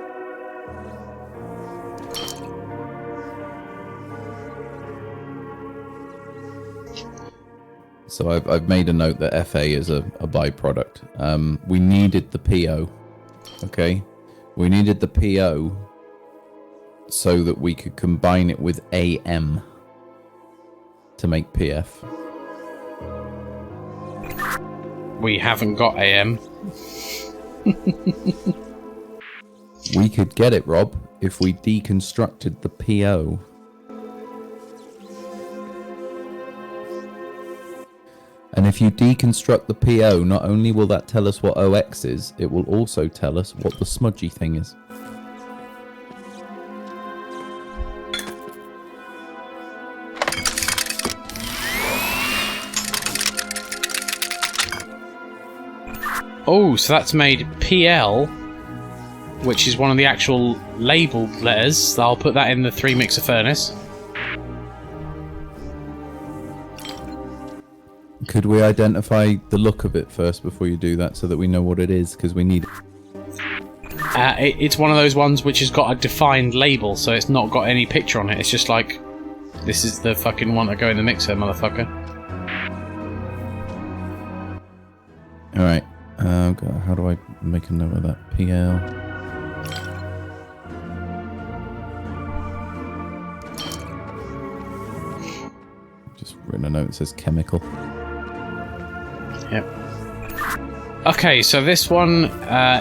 So I've made a note that FA is a byproduct. We needed the PO, okay? We needed the PO so that we could combine it with AM to make PF. We haven't got AM. We could get it, Rob, if we deconstructed the PO. And if you deconstruct the PO, not only will that tell us what OX is, it will also tell us what the smudgy thing is. Oh, so that's made PL, which is one of the actual labeled letters. So I'll put that in the 3-mixer furnace. Could we identify the look of it first before you do that so that we know what it is? Because we need it. It's one of those ones which has got a defined label, so it's not got any picture on it. It's just like, this is the fucking one that go in the mixer, motherfucker. Alright. God, how do I make a note of that? PL. Just written a note that says chemical. Yep. Okay, so this one,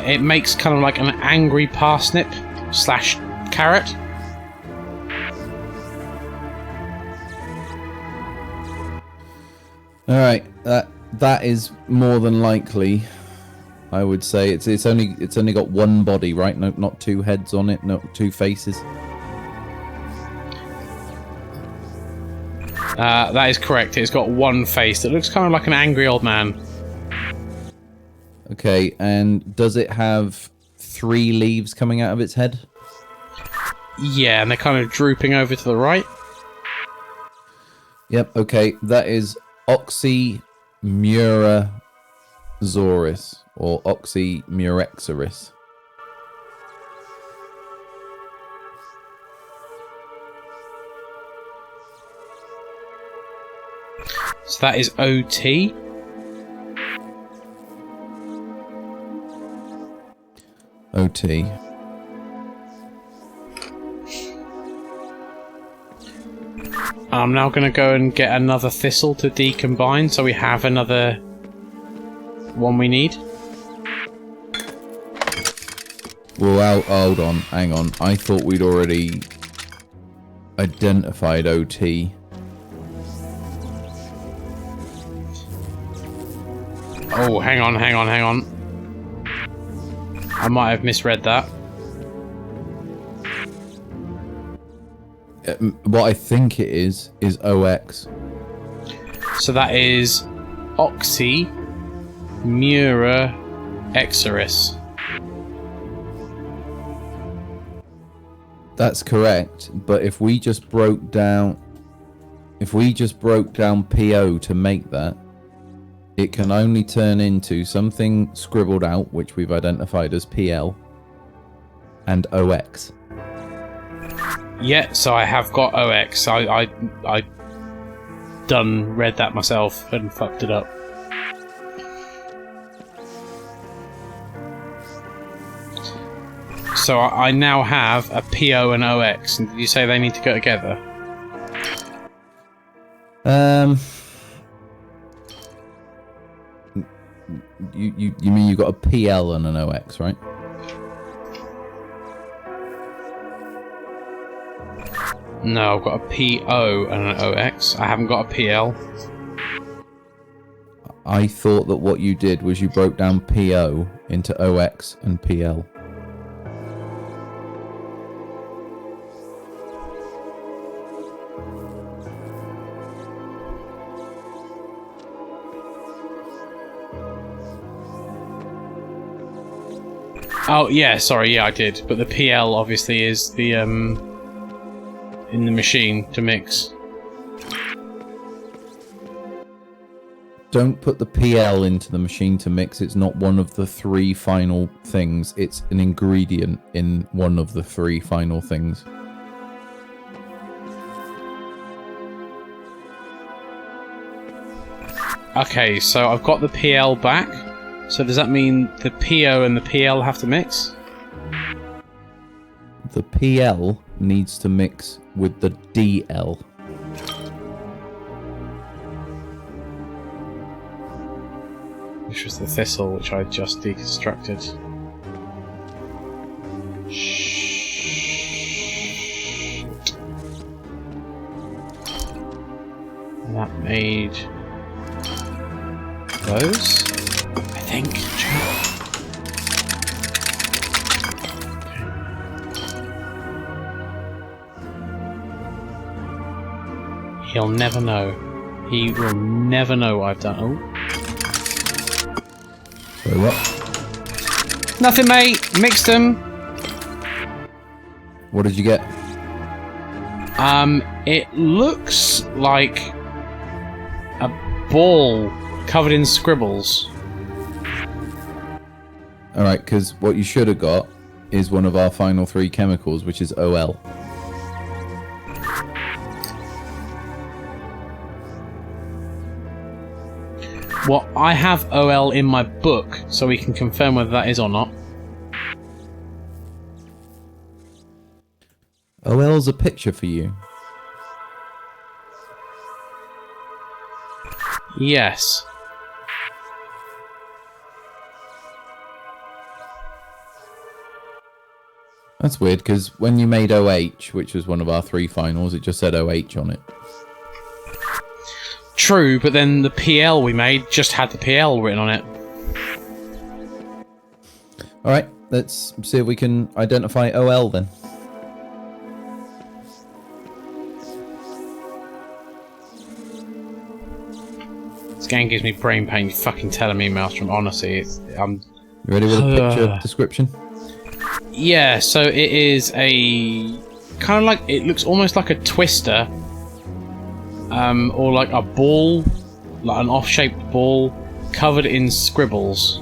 it makes kind of like an angry parsnip slash carrot. Alright, that is more than likely. I would say it's only got one body, right? No, not two heads on it, no, two faces. That is correct. It's got one face that looks kind of like an angry old man. Okay, and does it have 3 leaves coming out of its head? Yeah, and they're kind of drooping over to the right. Yep, okay, that is Oxymurazoris, or Oxymurexoris. So that is OT. OT. I'm now going to go and get another thistle to decombine, so we have another one we need. Well, hold on, hang on. I thought we'd already identified OT. Oh, hang on. I might have misread that. What I think it is OX. So that is Oxymurexoris. That's correct, but if we just broke down PO to make that, it can only turn into something scribbled out, which we've identified as PL, and OX. Yeah, so I have got OX. I done read that myself and fucked it up. So I now have a PO and OX. And did you say they need to go together? You mean you got a PL and an OX, right? No, I've got a PO and an OX. I haven't got a PL. I thought that what you did was you broke down PO into OX and PL. Oh, yeah, sorry, yeah, I did. But the PL obviously is the, in the machine to mix. Don't put the PL into the machine to mix. It's not one of the 3 final things. It's an ingredient in one of the 3 final things. Okay, so I've got the PL back. So does that mean the PO and the PL have to mix? The PL needs to mix with the DL. Which was the thistle, which I just deconstructed. Shit. And that made those, I think. Okay. He'll never know. He will never know what I've done. Oh. Sorry, what? Nothing, mate. Mixed them. What did you get? It looks like a ball covered in scribbles. Alright, because what you should have got is one of our final 3 chemicals, which is OL. Well, I have OL in my book, so we can confirm whether that is or not. OL's a picture for you. Yes. That's weird, because when you made OH, which was one of our 3 finals, it just said OH on it. True, but then the PL we made just had the PL written on it. Alright, let's see if we can identify OL then. This game gives me brain pain fucking telling me, Maelstrom. Honestly, You ready with a picture description? Yeah, so it is a... kind of like... it looks almost like a twister. Or like a ball, like an off-shaped ball, covered in scribbles.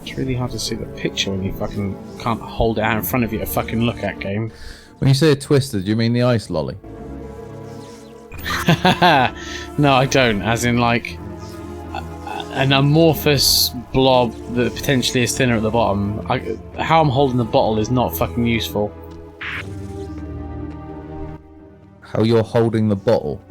It's really hard to see the picture when you fucking can't hold it out in front of you to fucking look at, game. When you say a twister, do you mean the ice lolly? No, I don't. As in, like, an amorphous blob that potentially is thinner at the bottom. How I'm holding the bottle is not fucking useful. How you're holding the bottle?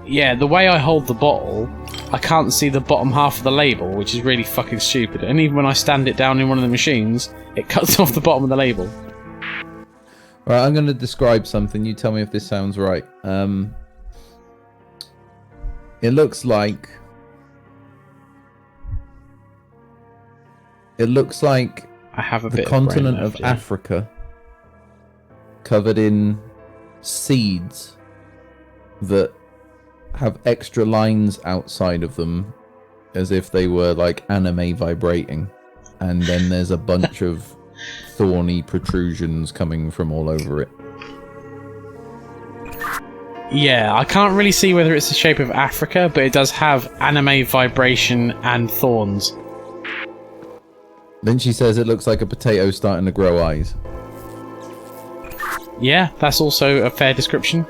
Yeah, the way I hold the bottle, I can't see the bottom half of the label, which is really fucking stupid. And even when I stand it down in one of the machines, it cuts off the bottom of the label. Right, I'm going to describe something. You tell me if this sounds right. It looks like... I have a the bit continent of, of brain left, Africa covered in seeds that have extra lines outside of them as if they were like anime vibrating, and then there's a bunch of thorny protrusions coming from all over it. Yeah, I can't really see whether it's the shape of Africa, but it does have anime vibration and thorns. Then she says it looks like a potato starting to grow eyes. Yeah, that's also a fair description.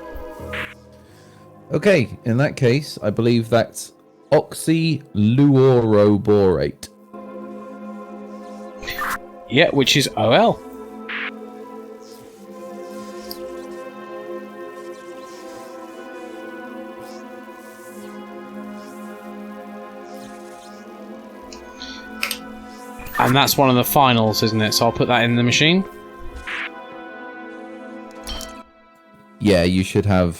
Okay, in that case, I believe that's oxyluoroborate. Yeah, which is OL. And that's one of the finals, isn't it? So I'll put that in the machine. Yeah, you should have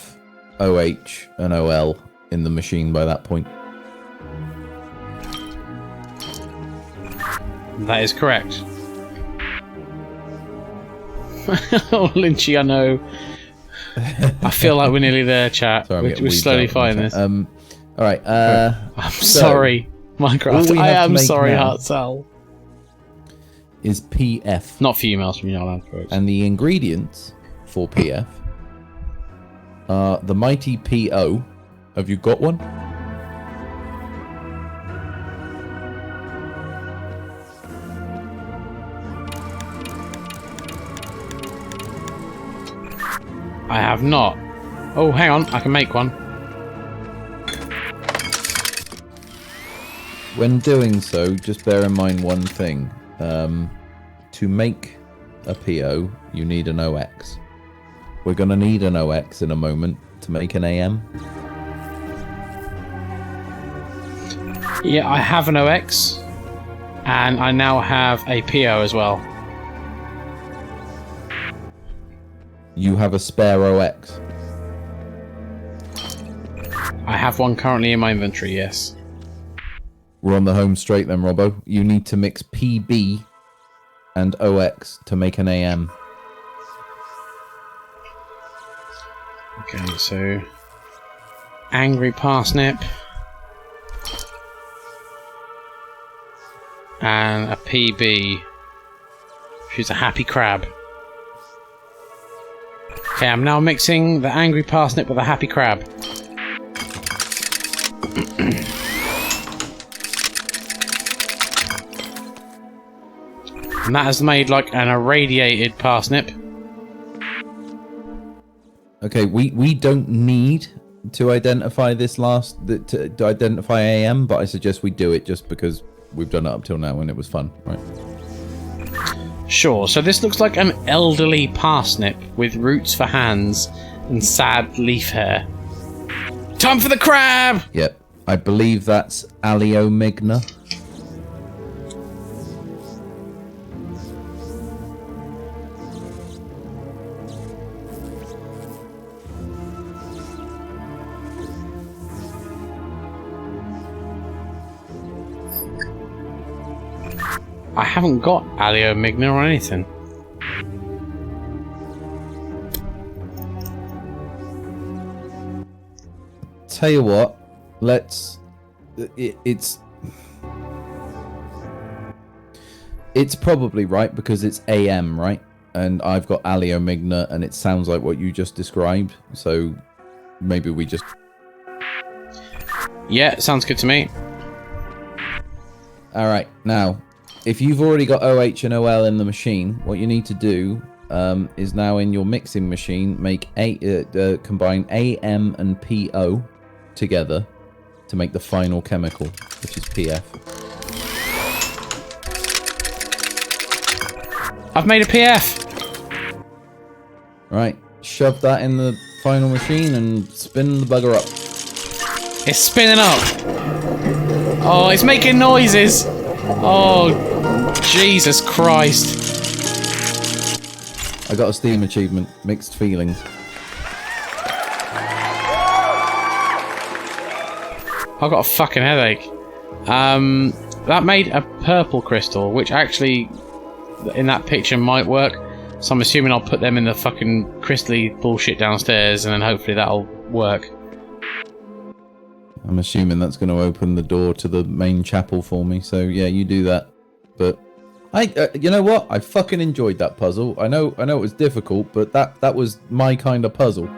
OH and OL in the machine by that point. That is correct. Oh, Lynchy, I know. I feel like we're nearly there, chat. Sorry, we're slowly finding this. Alright, I'm sorry, Minecraft. I am sorry, now Heartsell. is PF. Not females from your land for And the ingredients for PF are the mighty PO. Have you got one? I have not. Oh, hang on. I can make one. When doing so, just bear in mind one thing. To make a PO, you need an OX. We're going to need an OX in a moment to make an AM. Yeah, I have an OX. And I now have a PO as well. You have a spare OX. I have one currently in my inventory, yes. We're on the home straight then, Robbo. You need to mix PB and OX to make an AM. Okay, so... Angry Parsnip. And a PB. She's a happy crab. Okay, I'm now mixing the Angry Parsnip with a happy crab. And that has made like an irradiated parsnip. Okay, we don't need to identify this to identify AM, but I suggest we do it just because we've done it up till now and it was fun, right? Sure, so this looks like an elderly parsnip with roots for hands and sad leaf hair. Time for the crab! Yep, I believe that's Aleomigna. I haven't got Aleomigna or anything. Tell you what, it's probably right because it's AM, right? And I've got Aleomigna and it sounds like what you just described, so maybe we just... Yeah, sounds good to me. Alright, now, if you've already got OH and OL in the machine, what you need to do is now in your mixing machine combine AM and PO together to make the final chemical, which is PF. I've made a PF! Right, shove that in the final machine and spin the bugger up. It's spinning up! Oh, it's making noises! Oh, Jesus Christ. I got a Steam achievement, mixed feelings. I've got a fucking headache. That made a purple crystal, which actually, in that picture, might work. So I'm assuming I'll put them in the fucking crystally bullshit downstairs, and then hopefully that'll work. I'm assuming that's going to open the door to the main chapel for me. So yeah, you do that. But you know what? I fucking enjoyed that puzzle. I know it was difficult, but that was my kind of puzzle.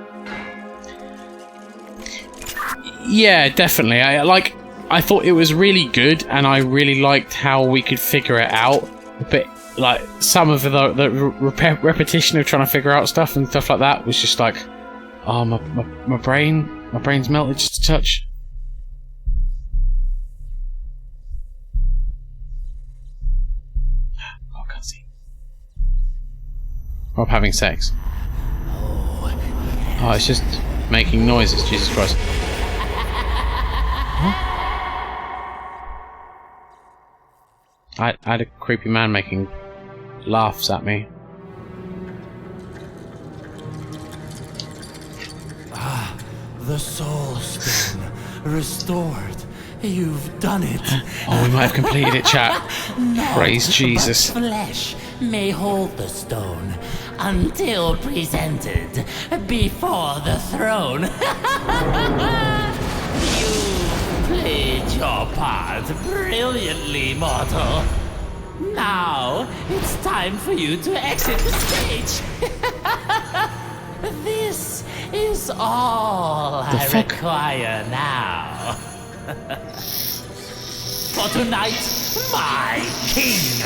Yeah, definitely. I thought it was really good, and I really liked how we could figure it out. But like some of the repetition of trying to figure out stuff and stuff like that was just like, oh, my brain's melted just a touch. Oh, I can't see. I'm having sex. Oh, it's just making noises. Jesus Christ. I had a creepy man making laughs at me. Ah, the soul stone restored. You've done it. Oh, we might have completed it, chat. None Praise Jesus. but flesh may hold the stone until presented before the throne. You played your part brilliantly, mortal. Now, it's time for you to exit the stage. This is all I require now. For tonight, my king.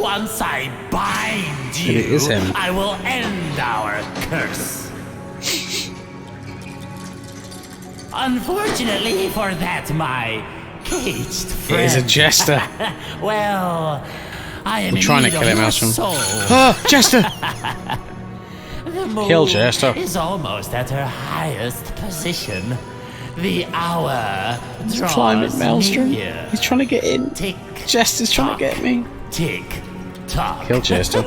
Once I bind you, It is him. I will end our curse. Unfortunately for that, my caged friend. It is a jester. Well, I am trying to kill him, Maelstrom. Ah, Jester! The moon Kill Jester. is almost at her highest position. The hour draws Climate Maelstrom. near. He's trying to get in. Tick, Jester's trying to get me. tick, tock. Kill Jester.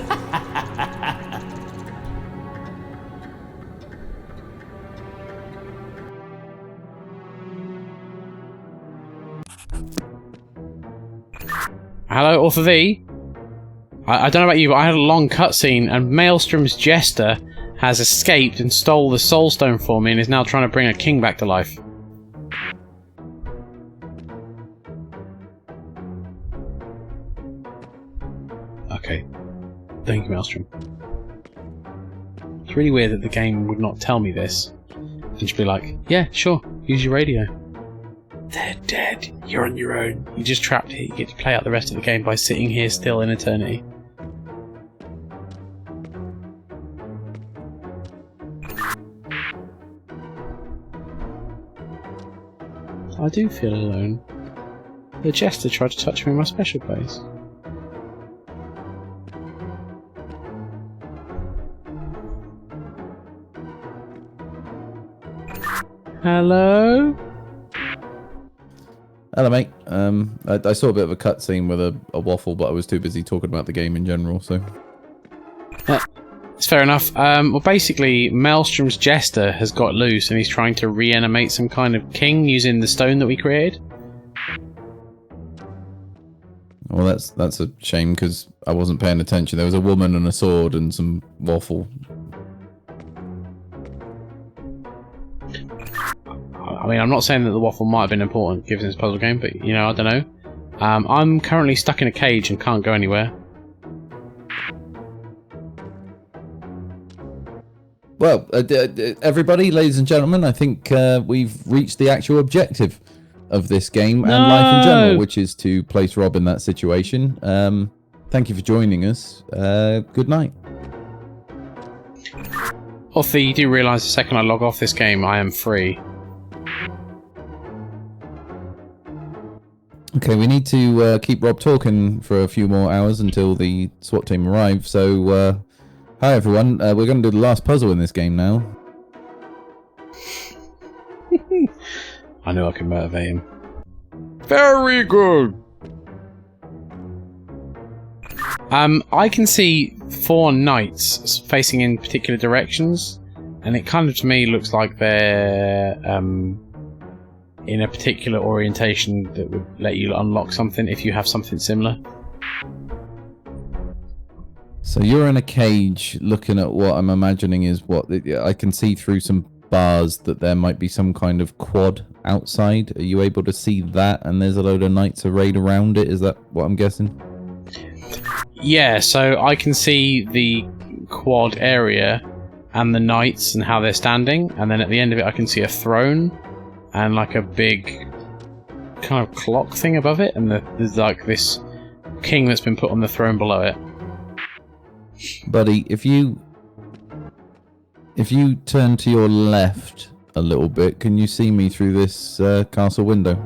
Hello, Author V. I don't know about you, but I had a long cutscene, and Maelstrom's Jester has escaped and stole the Soul Stone for me and is now trying to bring a king back to life. Okay. Thank you, Maelstrom. It's really weird that the game would not tell me this. And just be like, yeah, sure, use your radio. They're dead. You're on your own. You're just trapped here. You get to play out the rest of the game by sitting here still in eternity. I do feel alone. The Jester tried to touch me in my special place. Hello? Hello, mate. I saw a bit of a cutscene with a waffle, but I was too busy talking about the game in general, so... It's fair enough. Well, basically, Maelstrom's Jester has got loose and he's trying to reanimate some kind of king using the stone that we created. Well, that's a shame, because I wasn't paying attention. There was a woman and a sword and some waffle. I mean, I'm not saying that the waffle might have been important given this puzzle game, but, you know, I don't know. I'm currently stuck in a cage and can't go anywhere. Well, everybody, ladies and gentlemen, I think we've reached the actual objective of this game and life in general, which is to place Rob in that situation. Thank you for joining us. Good night. Author, you do realise the second I log off this game, I am free. Okay, we need to keep Rob talking for a few more hours until the SWAT team arrive. So, hi everyone. We're going to do the last puzzle in this game now. I know I can motivate him. Very good! I can see 4 knights facing in particular directions, and it kind of to me looks like they're in a particular orientation that would let you unlock something if you have something similar. So you're in a cage looking at what I'm imagining is what... I can see through some bars that there might be some kind of quad outside. Are you able to see that? And there's a load of knights arrayed around it. Is that what I'm guessing? Yeah, so I can see the quad area and the knights and how they're standing, and then at the end of it I can see a throne and like a big kind of clock thing above it, and there's like this king that's been put on the throne below it. Buddy, if you turn to your left a little bit, can you see me through this castle window?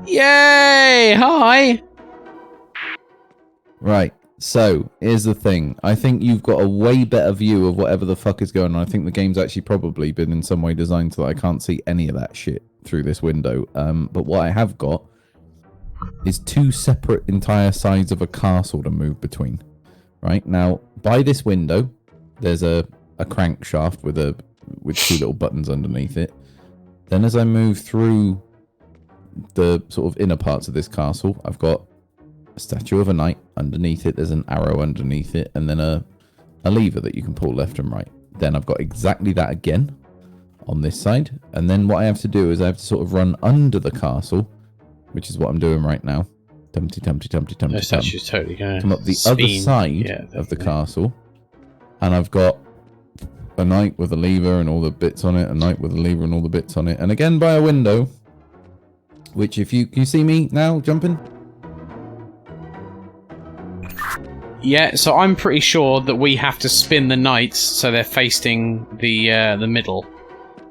Yay! Hi! Right, so here's the thing. I think you've got a way better view of whatever the fuck is going on. I think the game's actually probably been in some way designed so that I can't see any of that shit through this window. But what I have got is 2 separate entire sides of a castle to move between. Right, now, by this window, there's a crankshaft with 2 little buttons underneath it. Then as I move through the sort of inner parts of this castle, I've got a statue of a knight. Underneath it, there's an arrow underneath it, and then a lever that you can pull left and right. Then I've got exactly that again on this side. And then what I have to do is I have to sort of run under the castle, which is what I'm doing right now. Tumpty. No statue's totally going to Come up the other side of the castle, and I've got a knight with a lever and all the bits on it, a knight with a lever and all the bits on it, and again by a window, which if you... Can you see me now jumping? Yeah, so I'm pretty sure that we have to spin the knights so they're facing the middle.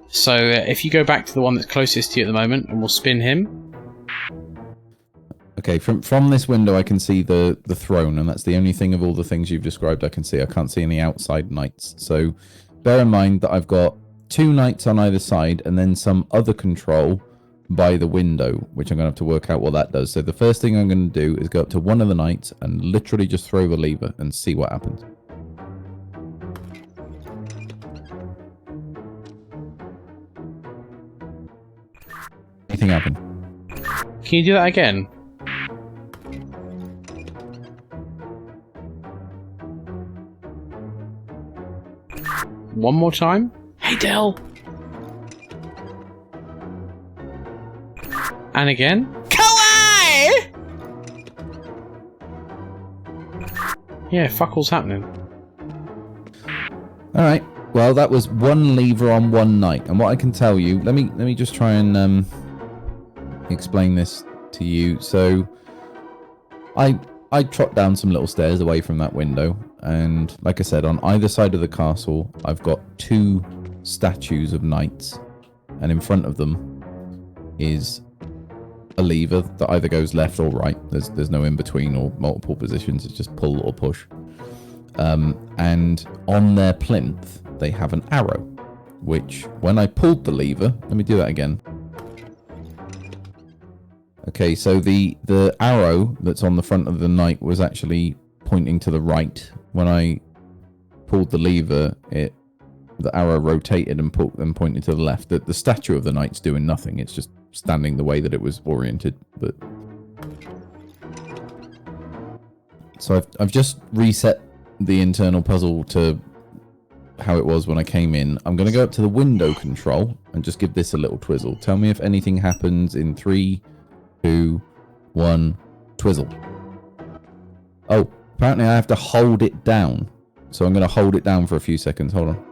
So if you go back to the one that's closest to you at the moment, and we'll spin him. Okay, from this window I can see the throne, and that's the only thing of all the things you've described I can see. I can't see any outside knights. So bear in mind that I've got 2 knights on either side, and then some other control by the window, which I'm going to have to work out what that does. So the first thing I'm going to do is go up to one of the knights and literally just throw the lever and see what happens. Anything happen? Can you do that again? One more time? Hey, Del! And again? Kawaii! Yeah, fuck all's happening. Alright, well that was one lever on one knight, and what I can tell you, let me just try and explain this to you. So I trot down some little stairs away from that window, and like I said, on either side of the castle I've got 2 statues of knights, and in front of them is a lever that either goes left or right. There's no in between or multiple positions. It's just pull or push. And on their plinth they have an arrow, which when I pulled the lever, let me do that again. Okay, so the arrow that's on the front of the knight was actually pointing to the right. When I pulled the lever, the arrow rotated and pointed to the left. The statue of the knight's doing nothing. It's just standing the way that it was oriented. But so I've just reset the internal puzzle to how it was when I came in. I'm going to go up to the window control and just give this a little twizzle. Tell me if anything happens in 3, 2, 1, twizzle. Oh, apparently I have to hold it down. So I'm going to hold it down for a few seconds. Hold on.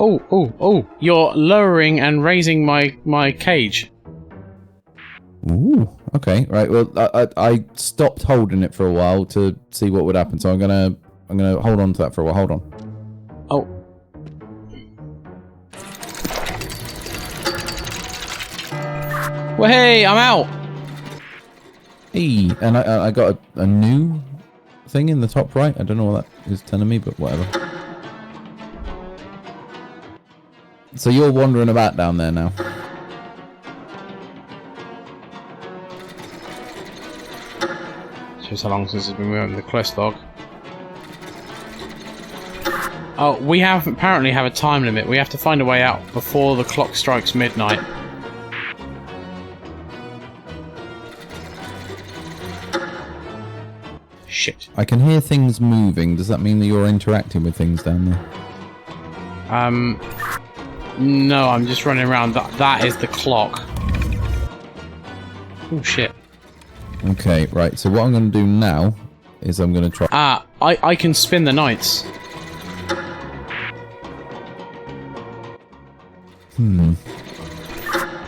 Oh, you're lowering and raising my cage. Ooh, okay, right. Well, I stopped holding it for a while to see what would happen. So I'm gonna hold on to that for a while. Hold on. Oh. Well, hey, I'm out. Hey, and I got a new thing in the top right. I don't know what that is telling me, but whatever. So you're wandering about down there now. Shows how long since it's been moving the quest log. Oh, we apparently have a time limit. We have to find a way out before the clock strikes midnight. Shit. I can hear things moving. Does that mean that you're interacting with things down there? No, I'm just running around. That is the clock. Oh, shit. Okay, right. So what I'm going to do now is I'm going to try... I can spin the knights.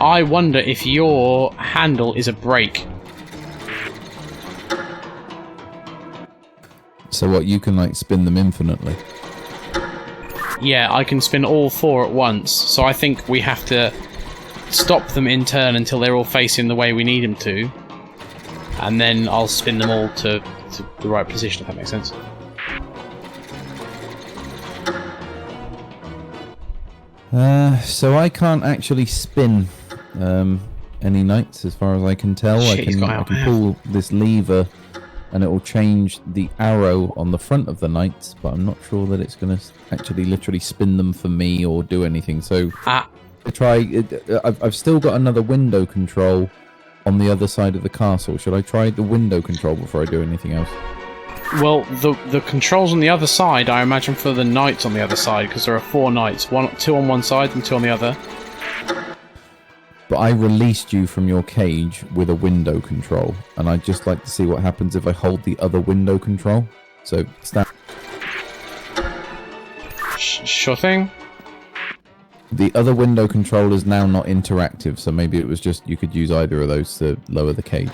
I wonder if your handle is a brake. So what, you can like spin them infinitely? Yeah, I can spin all 4 at once, so I think we have to stop them in turn until they're all facing the way we need them to, and then I'll spin them all to the right position, if that makes sense. So I can't actually spin any knights as far as I can tell. Shit, I can pull this lever and it will change the arrow on the front of the knights, but I'm not sure that it's going to actually literally spin them for me or do anything. So I try. I've still got another window control on the other side of the castle. Should I try the window control before I do anything else? Well, the controls on the other side, I imagine, for the knights on the other side, because there are 4 knights, 2 on one side and 2 on the other. But I released you from your cage with a window control, and I'd just like to see what happens if I hold the other window control. So, stand. Sure thing. The other window control is now not interactive, so maybe it was just you could use either of those to lower the cage.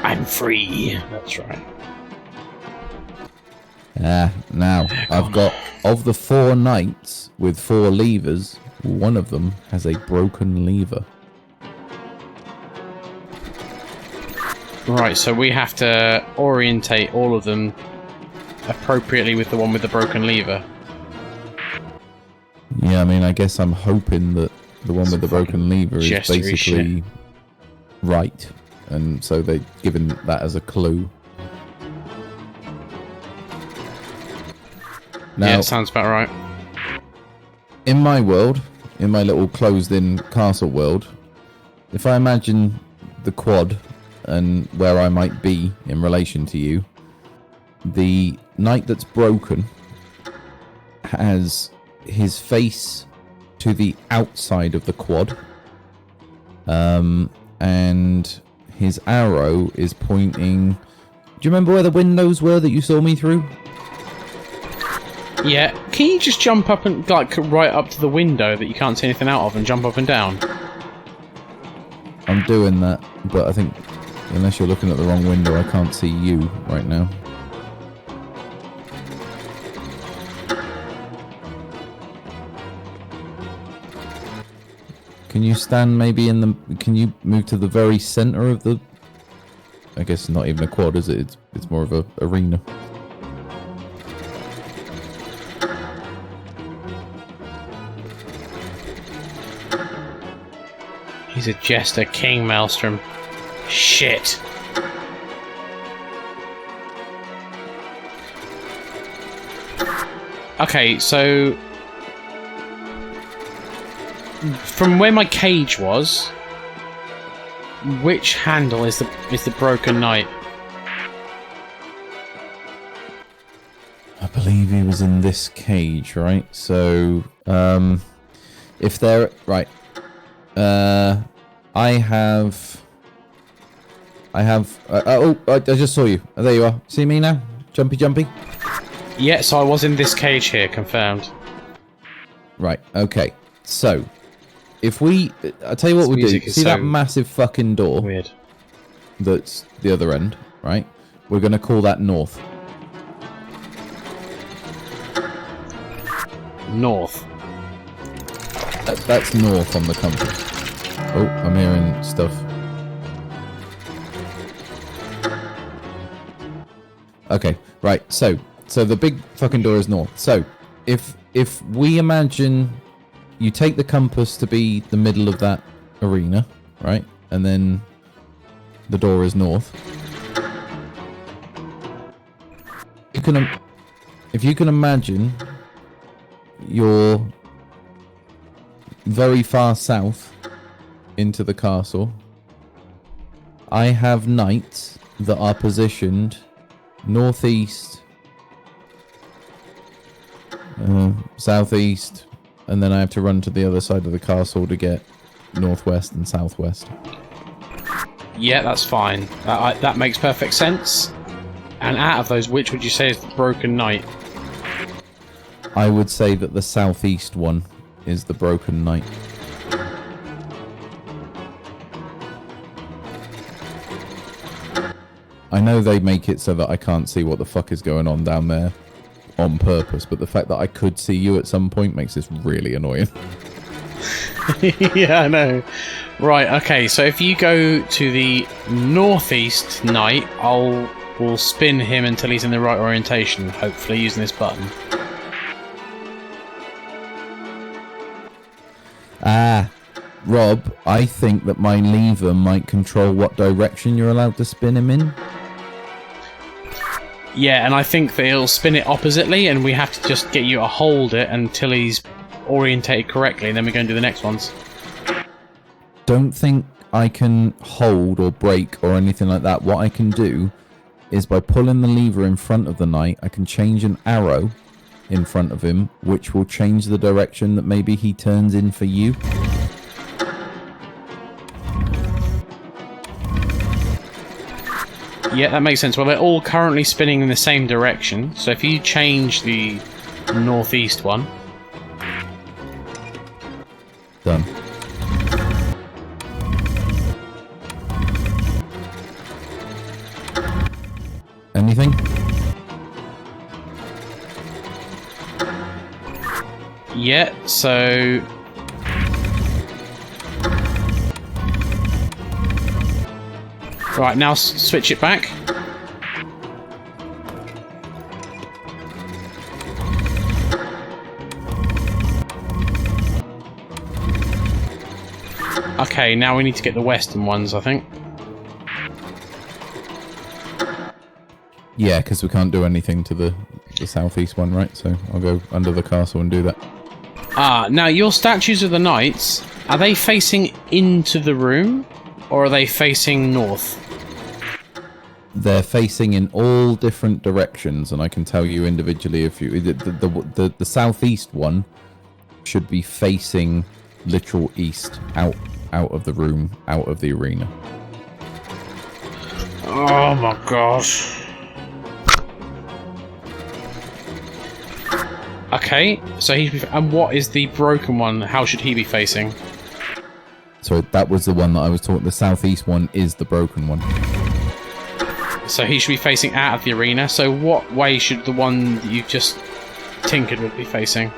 I'm free. That's right. Now, I've got, of the 4 knights with 4 levers, one of them has a broken lever. Right, so we have to orientate all of them appropriately with the one with the broken lever. Yeah, I mean, I guess I'm hoping that the one with the broken lever is basically right. And so they've given that as a clue. Now, yeah, sounds about right. In my world, in my little closed-in castle world, if I imagine the quad and where I might be in relation to you, the knight that's broken has his face to the outside of the quad, and his arrow is pointing... Do you remember where the windows were that you saw me through? Yeah, can you just jump up and, like, right up to the window that you can't see anything out of and jump up and down? I'm doing that, but I think, unless you're looking at the wrong window, I can't see you right now. Can you stand maybe in the... Can you move to the very center of the... I guess not even a quad, is it? It's more of a arena. He's a jester king, Maelstrom. Shit. Okay, so... from where my cage was, which handle is the broken knight? I believe he was in this cage, right? So, if they're... Right. I have... I just saw you. Oh, there you are. See me now? Jumpy, jumpy? Yeah, so I was in this cage here, confirmed. Right, okay. So, if we... I'll tell you what we'll do. See that massive fucking door? Weird. That's the other end, right? We're going to call that north. North. That's north on the compass. Oh, I'm hearing stuff. Okay, right. So the big fucking door is north. So if we imagine you take the compass to be the middle of that arena, right? And then the door is north. If you can imagine you're very far south into the castle, I have knights that are positioned northeast, southeast, and then I have to run to the other side of the castle to get northwest and southwest. Yeah, that's fine. That makes perfect sense. And out of those, which would you say is the broken knight? I would say that the southeast one is the broken knight. I know they make it so that I can't see what the fuck is going on down there on purpose, but the fact that I could see you at some point makes this really annoying. Yeah, I know. Right, okay, so if you go to the northeast knight, we'll spin him until he's in the right orientation, hopefully using this button. Rob, I think that my lever might control what direction you're allowed to spin him in. Yeah, and I think that it'll spin it oppositely, and we have to just get you to hold it until he's orientated correctly, and then we go and do the next ones. Don't think I can hold or break or anything like that. What I can do is by pulling the lever in front of the knight, I can change an arrow in front of him, which will change the direction that maybe he turns in for you. Yeah, that makes sense. Well, they're all currently spinning in the same direction. So if you change the northeast one... Done. Anything? Yeah, so... Right, now switch it back. Okay, now we need to get the western ones, I think. Yeah, because we can't do anything to the southeast one, right? So I'll go under the castle and do that. Ah, now your statues of the knights, are they facing into the room? Or are they facing north? They're facing in all different directions, and I can tell you individually if you... The southeast one should be facing literal east, out of the room, out of the arena. Oh my gosh. Okay, so and what is the broken one? How should he be facing? So that was the one that I was talking... The southeast one is the broken one. So he should be facing out of the arena. So what way should the one that you just tinkered with be facing?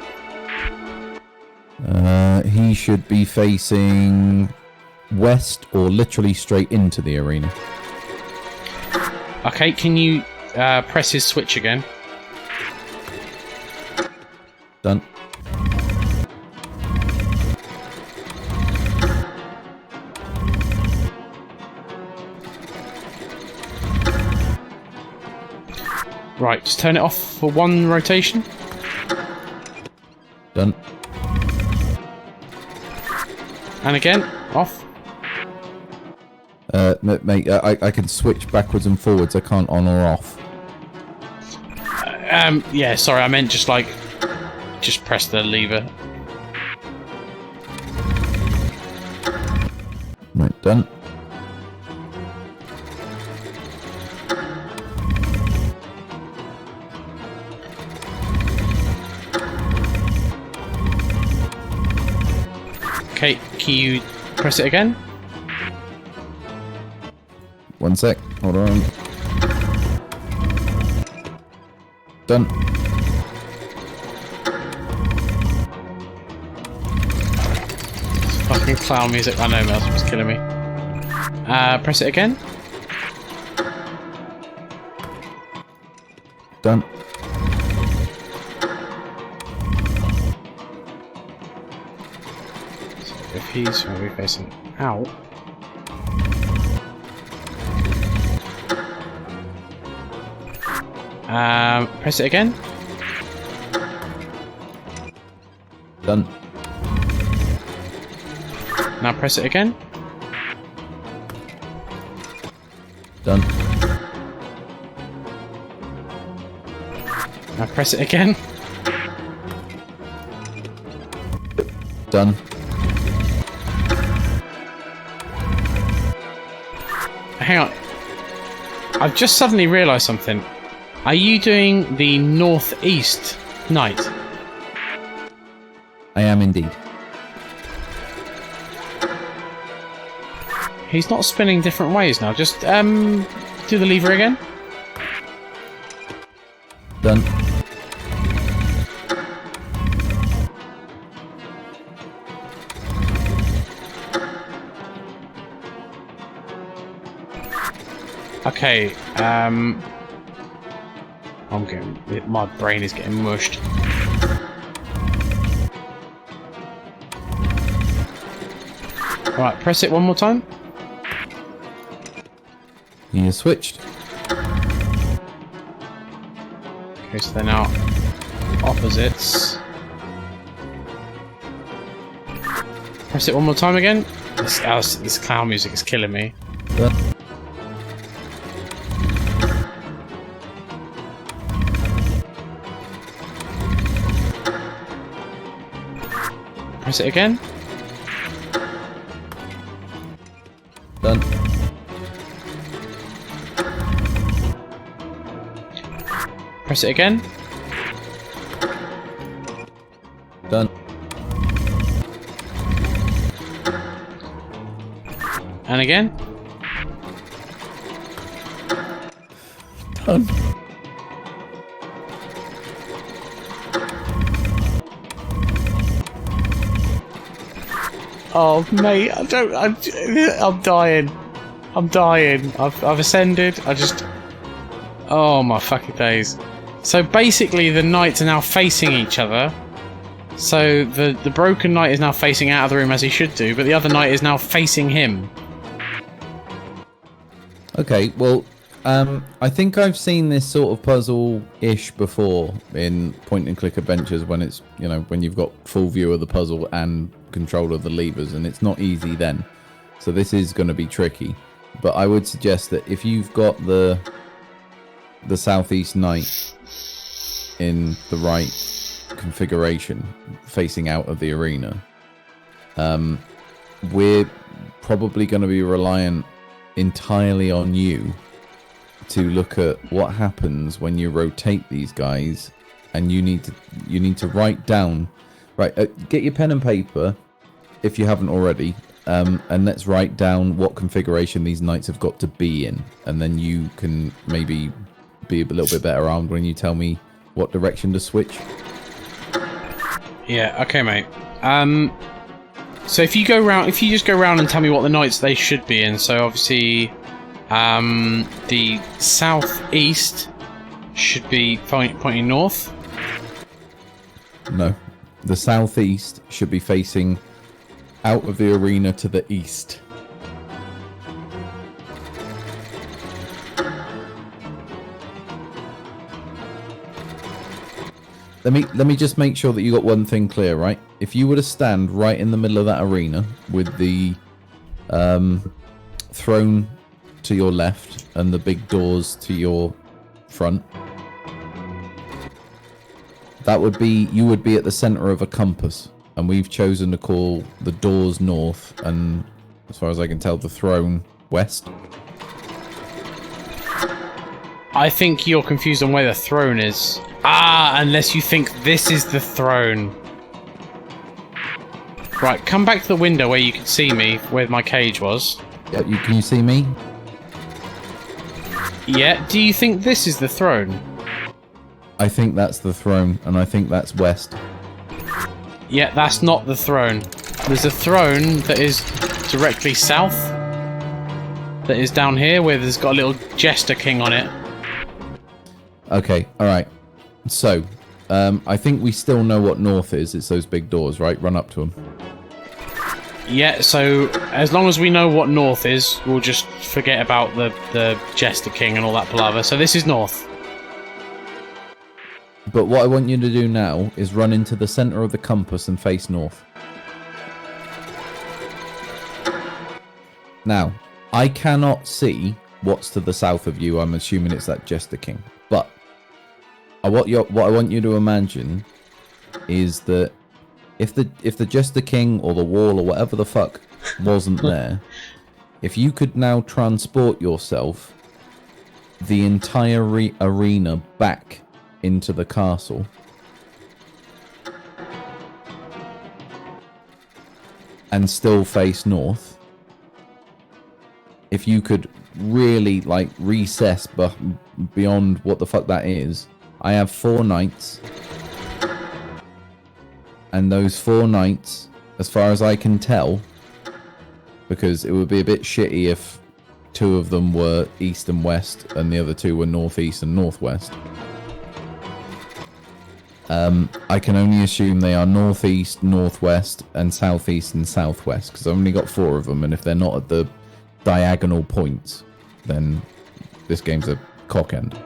He should be facing west or literally straight into the arena. Okay, can you press his switch again? Done. Right, just turn it off for one rotation. Done. And again, off. Mate, I can switch backwards and forwards. I can't on or off. Yeah, sorry, I meant just press the lever. Right, done. Okay, can you press it again? One sec. Hold on. Done. Fucking clown music. I know, Mel, it's killing me. Press it again. Done. So if he's going to be facing out. Press it again. Done. Now press it again. Done. Now press it again. Done. Hang on. I've just suddenly realised something. Are you doing the northeast knight? I am indeed. He's not spinning different ways now. Just do the lever again. Done. Okay, my brain is getting mushed. Right, press it one more time. He is switched. Okay, so they're now opposites. Press it one more time again. This clown music is killing me. Done. Press it again. Done. Press it again. Done. And again. Done. Oh, mate, I'm dying. I'm dying. I've ascended. Oh my fucking days. So basically the knights are now facing each other. So the broken knight is now facing out of the room as he should do, but the other knight is now facing him. Okay, well, I think I've seen this sort of puzzle-ish before in point-and-click adventures when it's, you know, when you've got full view of the puzzle and control of the levers, and it's not easy then. So this is going to be tricky. But I would suggest that if you've got the southeast knight in the right configuration, facing out of the arena, we're probably going to be reliant entirely on you to look at what happens when you rotate these guys, and you need to write down. Right, get your pen and paper if you haven't already, and let's write down what configuration these knights have got to be in, and then you can maybe be a little bit better armed when you tell me what direction to switch. Yeah, okay, mate. So if you just go round and tell me what the knights they should be in. So obviously, the southeast should be pointing north. No, the southeast should be facing out of the arena to the east. Let me just make sure that you got one thing clear, right? If you were to stand right in the middle of that arena with the throne to your left and the big doors to your front, that would be, you would be at the center of a compass, and we've chosen to call the doors north and, as far as I can tell, the throne west. I think you're confused on where the throne is. Ah, unless you think this is the throne. Right, come back to the window where you can see me, where my cage was. Yeah, can you see me? Yeah, do you think this is the throne? I think that's the throne, and I think that's west. Yeah, that's not the throne. There's a throne that is directly south. That is down here, where there's got a little Jester King on it. Okay, alright. So, I think we still know what north is. It's those big doors, right? Run up to them. Yeah, so as long as we know what north is, we'll just forget about the Jester King and all that palaver. So this is north. But what I want you to do now is run into the center of the compass and face north. Now, I cannot see what's to the south of you. I'm assuming it's that Jester King. But what I want you to imagine is that if the Jester King or the wall or whatever the fuck wasn't there, if you could now transport yourself the entire arena back into the castle, and still face north, if you could really like recess beyond what the fuck that is. I have 4 knights, and those 4 knights, as far as I can tell, because it would be a bit shitty if 2 of them were east and west and the other 2 were northeast and northwest. I can only assume they are northeast, northwest, and southeast and southwest, because I've only got 4 of them, and if they're not at the diagonal points, then this game's a cock end.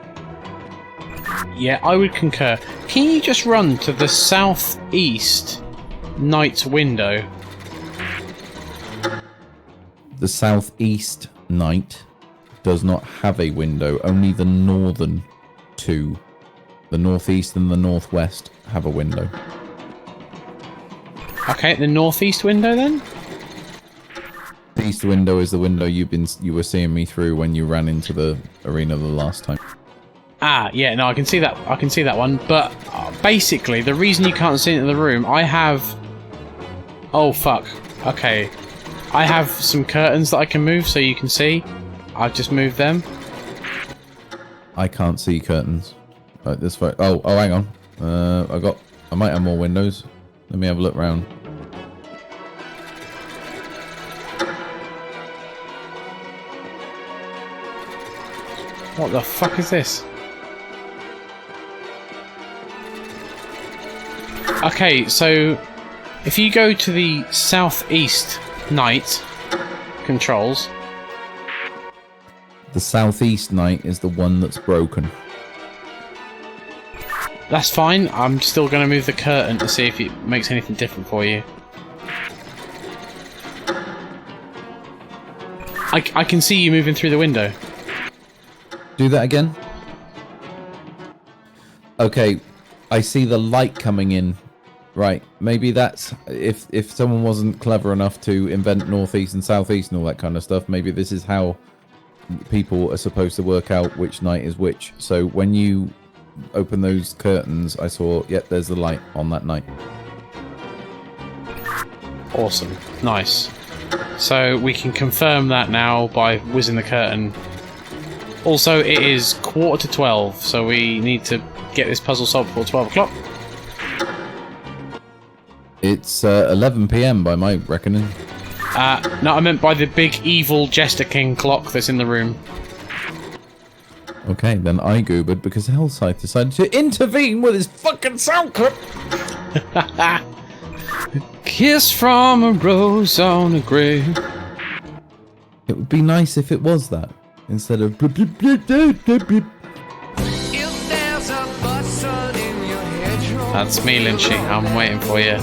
Yeah, I would concur. Can you just run to the southeast knight's window? The southeast knight does not have a window, only the northern 2. The northeast and the northwest have a window. Okay, the northeast window then? The east window is the window you were seeing me through when you ran into the arena the last time. Ah, yeah, no, I can see that. I can see that one. But basically, the reason you can't see it in the room, I have. Oh fuck. Okay, I have some curtains that I can move so you can see. I've just moved them. I can't see curtains. Right, this way. Oh, hang on. I might have more windows. Let me have a look round. What the fuck is this? Okay, so if you go to the southeast night controls. The southeast night is the one that's broken. That's fine. I'm still going to move the curtain to see if it makes anything different for you. I can see you moving through the window. Do that again. Okay, I see the light coming in. Right, maybe that's if someone wasn't clever enough to invent northeast and southeast and all that kind of stuff. Maybe this is how people are supposed to work out which night is which. So when you open those curtains, I saw, yep, there's the light on that night. Awesome, nice. So we can confirm that now by whizzing the curtain. Also, it is 11:45, so we need to get this puzzle solved before 12 o'clock. It's 11 p.m. by my reckoning. No, I meant by the big evil Jester King clock that's in the room. Okay, then I goobered because Hellscythe decided to intervene with his fucking sound clip. Kiss from a rose on a grave. It would be nice if it was that instead of. That's me, Lynchy. I'm waiting for you.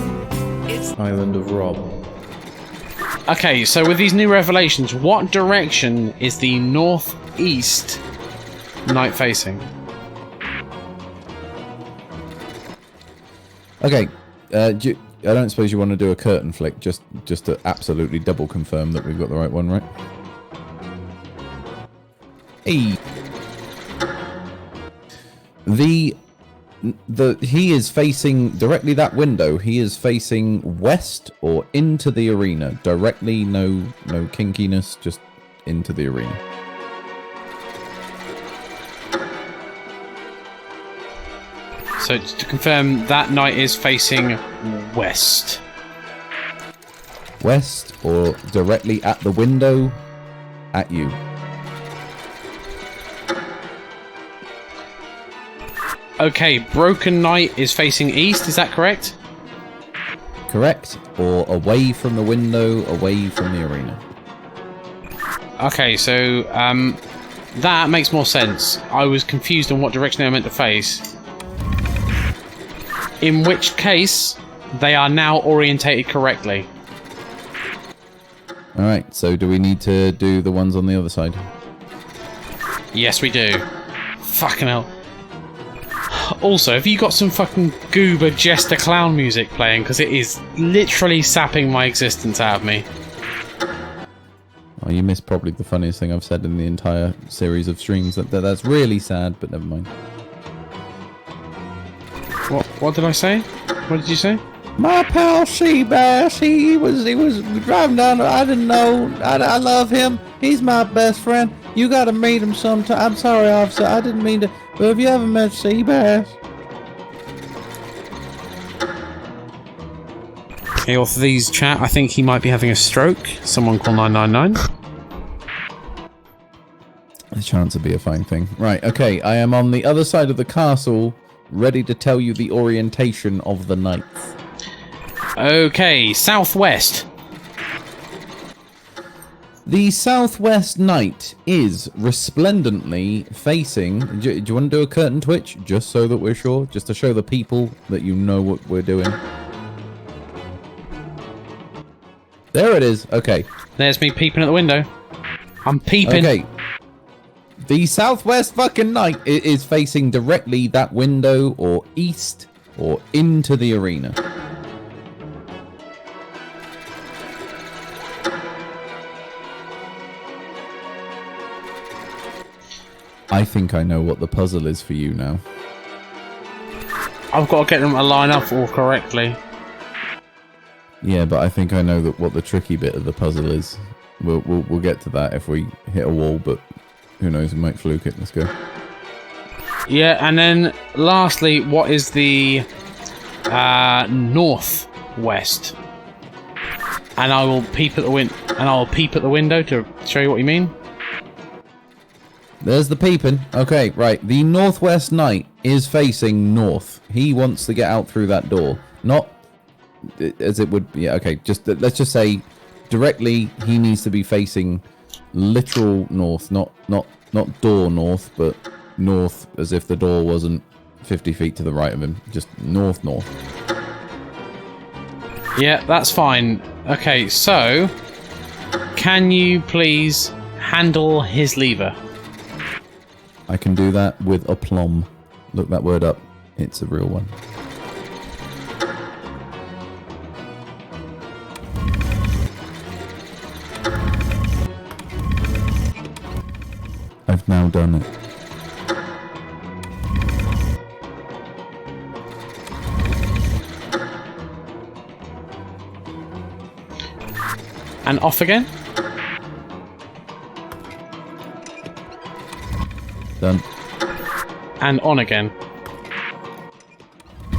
Island of Rob. Okay, so with these new revelations, what direction is the northeast night facing? Okay, I don't suppose you want to do a curtain flick just to absolutely double confirm that we've got the right one, right? Hey. He is facing directly that window. He is facing west or into the arena. Directly, no kinkiness, just into the arena. So to confirm, that night is facing west. West or directly at the window at you. Okay, Broken Knight is facing east, is that correct? Correct. Or away from the window, away from the arena. Okay, so that makes more sense. I was confused on what direction they were meant to face. In which case, they are now orientated correctly. Alright, so do we need to do the ones on the other side? Yes, we do. Fucking hell. Also, have you got some fucking goober jester clown music playing? Because it is literally sapping my existence out of me. Oh, you missed probably the funniest thing I've said in the entire series of streams. That's really sad, but never mind. What did I say? What did you say? My pal Seabass, he was driving down. I didn't know. I love him. He's my best friend. You gotta meet him sometime. I'm sorry, officer. I didn't mean to. But have you ever met Seabass? Okay, off these chat, I think he might be having a stroke. Someone call 999. The chance would be a fine thing. Right, okay. I am on the other side of the castle, ready to tell you the orientation of the knights. Okay, southwest. The southwest knight is resplendently facing... Do you want to do a curtain twitch? Just so that we're sure? Just to show the people that you know what we're doing. There it is. Okay. There's me peeping at the window. I'm peeping. Okay. The southwest fucking knight is facing directly that window or east or into the arena. I think I know what the puzzle is for you now. I've got to get them to line up all correctly. Yeah, but I think I know what the tricky bit of the puzzle is. We'll get to that if we hit a wall, but who knows? We might fluke it. Let's go. Yeah, and then lastly, what is the northwest? And I will peep at the window to show you what you mean. There's the peeping. Okay, right. The Northwest Knight is facing north. He wants to get out through that door. Not as it would. Yeah. Okay. Let's just say directly. He needs to be facing literal north, not door north, but north as if the door wasn't 50 feet to the right of him. Just north. Yeah, that's fine. Okay, so can you please handle his lever? I can do that with aplomb. Look that word up. It's a real one. I've now done it. And off again? Done. And on again.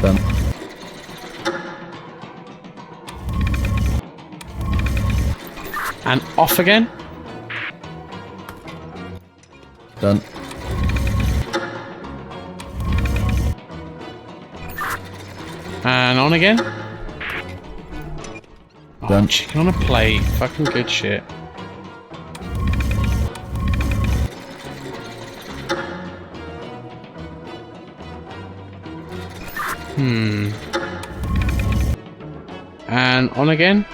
Done. And off again. Done. And on again. Done. Oh, chicken on a plate. Fucking good shit. And on again.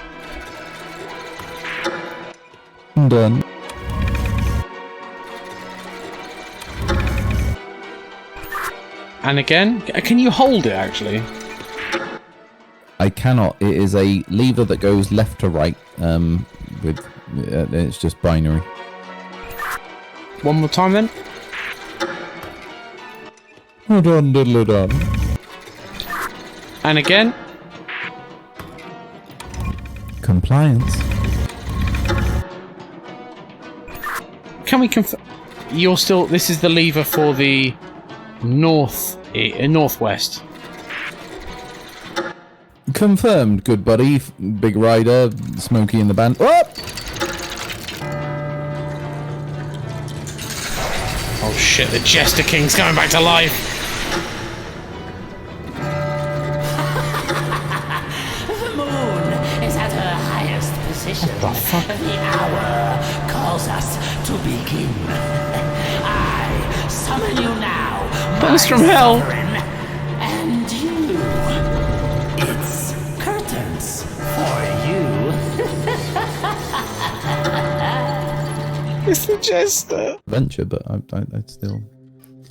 Done. And again. Can you hold it, actually? I cannot. It is a lever that goes left to right. It's just binary. One more time, then. Hold on, diddle done. And again. Compliance. Can we confirm? You're still. This is the lever for the northwest. Confirmed, good buddy. Big Rider, Smokey in the band. Oh! Oh shit! The Jester King's coming back to life. The moon is at her highest position. What the fuck? The hour calls us to begin. I summon you now. Burst my from hell. sovereign, and you. It's curtains for you. It's the Jester. Adventure, but I'd still.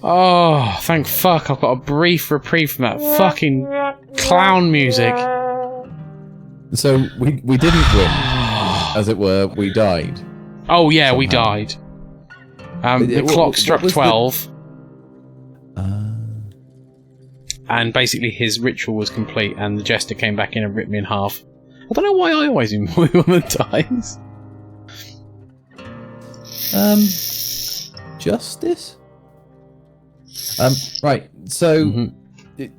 Oh, thank fuck! I've got a brief reprieve from that fucking clown music. So we didn't win, as it were. We died. Oh yeah, we Somehow. died. The clock struck 12. And basically his ritual was complete and the Jester came back in and ripped me in half. I don't know why I always employ one that dies. Justice? Right, so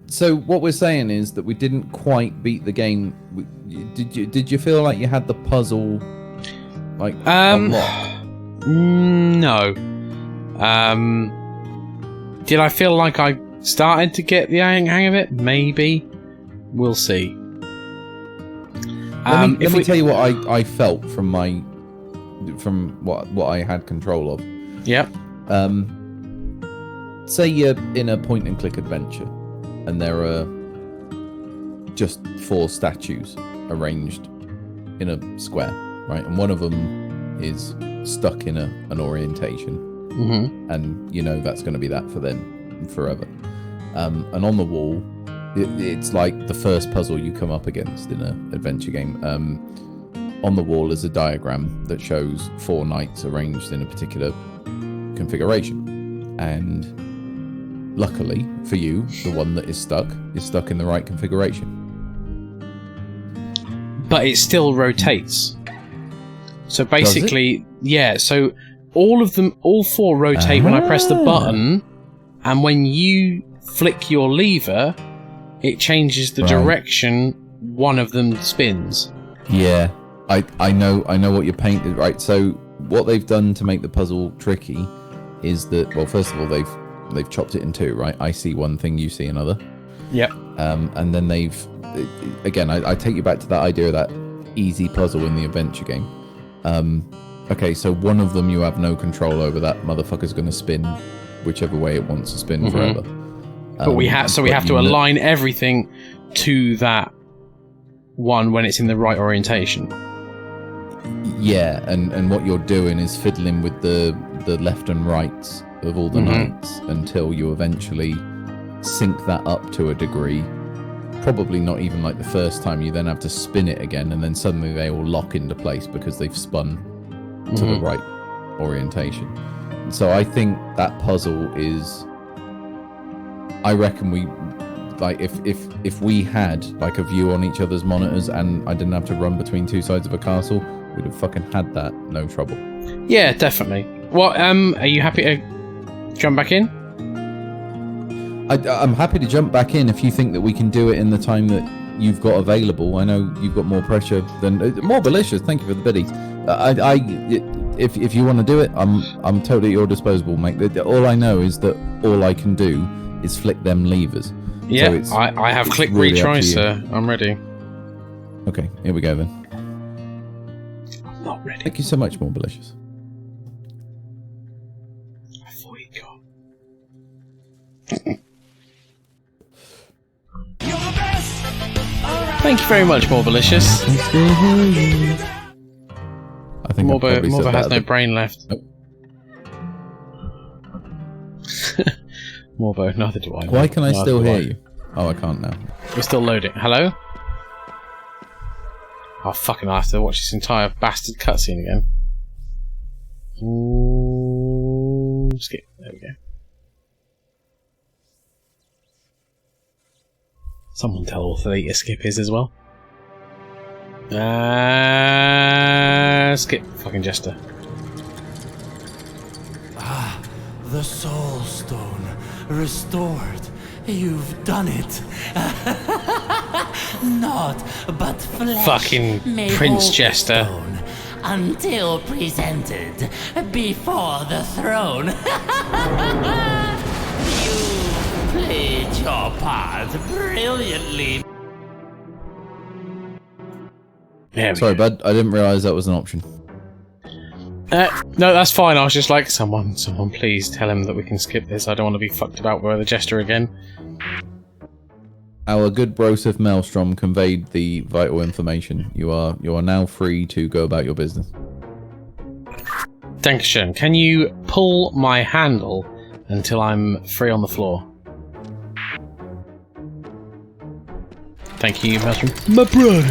so what we're saying is that we didn't quite beat the game. Did you feel like you had the puzzle like unlocked? No. Did I feel like I started to get the hang of it? Maybe. We'll see. Let me tell you what I felt from what I had control of. Yep. Say you're in a point and click adventure and there are just 4 statues arranged in a square, right? And one of them is stuck in an orientation. And you know that's going to be that for them forever. And on the wall, it's like the first puzzle you come up against in an adventure game. On the wall is a diagram that shows 4 knights arranged in a particular configuration. and luckily for you, the one that is stuck in the right configuration. But it still rotates. So basically, yeah, so all 4 rotate when I press the button, and when you flick your lever, it changes the direction one of them spins. Yeah, I know what your paint is, right? So what they've done to make the puzzle tricky is that, well, first of all, they've chopped it in 2, right? I see one thing, you see another. Yep. And then again, I take you back to that idea of that easy puzzle in the adventure game. Okay, so one of them you have no control over. That motherfucker's going to spin whichever way it wants to spin forever. But we have to align everything to that one when it's in the right orientation. Yeah, and what you're doing is fiddling with the left and rights of all the knights until you eventually sync that up to a degree. Probably not even like the first time. You then have to spin it again, and then suddenly they all lock into place because they've spun to the right orientation. So I think that puzzle is, I reckon we, like, if we had like a view on each other's monitors and I didn't have to run between 2 sides of a castle, we'd have fucking had that, no trouble. Yeah, definitely. Well, are you happy to jump back in? I'm happy to jump back in if you think that we can do it in the time that you've got available. I know you've got more pressure than more malicious. Thank you for the biddies. If you want to do it, I'm totally at your disposal, mate. All I know is that all I can do is flick them levers. Yeah, so I have click really retry, sir. I'm ready. Okay, here we go then. I'm not ready. Thank you so much, more malicious. I thought he'd gone. Thank you very much, Morbalicious. I think Morbo has no brain left. Nope. Morbo, neither do I. Why can I still hear you? Oh, I can't now. We're still loading. Hello? Oh, fucking, I have to watch this entire bastard cutscene again. Ooh, skip. There we go. Someone tell Author skip is as well. Skip. Fucking Jester. Ah, the Soul Stone restored. You've done it. Not but flesh. Fucking may Prince hold the Jester. stone until presented before the throne. You played your part brilliantly. Sorry, bud. I didn't realise that was an option. No, that's fine. I was just like, someone please tell him that we can skip this. I don't want to be fucked about by the Jester again. Our good Broseph Maelstrom conveyed the vital information. You are now free to go about your business. Dankeschön. Can you pull my handle until I'm free on the floor? Thank you, Maelstrom. My brother.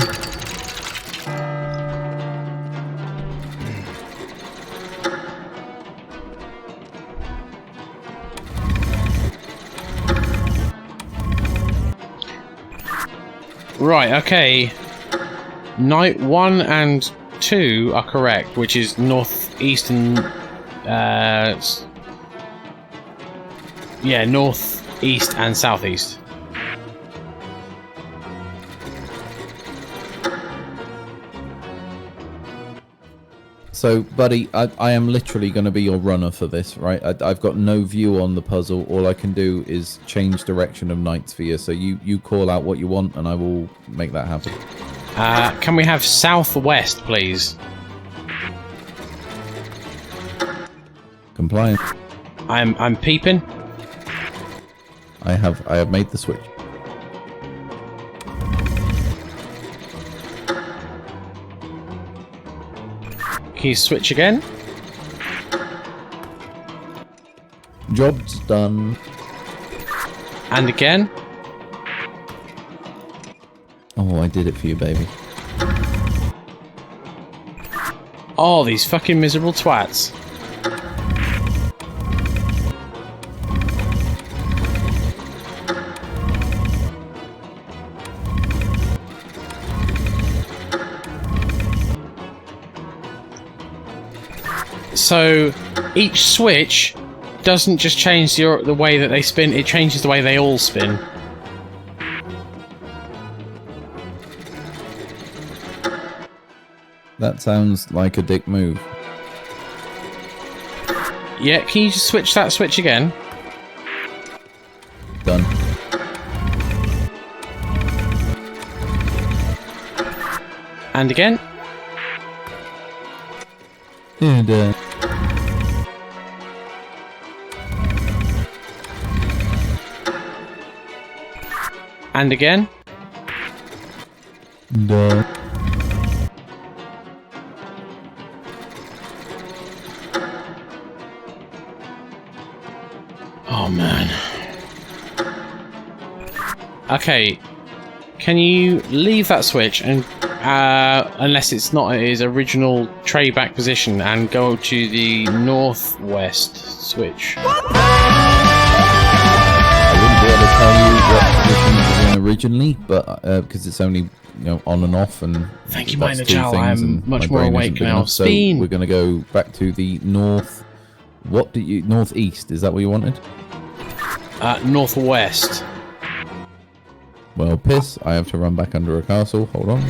Right, okay. Night 1 and 2 are correct, which is northeast and northeast and southeast. So, buddy, I am literally going to be your runner for this, right? I've got no view on the puzzle. All I can do is change direction of knights for you. So you call out what you want, and I will make that happen. Can we have southwest, please? Compliant. I'm peeping. I have made the switch. Can you switch again? Job's done. And again? Oh, I did it for you, baby. Oh, these fucking miserable twats. So each switch doesn't just change the way that they spin, it changes the way they all spin. That sounds like a dick move. Yeah, can you just switch that switch again? Done. And again? And, And again? Done. Oh man. Okay. Can you leave that switch and unless it's not its original tray back position and go to the northwest switch? I wouldn't be able to tell you what position it was in originally, but because it's only on and off, and Thank you, that's Minor two Jowl. things, I'm and much my more brain isn't awake big now. enough, so Spin. we're going to go back to the north. What do you northeast? Is that what you wanted? Northwest. Well, piss. I have to run back under a castle. Hold on.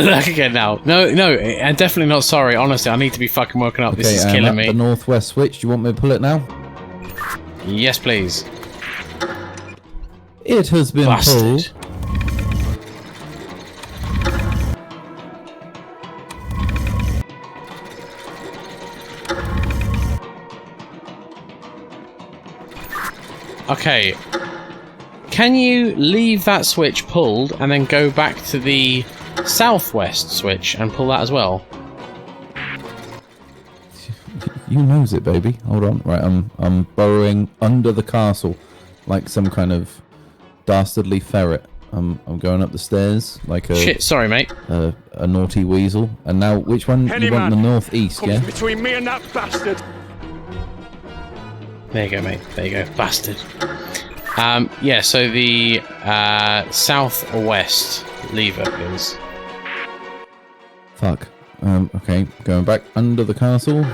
Look again now. No, I'm definitely not sorry. Honestly, I need to be fucking woken up. This is I'm killing at me. the northwest switch. Do you want me to pull it now? Yes, please. It has been Bastard. pulled. Okay. Can you leave that switch pulled and then go back to the southwest switch and pull that as well? You knows it, baby. Hold on. Right, I'm burrowing under the castle like some kind of dastardly ferret. I'm going up the stairs like a Shit, sorry, mate. a naughty weasel. And now, which one? Any You want the man northeast, yeah? between me and that bastard. There you go, mate. There you go. Bastard. Yeah, so the southwest lever, please. Fuck. Okay, going back under the castle.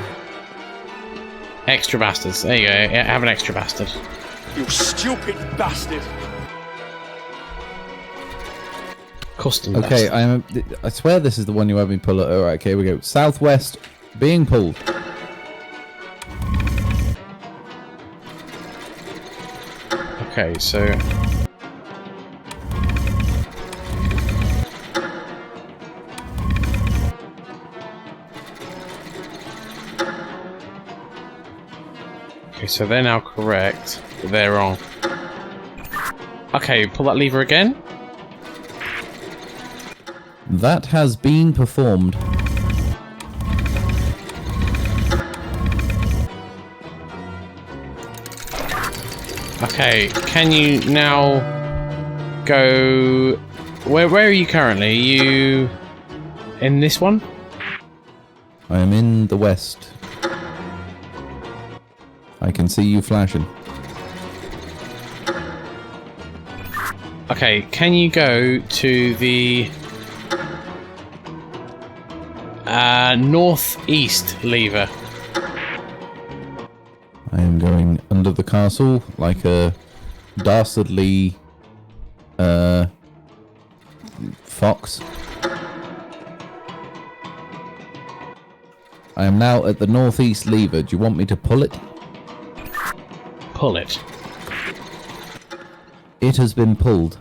Extra bastards. There you go. Yeah, have an extra bastard. You stupid bastard. Custom Okay, bastard. I swear this is the one you had me pull it. Alright, okay, here we go. Southwest being pulled. Okay, so... Okay, so they're now correct, but they're wrong. Okay, pull that lever again. That has been performed. Okay, can you now go... Where are you currently? Are you in this one? I am in the west. I can see you flashing. Okay, can you go to the northeast lever? I am going under the castle like a dastardly fox. I am now at the northeast lever. Do you want me to pull it? Pull it. It has been pulled.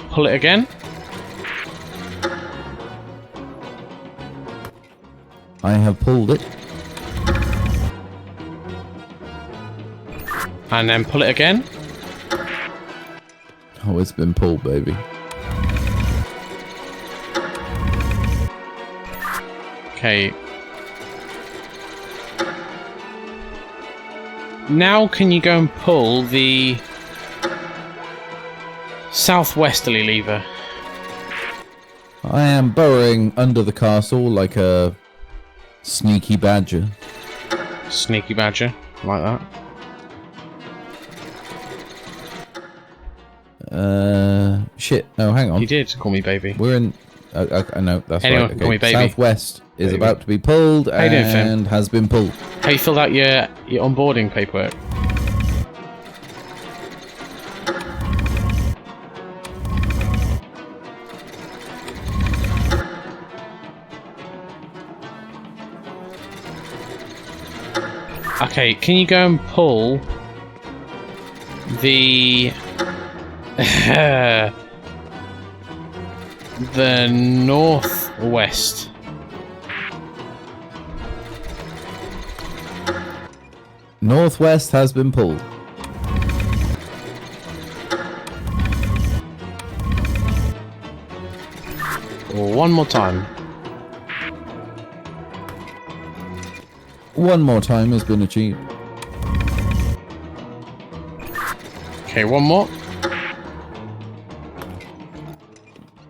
Pull it again. I have pulled it. And then pull it again. Oh, it's been pulled, baby. Okay. Now can you go and pull the southwesterly lever? I am burrowing under the castle like a sneaky badger. Sneaky badger, like that. Shit. No, hang on. You did call me baby. We're in. No, that's Anyone right. can call me baby. Southwest is Baby. about to be pulled you doing, Finn? and has been pulled. How you filled out your onboarding paperwork? Okay, can you go and pull the the northwest? Northwest has been pulled. One more time. One more time has been achieved. Okay, one more.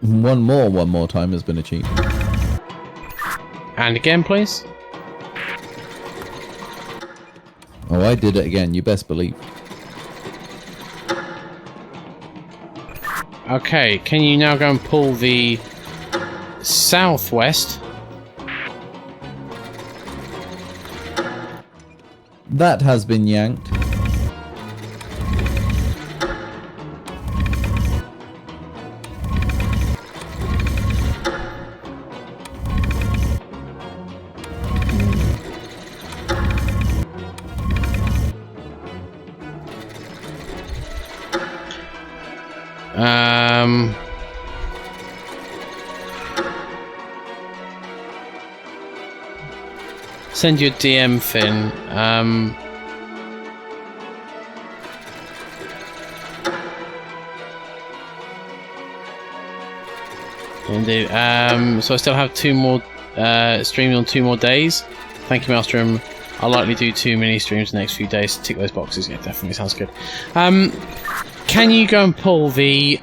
One more time has been achieved. And again, please. Oh, I did it again, you best believe. Okay, can you now go and pull the southwest? That has been yanked. Send you a DM, Finn. Indeed. So I still have two more streaming on 2 more days. Thank you, Maelstrom. I'll likely do 2 mini streams the next few days to tick those boxes. Yeah, definitely sounds good. Can you go and pull the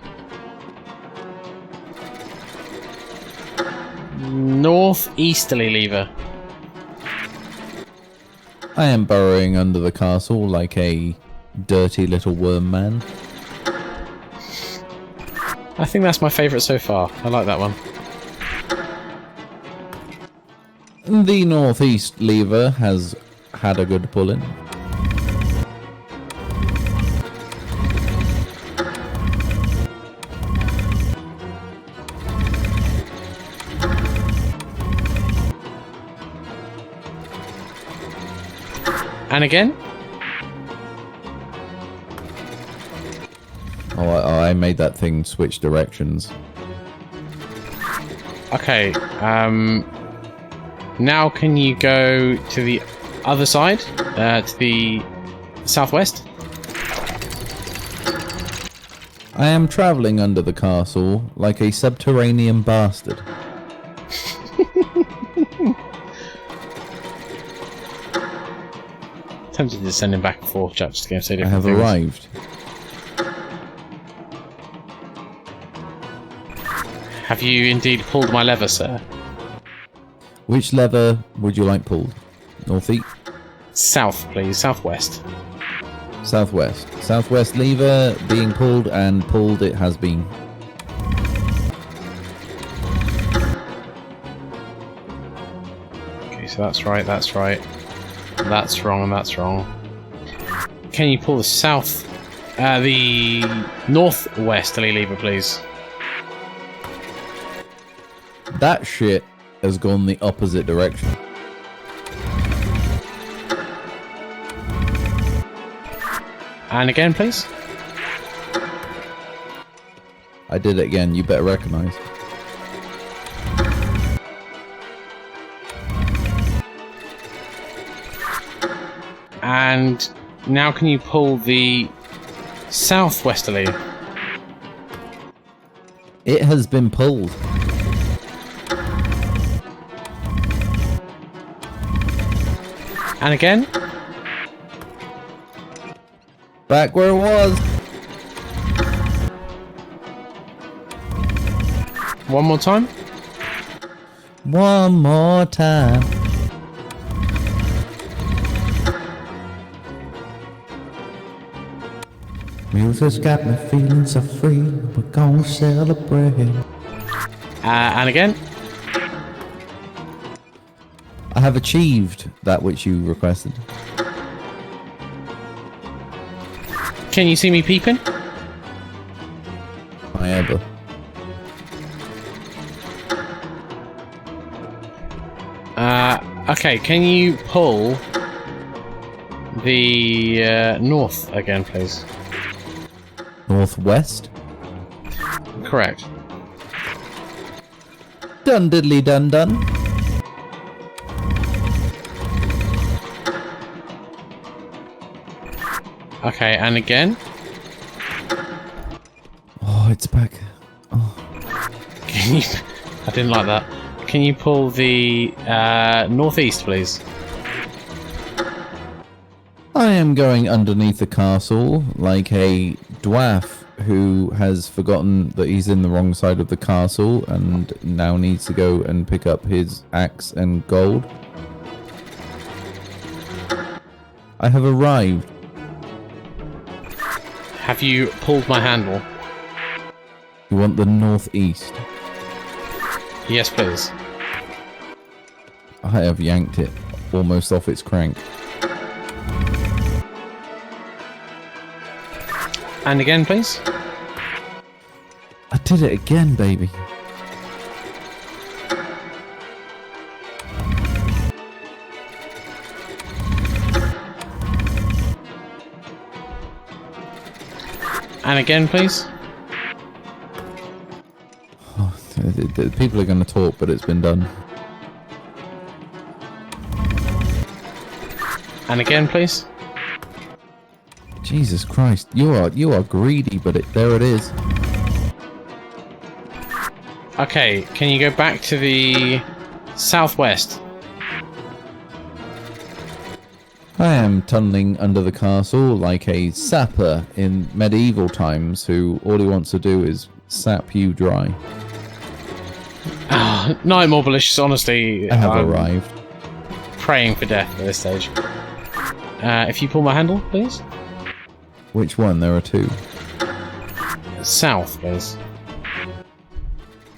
northeasterly lever? I am burrowing under the castle like a dirty little worm man. I think that's my favourite so far. I like that one. The northeast lever has had a good pull in. And again? Oh, I made that thing switch directions. Okay, now can you go to the other side, to the southwest? I am travelling under the castle like a subterranean bastard. Tempted to send him back and forth, chat, just to say I different have things. arrived. Have you indeed pulled my lever, sir? Which lever would you like pulled? Northeast? South, please. Southwest. Southwest. Southwest lever being pulled, and pulled it has been. Okay, so that's right, that's right. That's wrong, and that's wrong. Can you pull the south... the northwesterly lever, please? That shit has gone the opposite direction. And again, please? I did it again, you better recognise. And now can you pull the southwesterly? It has been pulled. And again? Back where it was. One more time? One more time. Music's got me feeling so free. We're gonna celebrate. And again. I have achieved that which you requested. Can you see me peeping? I ever. Okay, can you pull the north again, please? Northwest? Correct. Dun diddly dun dun. Okay, and again. Oh, it's back. Can you... I didn't like that. Can you pull the northeast, please? I am going underneath the castle like a dwarf who has forgotten that he's in the wrong side of the castle and now needs to go and pick up his axe and gold. I have arrived. Have you pulled my handle? You want the northeast? Yes, please. I have yanked it almost off its crank. And again, please. I did it again, baby. And again, please. Oh, the people are going to talk, but it's been done. And again, please. Jesus Christ, you are greedy, but there it is. Okay, can you go back to the southwest? I am tunneling under the castle like a sapper in medieval times who all he wants to do is sap you dry. Night more malicious, honestly. I have I'm arrived. praying for death at this stage. If you pull my handle, please. Which one? There are two. South, please.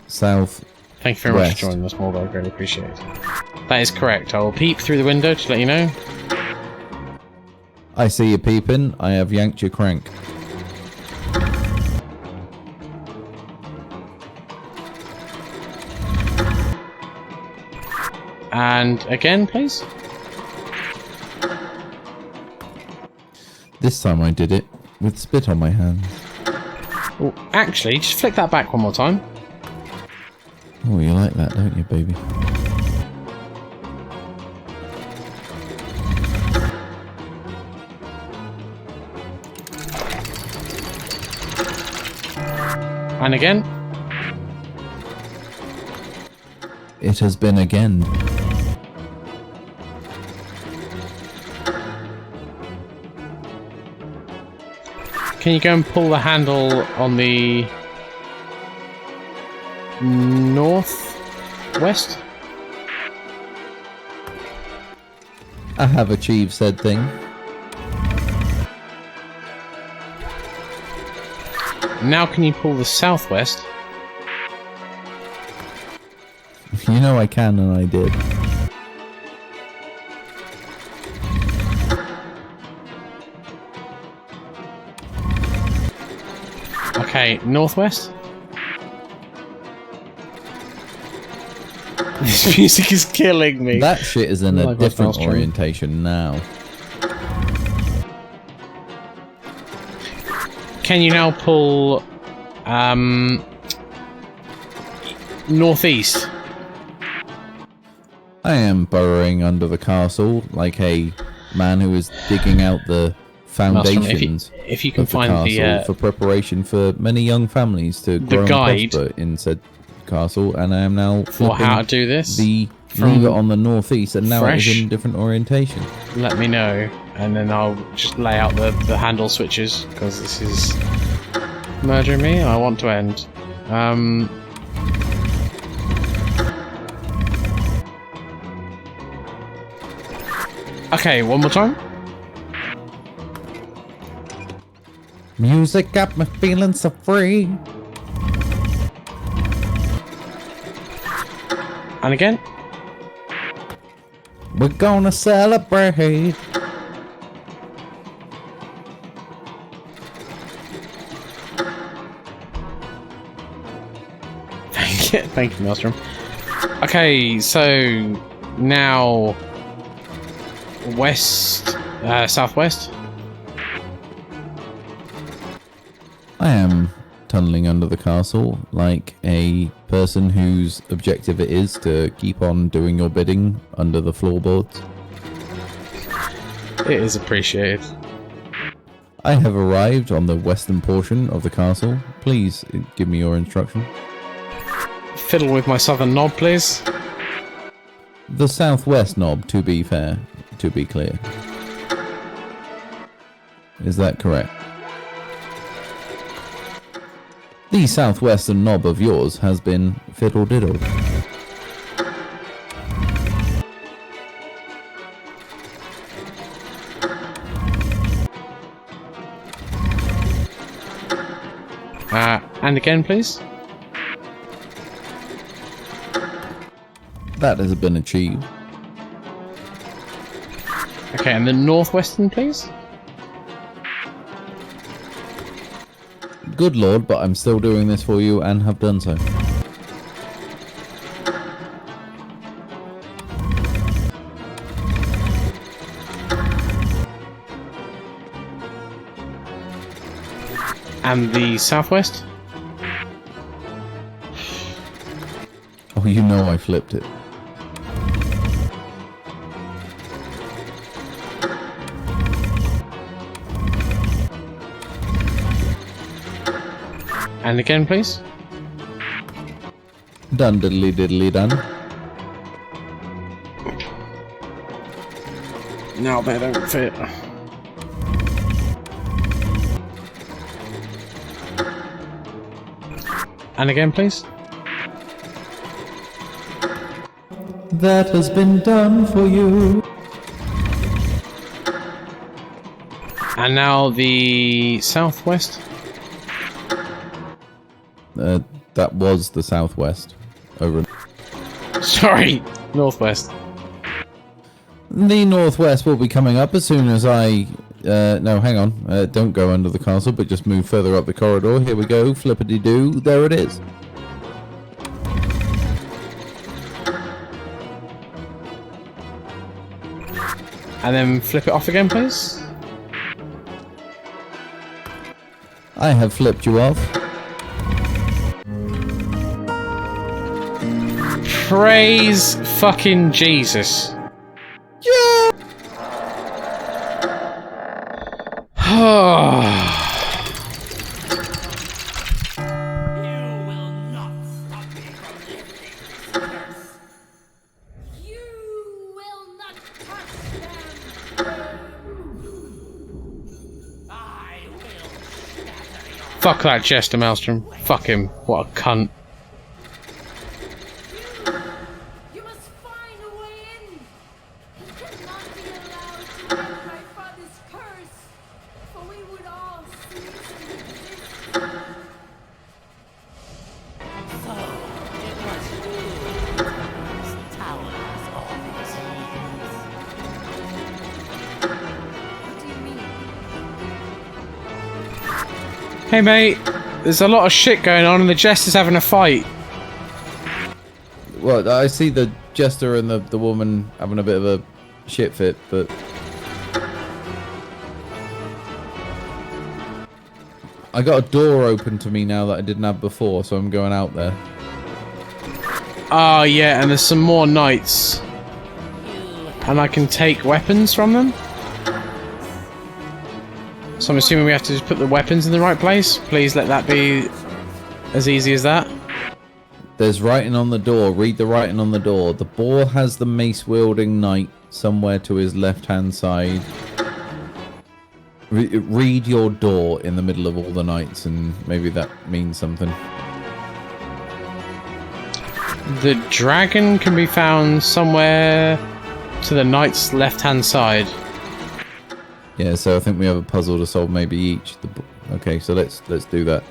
South. Thank you very much West. for joining us, Morbo. I greatly appreciate it. That is correct. I will peep through the window to let you know. I see you peeping. I have yanked your crank. And again, please. This time I did it with spit on my hands. Oh, actually, just flick that back one more time. Oh, you like that, don't you, baby? And again. It has been again. Can you go and pull the handle on the northwest? I have achieved said thing. Now can you pull the southwest? You know I can, and I did. Okay, northwest? This music is killing me. That shit is in Oh a my God, different that was orientation now. Can you now pull northeast? I am burrowing under the castle like a man who is digging out the foundations if you can of the find castle for preparation for many young families to grow and guide prosper in said castle, and I am now for how to do this, the from lever on the northeast, and now it is in a different orientation. let me know, and then I'll just lay out the handle switches, because this is murdering me and I want to end. Okay, one more time. Music got me feeling so free. And again. We're gonna celebrate. Thank you, Maelstrom. Okay, so now west, southwest. I am tunneling under the castle like a person whose objective it is to keep on doing your bidding under the floorboards. It is appreciated. I have arrived on the western portion of the castle. Please give me your instruction. Fiddle with my southern knob, please. The southwest knob, to be fair, to be clear. Is that correct? The southwestern knob of yours has been fiddle-diddled. And again, please. That has been achieved. Okay, and the northwestern, please. Good lord, but I'm still doing this for you and have done so. And the southwest. Oh, you know I flipped it. And again, please. Done diddly diddly done. No, they don't fit. And again, please. That has been done for you. And now the southwest. That was the southwest. Over. Sorry, northwest. The northwest will be coming up as soon as I... no, hang on. Don't go under the castle, but just move further up the corridor. Here we go. Flippity-doo. There it is. And then flip it off again, please. I have flipped you off. Praise fucking Jesus. Yeah! You will not stop me from lifting this curse. You will not touch them. I will shatter your... Fuck that Jester Maelstrom. Fuck him. What a cunt. You must find a way in. It cannot be allowed to break my father's curse, for we would all cease to exist. So, it was you whose towers all these years. What do you mean? Hey mate, there's a lot of shit going on and the Jester's having a fight. Well, I see the jester and the woman having a bit of a shit fit, but... I got a door open to me now that I didn't have before, so I'm going out there. Oh yeah, and there's some more knights. And I can take weapons from them? So I'm assuming we have to just put the weapons in the right place? Please let that be as easy as that. There's writing on the door. Read the writing on the door. The boar has the mace-wielding knight somewhere to his left-hand side. Read your door in the middle of all the knights, and maybe that means something. The dragon can be found somewhere to the knight's left-hand side. Yeah, so I think we have a puzzle to solve maybe each. Okay, so let's do that.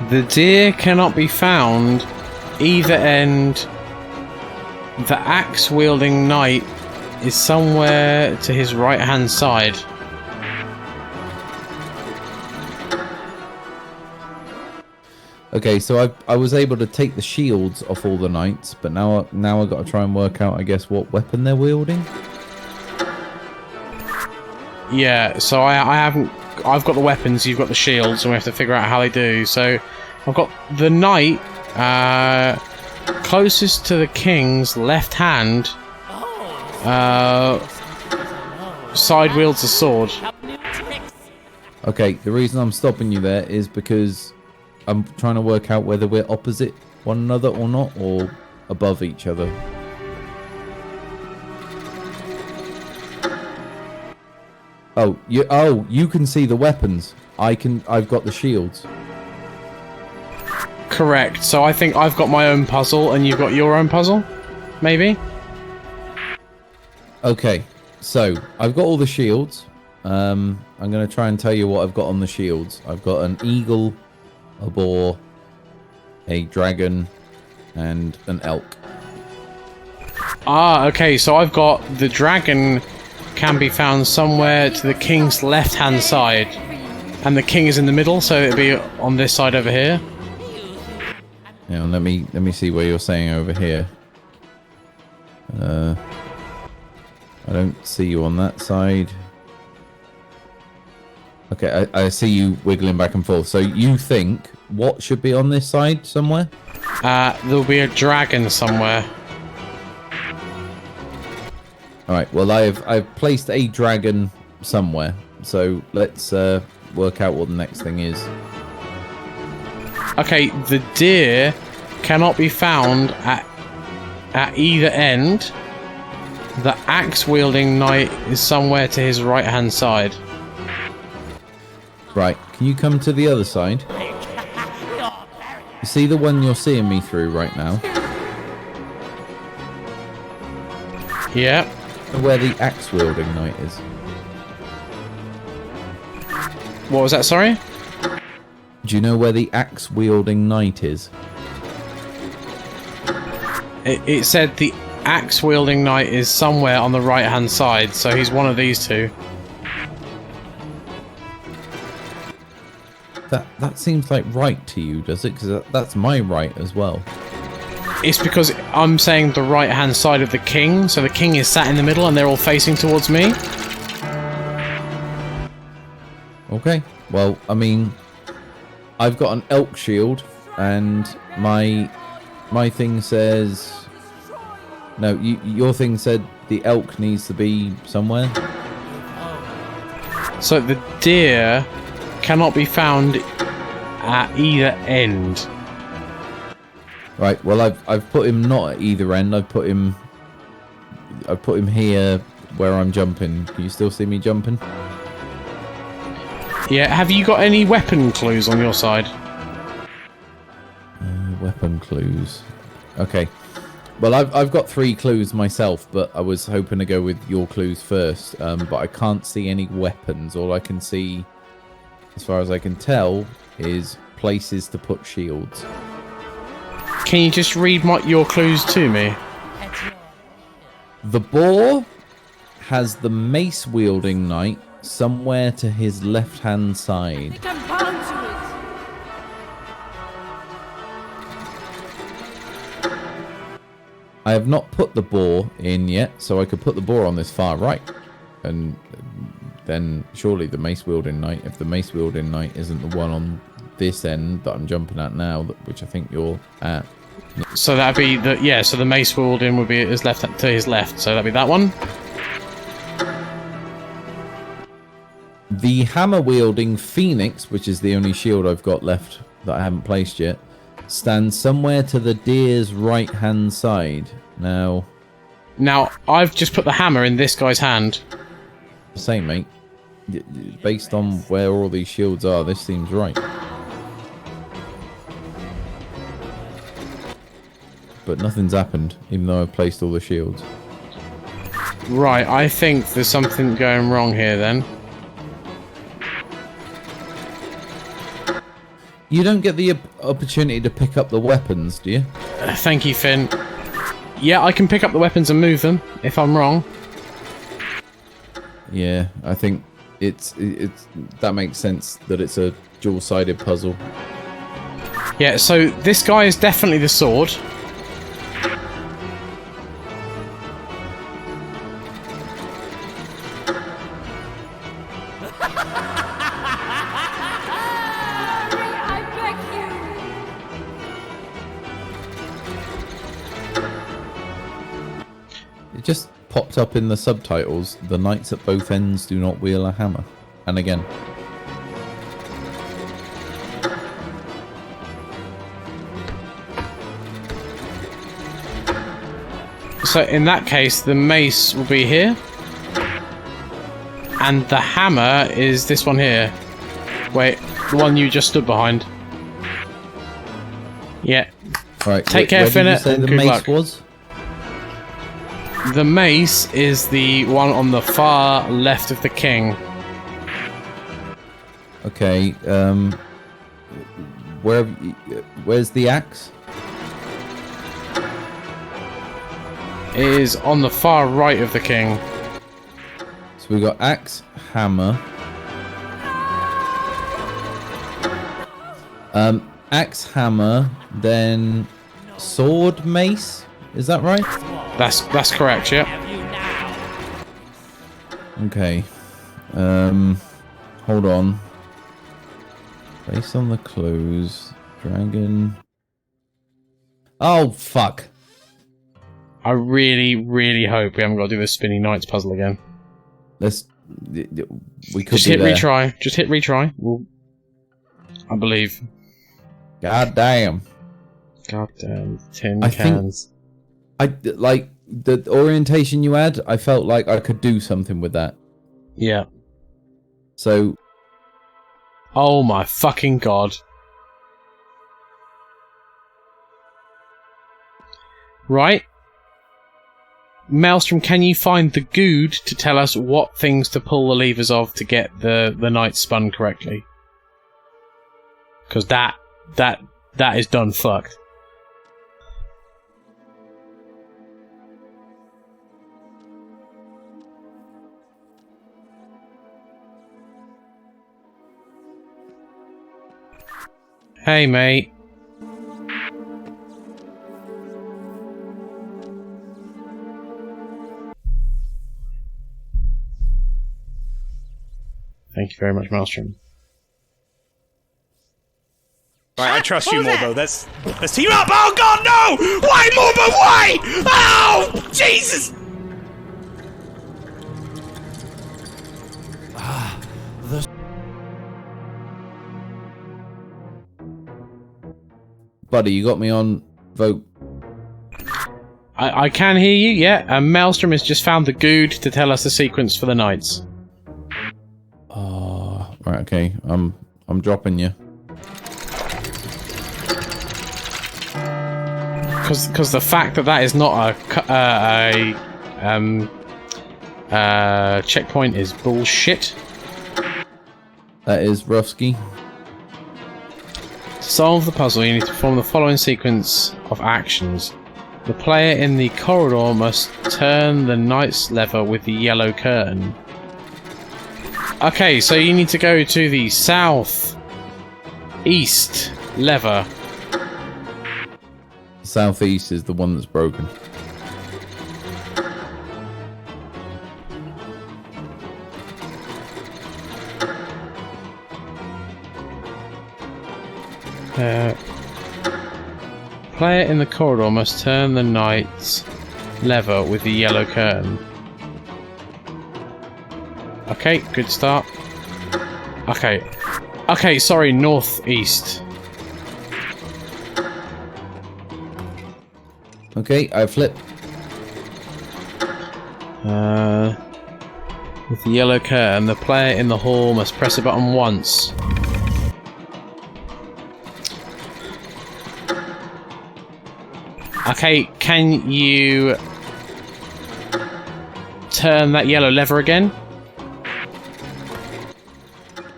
The deer cannot be found either end. The axe-wielding knight is somewhere to his right-hand side. Okay, so I was able to take the shields off all the knights, but now I've got to try and work out, I guess, what weapon they're wielding. Yeah, so I've got the weapons, you've got the shields, and we have to figure out how they do. So I've got the knight closest to the king's left hand. Side wields a sword. Okay, the reason I'm stopping you there is because I'm trying to work out whether we're opposite one another or not, or above each other. Oh, you can see the weapons. I've got the shields. Correct. So I think I've got my own puzzle and you've got your own puzzle? Maybe? Okay, so I've got all the shields. I'm going to try and tell you what I've got on the shields. I've got an eagle, a boar, a dragon, and an elk. Ah, okay, so I've got the dragon can be found somewhere to the king's left-hand side. And the king is in the middle, so it'll be on this side over here. Yeah, let me see where you're saying over here. I don't see you on that side. Okay, I see you wiggling back and forth. So you think what should be on this side somewhere? There'll be a dragon somewhere. All right. Well, I've placed a dragon somewhere. So let's work out what the next thing is. Okay, the deer cannot be found at either end. The axe-wielding knight is somewhere to his right-hand side. Right. Can you come to the other side? You see the one you're seeing me through right now? Yeah. Where the axe-wielding knight is. What was that, sorry? Do you know where the axe-wielding knight is? It said the axe-wielding knight is somewhere on the right-hand side, so he's one of these two. That seems like right to you, does it? Because that's my right as well. It's because I'm saying the right-hand side of the king, so the king is sat in the middle and they're all facing towards me. Okay. Well, I mean, I've got an elk shield, and my thing says... No, your thing said the elk needs to be somewhere. So the deer cannot be found at either end. Right. Well, I've put him not at either end. I've put him here where I'm jumping. Can you still see me jumping? Yeah. Have you got any weapon clues on your side? Weapon clues. Okay. Well, I've got 3 clues myself, but I was hoping to go with your clues first. But I can't see any weapons. All I can see, as far as I can tell, is places to put shields. Can you just read your clues to me? The boar has the mace-wielding knight somewhere to his left-hand side. I have not put the boar in yet, so I could put the boar on this far right. And then surely the mace-wielding knight, if the mace-wielding knight isn't the one on this end that I'm jumping at now, which I think you're at. So that'd be so the mace wielding would be his left to his left, so that'd be that one. The hammer-wielding phoenix, which is the only shield I've got left that I haven't placed yet, stand somewhere to the deer's right-hand side. Now, I've just put the hammer in this guy's hand. same, mate. Based on where all these shields are, this seems right. But nothing's happened, even though I've placed all the shields. Right, I think there's something going wrong here then. You don't get the opportunity to pick up the weapons, do you? Thank you, Finn. Yeah, I can pick up the weapons and move them, if I'm wrong. Yeah, I think it's that makes sense that it's a dual-sided puzzle. Yeah, so this guy is definitely the sword. I beg you. It just popped up in the subtitles, the knights at both ends do not wield a hammer. And again. So in that case, the mace will be here. And the hammer is this one here. Wait, the one you just stood behind. Yeah. Alright, Take care, where did you Finnet, say and the good mace luck. was? The mace is the one on the far left of the king. Okay, where's the axe? It is on the far right of the king. So we got axe, hammer. Axe, hammer, then sword, mace. Is that right? That's correct, yeah. Okay. Hold on. Based on the clues, dragon. Oh fuck! I really, really hope we haven't got to do the spinny knights puzzle again. Let's. We could Just be hit there. retry. Just hit retry. I believe. God damn! Goddamn tin I think- cans. I like the orientation you had. I felt like I could do something with that. Yeah. So Oh my fucking god. Right. Maelstrom, can you find the good to tell us what things to pull the levers of to get the knight spun correctly? Because that is done fucked. Hey, mate. Thank you very much, Maelstrom. Right, I trust you, Morbo. Let's team up. Oh God, no! Why, Morbo? Why? Oh, Jesus! buddy, you got me on vote. I can hear you, yeah. And Maelstrom has just found the good to tell us the sequence for the knights. Right, okay. I'm dropping you. Because the fact that is not a checkpoint is bullshit. That is Ruffsky. To solve the puzzle, you need to perform the following sequence of actions. The player in the corridor must turn the knight's lever with the yellow curtain. Okay, so you need to go to the south east lever. Southeast is the one that's broken. Player in the corridor must turn the knight's lever with the yellow curtain. Okay, good start. Okay, sorry, northeast. Okay, I flip. With the yellow curtain, the player in the hall must press a button once. Okay, can you turn that yellow lever again?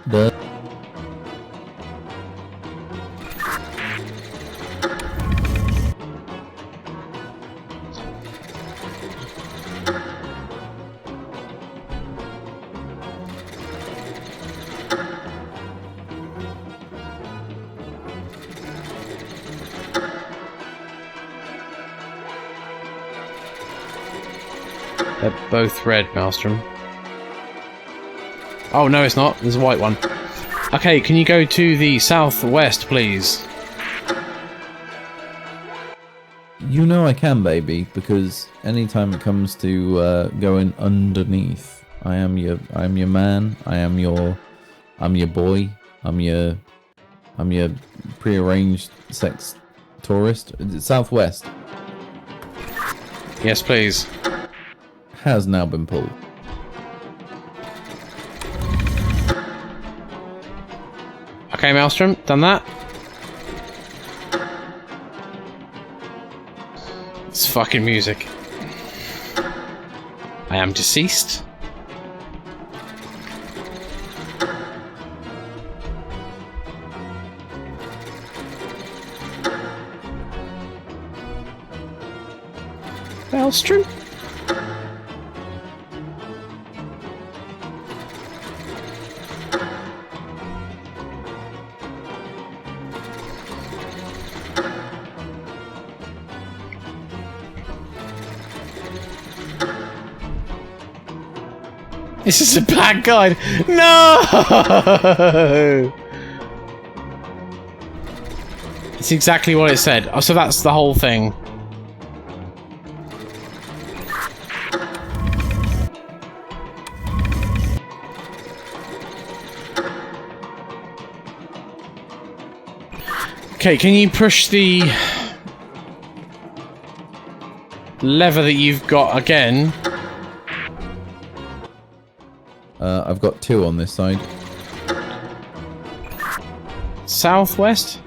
Duh. They're both red, Maelstrom. Oh, no, it's not. There's a white one. Okay, can you go to the southwest, please? You know I can, baby, because anytime it comes to going underneath, I'm your man. I'm your boy. I'm your prearranged sex tourist. Is it southwest? Yes, please. Has now been pulled. Okay, Maelstrom, done that. It's fucking music. I am deceased. Maelstrom? This is a bad guide. No! It's exactly what it said. Oh, so that's the whole thing. Okay, can you push the lever that you've got again? I've got 2 on this side. Southwest?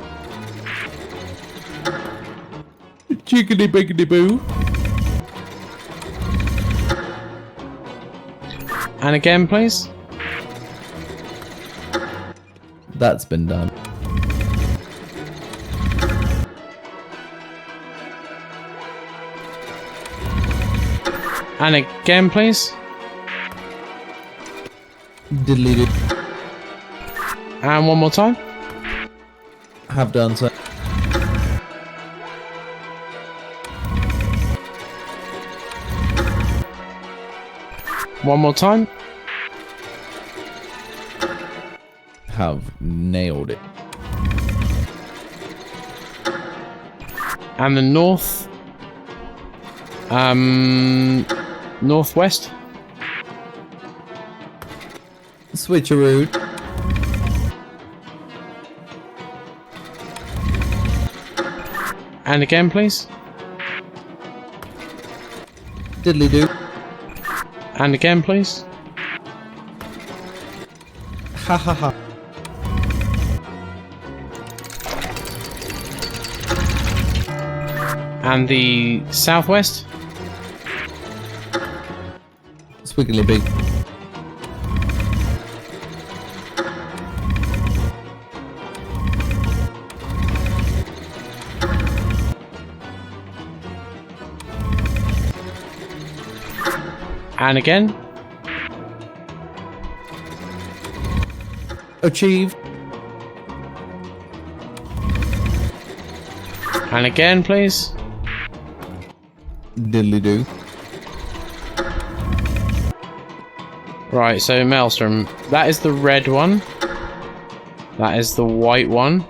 Chickity biggity boo. And again, please. That's been done. And again, please. Deleted. And one more time. Have done so. One more time. Have nailed it. And the north. Northwest. Switcheroo. And again, please. Diddly do. And again, please. Ha ha ha. And the southwest. Squiggly big. And again. Achieved. And again, please. Diddly do. Right, so Maelstrom, that is the red one. That is the white one.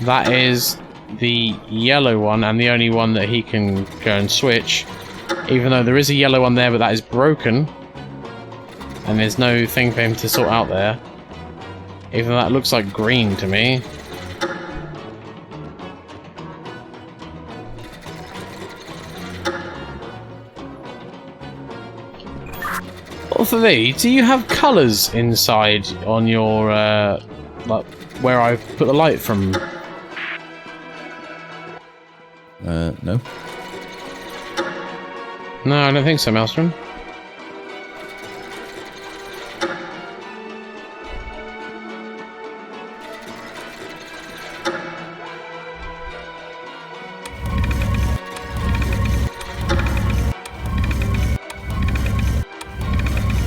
That is the yellow one, and the only one that he can go and switch. Even though there is a yellow one there, but that is broken. And there's no thing for him to sort out there. Even though that looks like green to me. Lee, do you have colours inside on your, like, where I put the light from? No. No, I don't think so, Maelstrom.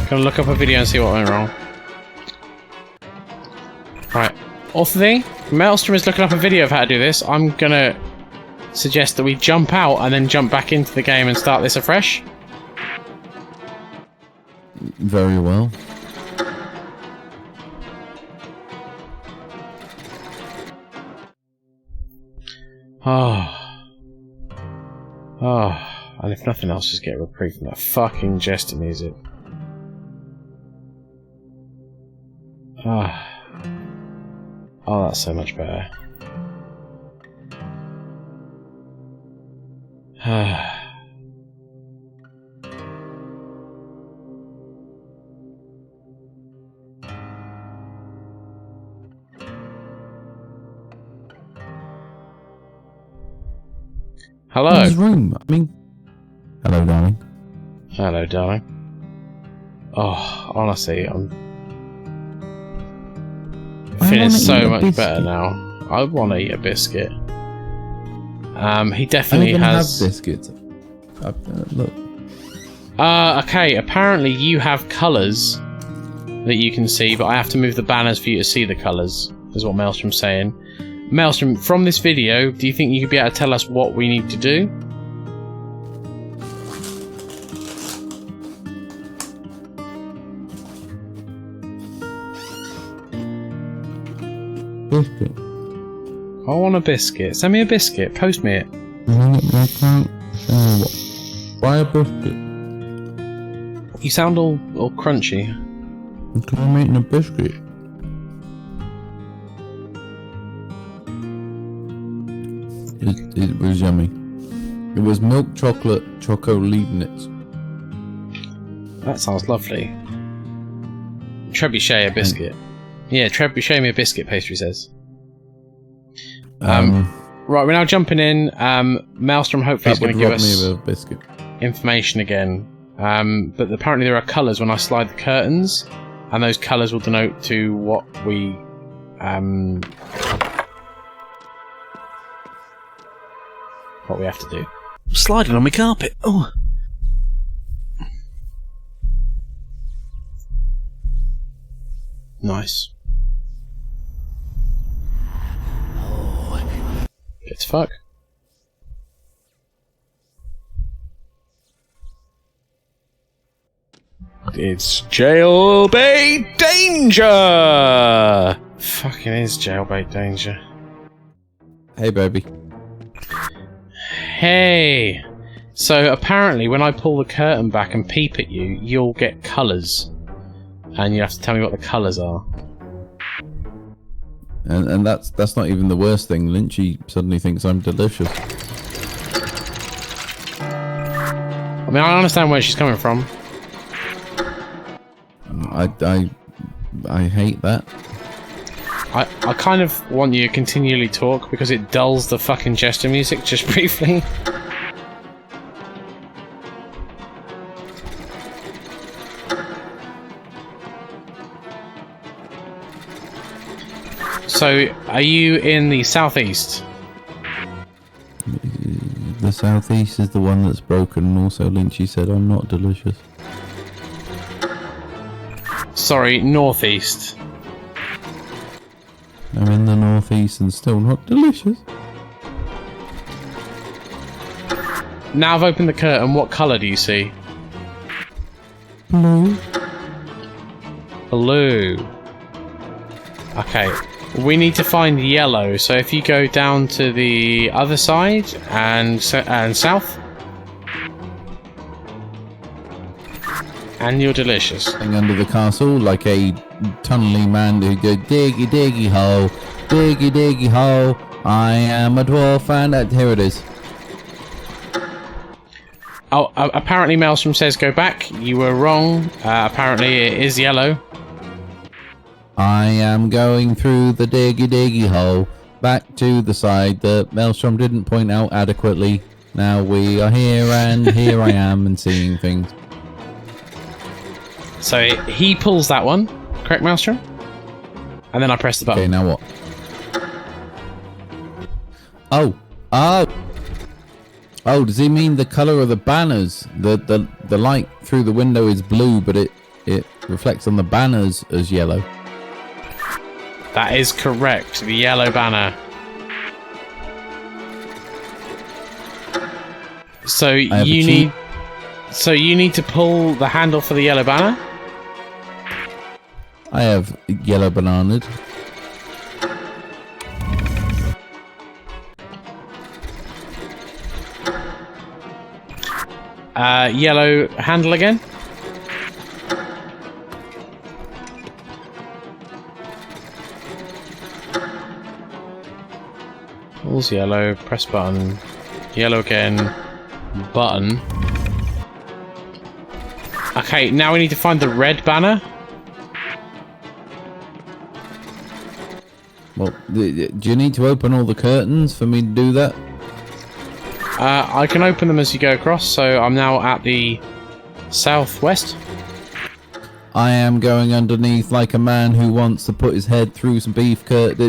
Gonna look up a video and see what went wrong. Right. Lee, Maelstrom is looking up a video of how to do this. I'm gonna suggest that we jump out and then jump back into the game and start this afresh. Very well. And if nothing else, just get a reprieve from that fucking jester music. Oh, that's so much better. Hello. His room. I mean, hello, darling. Hello, darling. Oh, honestly, I'm feeling so much better now. I want to eat a biscuit. He definitely has. Have biscuits. Look. Okay. Apparently, you have colours that you can see, but I have to move the banners for you to see the colours. Is what Maelstrom's saying. Maelstrom, from this video, do you think you could be able to tell us what we need to do? Biscuit. I want a biscuit. Send me a biscuit. Post me it. I can't. Why a biscuit? You sound all crunchy. Because I'm eating a biscuit. It was yummy. It was milk chocolate choco Leibniz. That sounds lovely. Trebuchet a biscuit. Yeah, trebuchet me a biscuit, pastry says. Right, we're now jumping in. Maelstrom hopefully is going to give us me a biscuit. Information again. But apparently there are colours when I slide the curtains, and those colours will denote to what we have to do. I'm sliding on my carpet. Oh. Nice. Good as fuck. It's jailbait danger! Fucking is jailbait danger. Hey, baby. Hey! So apparently when I pull the curtain back and peep at you, you'll get colours. And you have to tell me what the colours are. And that's not even the worst thing. Lynchy suddenly thinks I'm delicious. I mean, I understand where she's coming from. I hate that. I kind of want you to continually talk because it dulls the fucking jester music just briefly. So, are you in the southeast? The southeast is the one that's broken, and also Lynchy said I'm not delicious. Sorry, northeast. I'm in the northeast and still not delicious. Now I've opened the curtain, what colour do you see? Blue. Blue. Okay, we need to find yellow, so if you go down to the other side and south, and you're delicious. Under the castle, like a tunneling man who goes diggy diggy hole, diggy diggy hole. I am a dwarf, and here it is. Oh, apparently Maelstrom says go back. You were wrong. Apparently it is yellow. I am going through the diggy hole back to the side that Maelstrom didn't point out adequately. Now we are here and here I am and seeing things. So he pulls that one, correct, Maelstrom? And then I press the button. Okay, now what? Oh, does he mean the colour of the banners? The light through the window is blue, but it reflects on the banners as yellow. That is correct. The yellow banner. So you need to pull the handle for the yellow banner. I have yellow bananaed. Yellow handle again. Pulls yellow, press button. Yellow again, button. Okay, now we need to find the red banner. Well, do you need to open all the curtains for me to do that? I can open them as you go across, so I'm now at the southwest. I am going underneath like a man who wants to put his head through some curtains.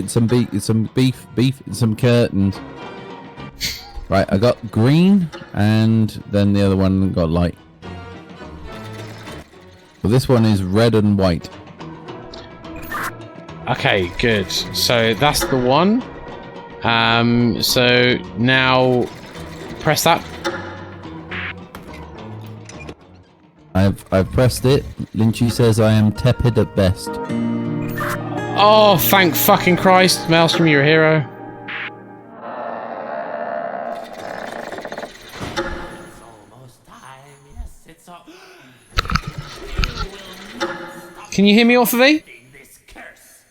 Right, I got green, and then the other one got light. Well, this one is red and white. Okay, good. So that's the one. So now press that. I've pressed it. Lynchy says I am tepid at best. Oh, thank fucking Christ, Maelstrom, you're a hero. It's almost time. Yes, it's all. Can you hear me off of E? This curse.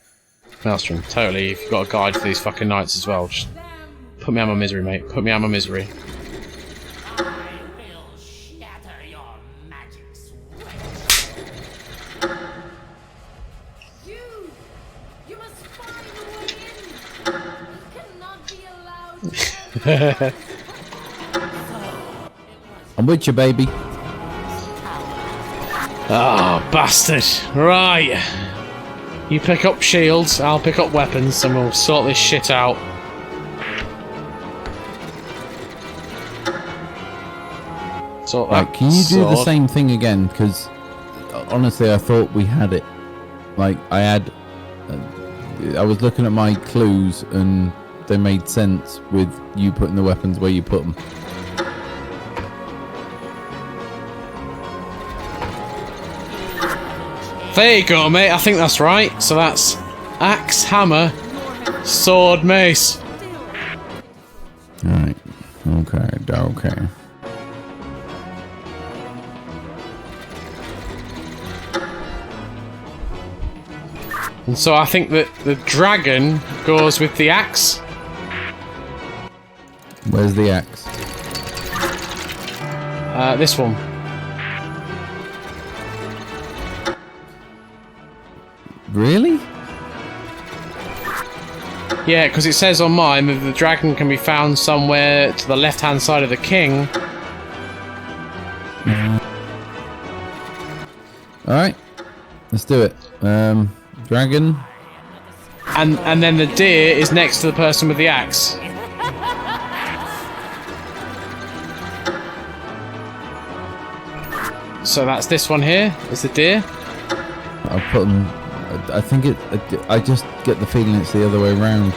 Maelstrom, totally. If you've got a guide for these fucking nights as well, just put me out of my misery, mate. Put me out of my misery. I will shatter your magic switch. You must find a way in. You cannot be allowed to. I'm with you, baby. Oh, bastard. Right. You pick up shields, I'll pick up weapons, and we'll sort this shit out. Sort that Right, can you do the sword. same thing again? Because honestly, I thought we had it. Like, I was looking at my clues, and they made sense with you putting the weapons where you put them. There you go, mate. I think that's right. So that's axe, hammer, sword, mace. Alright. Okay. And so I think that the dragon goes with the axe. Where's the axe? This one. Really? Yeah, because it says on mine that the dragon can be found somewhere to the left-hand side of the king. Alright. Let's do it. Dragon. And then the deer is next to the person with the axe. So that's this one here, is the deer. I'll put them. I think I just get the feeling it's the other way around.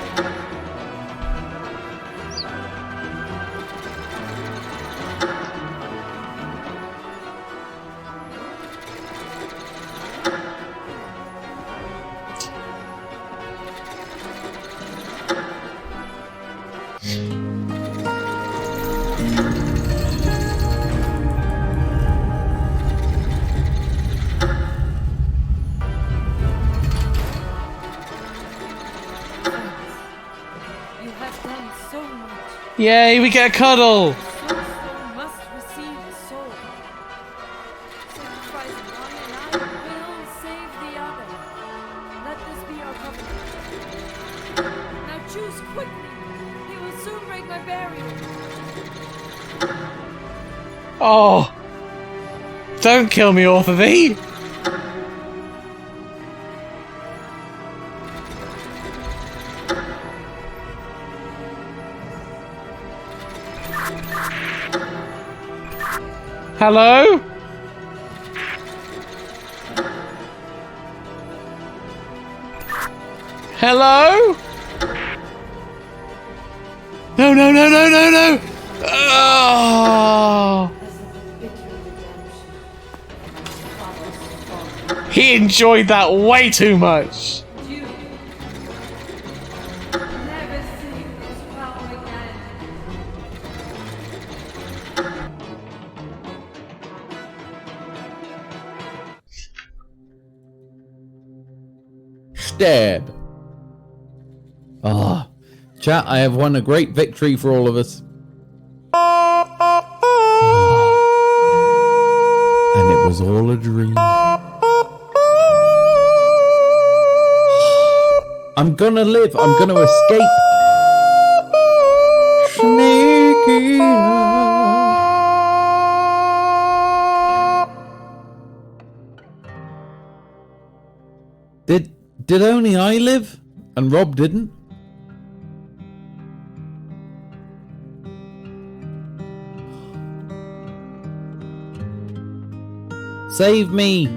You have done so much. Yay, we get a cuddle! Soul must receive a soul choose quickly. He will soon break my barrier. Oh! Don't kill me, Author V! Hello? Hello? No, no, no, no, no, no! Oh! He enjoyed that way too much! Never see this power again. Stab. Ah, chat, I have won a great victory for all of us. And it was all a dream. I'm gonna live. I'm gonna escape. Sneaky love. Did only I live? And Rob didn't? Save me!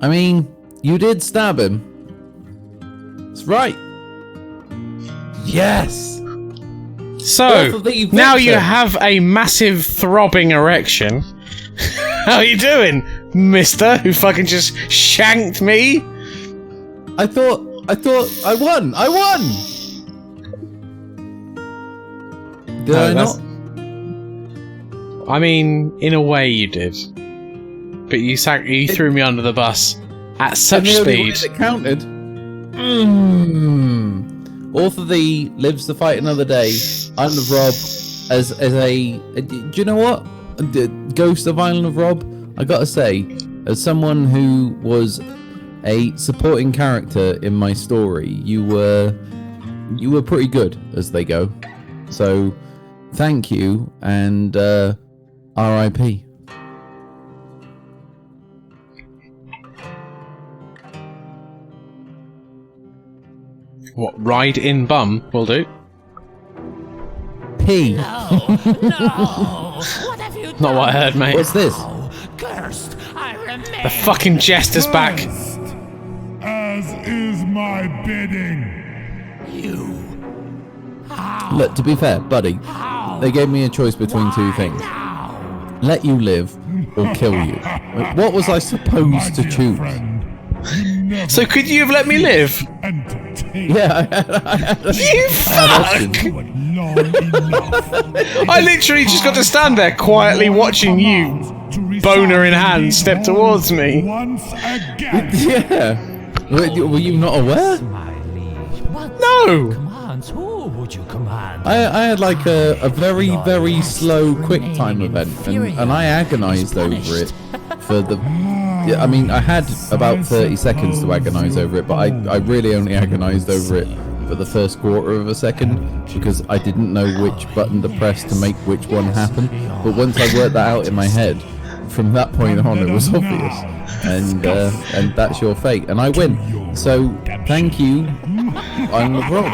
I mean, you did stab him. That's right. Yes! So, now you have a massive throbbing erection. How are you doing, mister, who fucking just shanked me? I thought I won! I won! Did I not? I mean, in a way you did. But you threw me under the bus at such speed. It counted. Author the lives to fight another day. I'm the Rob as a. Do you know what? The Ghost of Island of Rob. I gotta say, as someone who was a supporting character in my story, you were pretty good as they go. So, thank you and R.I.P. What, ride in bum will do? P. No! What have you done? Not what I heard, mate. What's this? Cursed, I remain. The fucking jester's back. As is my bidding. You. Look, to be fair, buddy, they gave me a choice between two things. Let you live or kill you. What was I supposed to choose? So could you have let me live? Yeah, I had You fuck! I literally just got to stand there quietly watching you, boner in hand, step towards me. Yeah. Were you not aware? No! Commands, who would you command? I had like a very, very slow quick time event, and I agonized over it for the... Yeah, I mean, I had about 30 seconds to agonize over it, but I really only agonized over it for the first quarter of a second because I didn't know which button to press to make which one happen. But once I worked that out in my head, from that point on it was obvious. And that's your fate. And I win. So, thank you. I'm the Rob.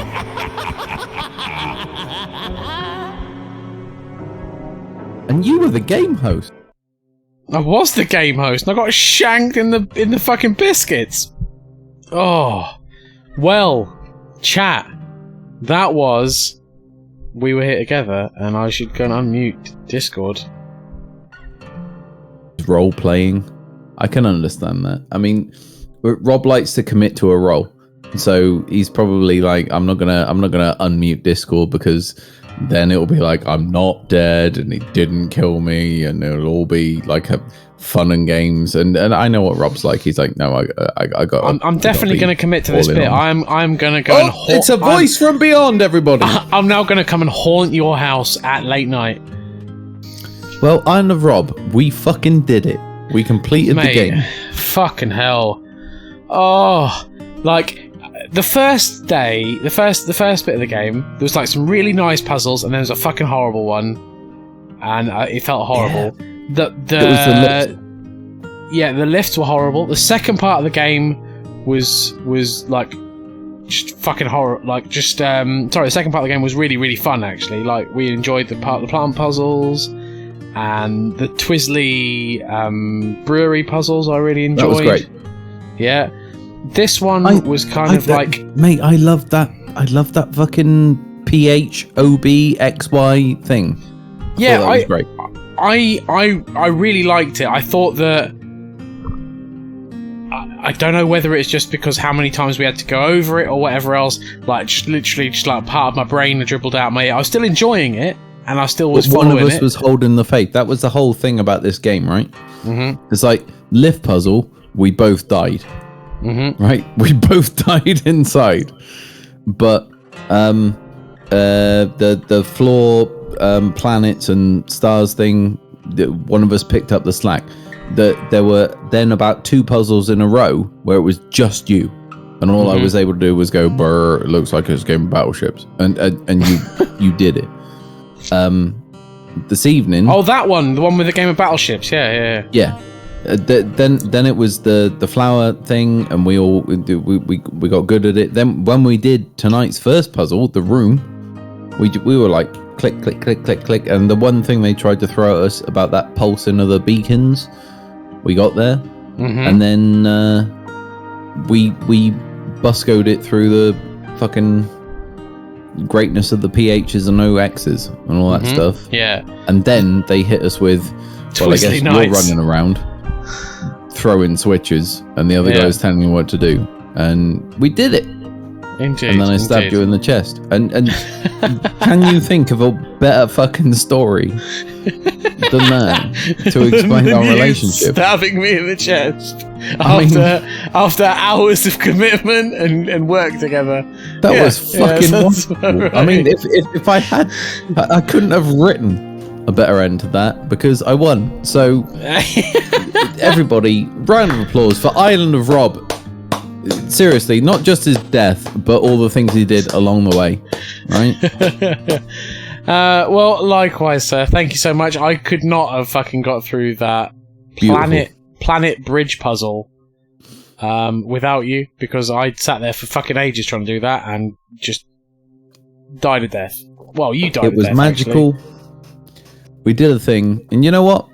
And you were the game host. I was the game host and I got shanked in the fucking biscuits. Oh. Well, chat. That was We Were Here Together and I should go and unmute Discord. Role playing. I can understand that. I mean, Rob likes to commit to a role. So he's probably like, I'm not gonna unmute Discord because then it'll be like I'm not dead and he didn't kill me and it'll all be like a fun and games and I know what Rob's like. He's like, no, I got. I'm definitely going to commit to this bit. I'm going to go and haunt. It's a voice from beyond, everybody. I'm now going to come and haunt your house at late night. Well, I'm the Rob. We fucking did it. We completed the game. Fucking hell. Oh, Like the first day, the first bit of the game, there was like some really nice puzzles, and there was a fucking horrible one, and it felt horrible. Yeah. It was the lift. Yeah, the lifts were horrible. The second part of the game was like just fucking horror. Like just sorry, the second part of the game was really, really fun actually. Like we enjoyed the plant puzzles and the Twizzly brewery puzzles. I really enjoyed. That was great. Yeah, this one was kind of like, mate, I love that. I love that fucking PHOBXY thing. Yeah, that was great. I really liked it. I thought that. I don't know whether it's just because how many times we had to go over it or whatever else. Like, just literally, just like part of my brain had dribbled out my ear. I was still enjoying it, and I still was following it. One of us was holding the faith. That was the whole thing about this game, right? Mm-hmm. It's like lift puzzle. We both died. Mm-hmm. Right? We both died inside. But the floor planets and stars thing, one of us picked up the slack. There were then about 2 puzzles in a row where it was just you, and all I was able to do was go, "Brr, it looks like it's a game of battleships," and you did it. This evening. Oh, that one, the one with the game of battleships. Yeah. Then it was the flower thing, and we got good at it. Then when we did tonight's first puzzle, the room, we were like click click click click click, and the one thing they tried to throw at us about that pulsing of the beacons, we got there, and then we buscoed it through the fucking greatness of the PHs and OXs and all that stuff. Yeah, and then they hit us with, well, I guess you're running around throwing switches, and the other guy's telling you what to do, and we did it. Indeed, and then I stabbed you in the chest. And can you think of a better fucking story than that to explain our relationship? Stabbing me in the chest after hours of commitment and work together. That was fucking wonderful. Right. I mean, if I had, I couldn't have written a better end to that because I won. So everybody, round of applause for Island of Rob. Seriously, not just his death, but all the things he did along the way, right? Well, likewise, sir. Thank you so much. I could not have fucking got through that planet bridge puzzle without you, because I sat there for fucking ages trying to do that and just died a death. Well, you died. It was magical. Actually. We did a thing, and you know what?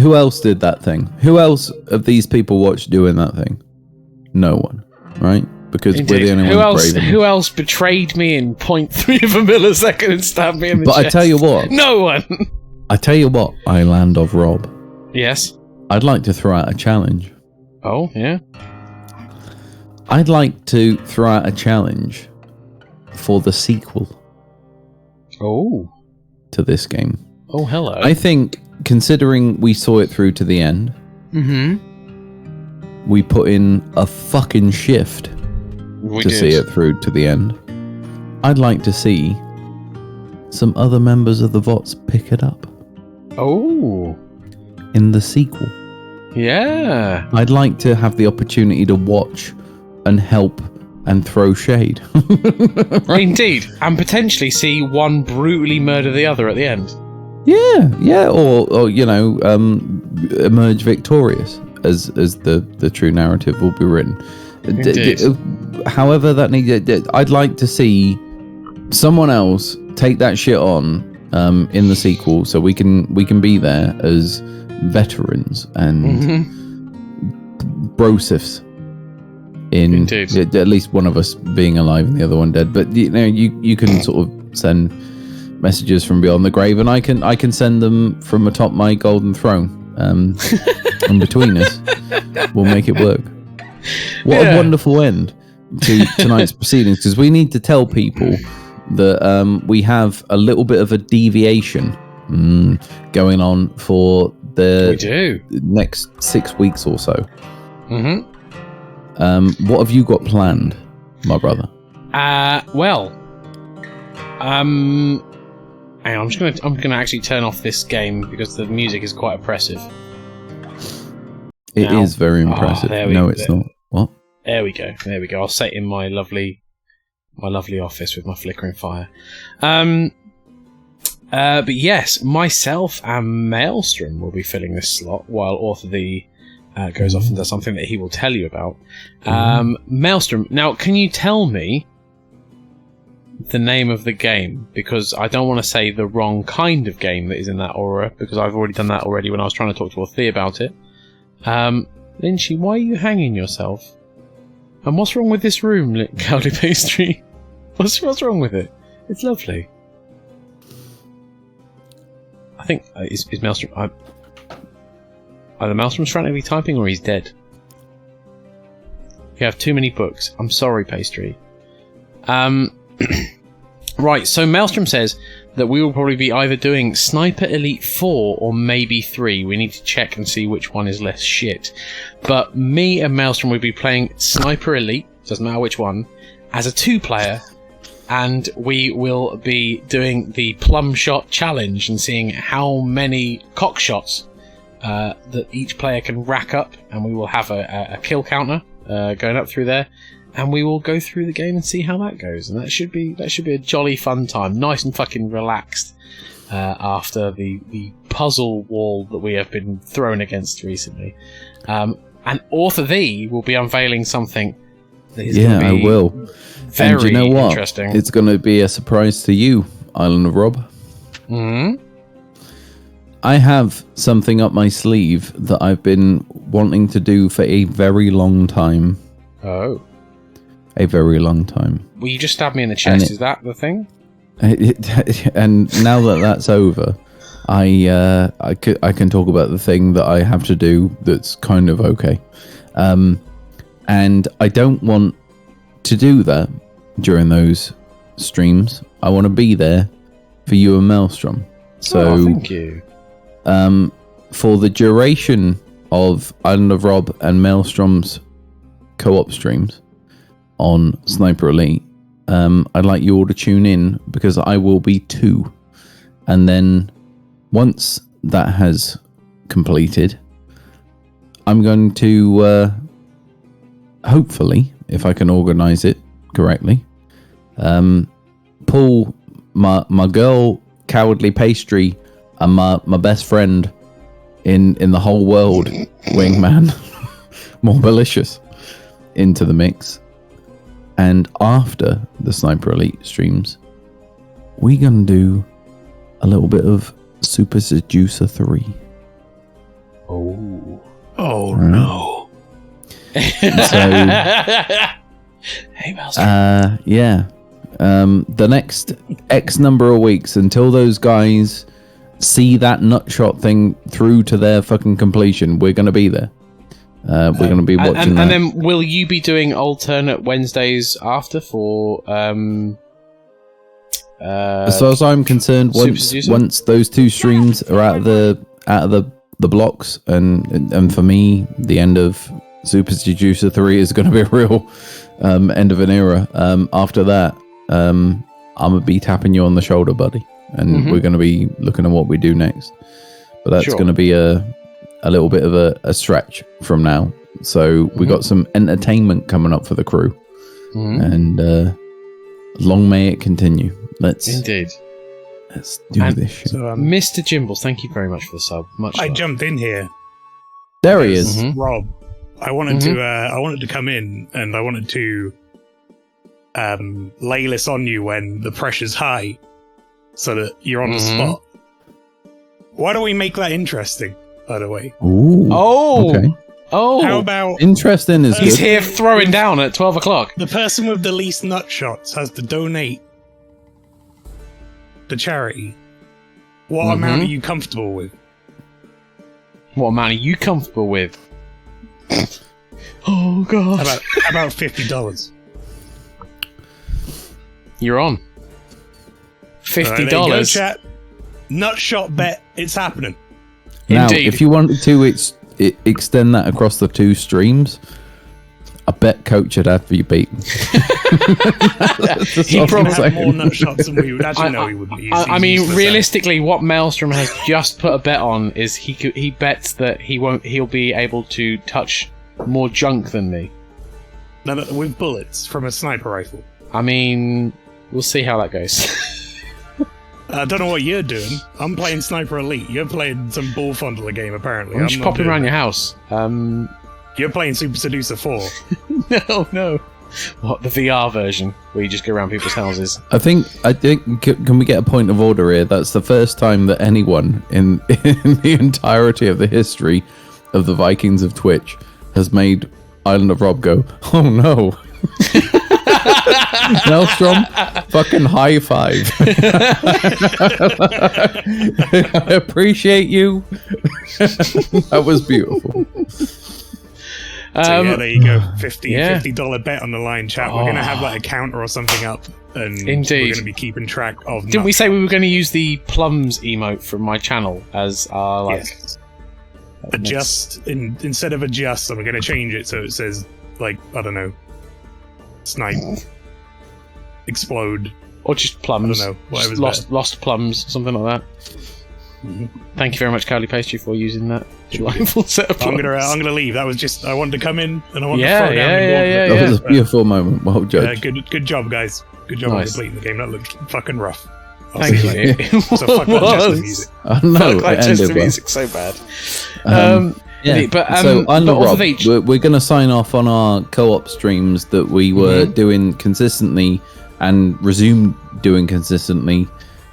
Who else did that thing? Who else of these people watched doing that thing? No one, right? Because we're the only ones brave. Who else betrayed me in 0.3 of a millisecond and stabbed me in the chest? But I tell you what. No one! I tell you what, Island of Rob. Yes? I'd like to throw out a challenge. Oh, yeah? I'd like to throw out a challenge for the sequel. Oh. To this game. Oh, hello. I think, considering we saw it through to the end... we put in a fucking shift to see it through to the end. I'd like to see some other members of the VOTS pick it up. Oh. In the sequel. Yeah. I'd like to have the opportunity to watch and help and throw shade. Indeed. And potentially see one brutally murder the other at the end. Yeah. Or you know, emerge victorious. As the true narrative will be written. However that needs, I'd like to see someone else take that shit on in the sequel, so we can be there as veterans and brosifs in at least one of us being alive and the other one dead. But you know, you can sort of send messages from beyond the grave, and I can send them from atop my golden throne. And between us, we'll make it work. What a wonderful end to tonight's proceedings, because we need to tell people that we have a little bit of a deviation going on for the next 6 weeks or so. What have you got planned, my brother? Well, hang on, I'm gonna actually turn off this game because the music is quite oppressive. It is very impressive. No, it's not. What? There we go. There we go. I'll set in my lovely office with my flickering fire. But yes, myself and Maelstrom will be filling this slot while Author the goes off and does something that he will tell you about. Maelstrom, now can you tell me the name of the game? Because I don't want to say the wrong kind of game that is in that aura, because I've already done that already when I was trying to talk to Author about it. Lynchy, why are you hanging yourself? And what's wrong with this room, Cowley Pastry? What's wrong with it? It's lovely. I think is Maelstrom. Either Maelstrom's frantically typing or he's dead. You have too many books. I'm sorry, Pastry. Right, so Maelstrom says that we will probably be either doing Sniper Elite 4 or maybe 3. We need to check and see which one is less shit. But me and Maelstrom will be playing Sniper Elite, doesn't matter which one, as a 2-player. And we will be doing the plum shot challenge and seeing how many cock shots that each player can rack up. And we will have a kill counter going up through there. And we will go through the game and see how that goes. And that should be a jolly fun time. Nice and fucking relaxed after the puzzle wall that we have been thrown against recently. And Author Thee will be unveiling something that is going to be I will. very and you know what? interesting. It's going to be a surprise to you, Island of Rob. I have something up my sleeve that I've been wanting to do for a very long time. Oh. A very long time. Well, you just stabbed me in the chest. Is that the thing? And now that that's over, I can talk about the thing that I have to do that's kind of okay. And I don't want to do that during those streams. I want to be there for you and Maelstrom. So thank you. For the duration of Island of Rob and Maelstrom's co-op streams on Sniper Elite, I'd like you all to tune in because I will be 2. And then once that has completed, I'm going to hopefully, if I can organize it correctly, pull my girl Cowardly Pastry and my best friend in the whole world, Wingman, more malicious, into the mix. And after the Sniper Elite streams, we're gonna do a little bit of Super Seducer 3. Oh no. So, hey, Maelstrom. yeah. The next X number of weeks until those guys see that nutshot thing through to their fucking completion, we're going to be there. We're going to be watching that. And then will you be doing alternate Wednesdays after for... as far as I'm concerned, once those 2 streams are out of the blocks, and for me, the end of Super Seducer 3 is going to be a real end of an era. After that, I'm going to be tapping you on the shoulder, buddy. And we're going to be looking at what we do next. But that's going to be a little bit of a stretch from now. So we got some entertainment coming up for the crew. And long may it continue. Let's do this shit. So, Mr. Jimbles, thank you very much for the sub. I jumped in here. There he is. Rob, I wanted to come in and I wanted to lay this on you when the pressure's high so that you're on the spot. Why don't we make that interesting, by the way? Ooh. Oh! Okay. Oh! How about... Interesting is He's good. here throwing down at 12 o'clock. The person with the least nut shots has to donate the charity. What amount are you comfortable with? What amount are you comfortable with? Oh, God. How about $50? You're on. $50. There you go, chat. Nut shot bet. It's happening. Now, Indeed. if you wanted to extend that across the 2 streams, I bet Coach would have you beaten. He probably have more nut shots than we would. Actually, no, he wouldn't. I mean, realistically, what Maelstrom has just put a bet on is he bets that he'll be able to touch more junk than me. No, with bullets from a sniper rifle. I mean, we'll see how that goes. I don't know what you're doing. I'm playing Sniper Elite. You're playing some ball fondler game, apparently. I'm just not popping doing around that. your house. You're playing Super Seducer 4. No. What, the VR version, where you just go around people's houses? I think. Can we get a point of order here? That's the first time that anyone in the entirety of the history of the Vikings of Twitch has made Island of Rob go, oh no. Nelstrom, fucking high five. I appreciate you. That was beautiful. So yeah, there you go. $50 bet on the line, chat. We're gonna have like a counter or something up, and Indeed. we're gonna be keeping track of. Didn't we say we were going to use the plums emote from my channel as our like? Yes. Adjust instead of adjust, I'm gonna change it so it says like I don't know, snipe, explode, Or just plums. I don't know, whatever's Just lost plums, something like that. Mm-hmm. Thank you very much, Cowley Pastry, for using that delightful set of plums. I'm gonna leave. That was just I wanted to come in and I wanted Yeah, to throw down the ball. yeah. That was a beautiful moment. Well judged. Good job, guys. Good job on Nice. completing the game. That looked fucking rough. Thank you. So fuck that Chester music. I know. Fuck It that ended Chester well. music so bad. Yeah. But So I'm but off Rob. of each. We're going to sign off on our co-op streams that we were doing consistently and resumed doing consistently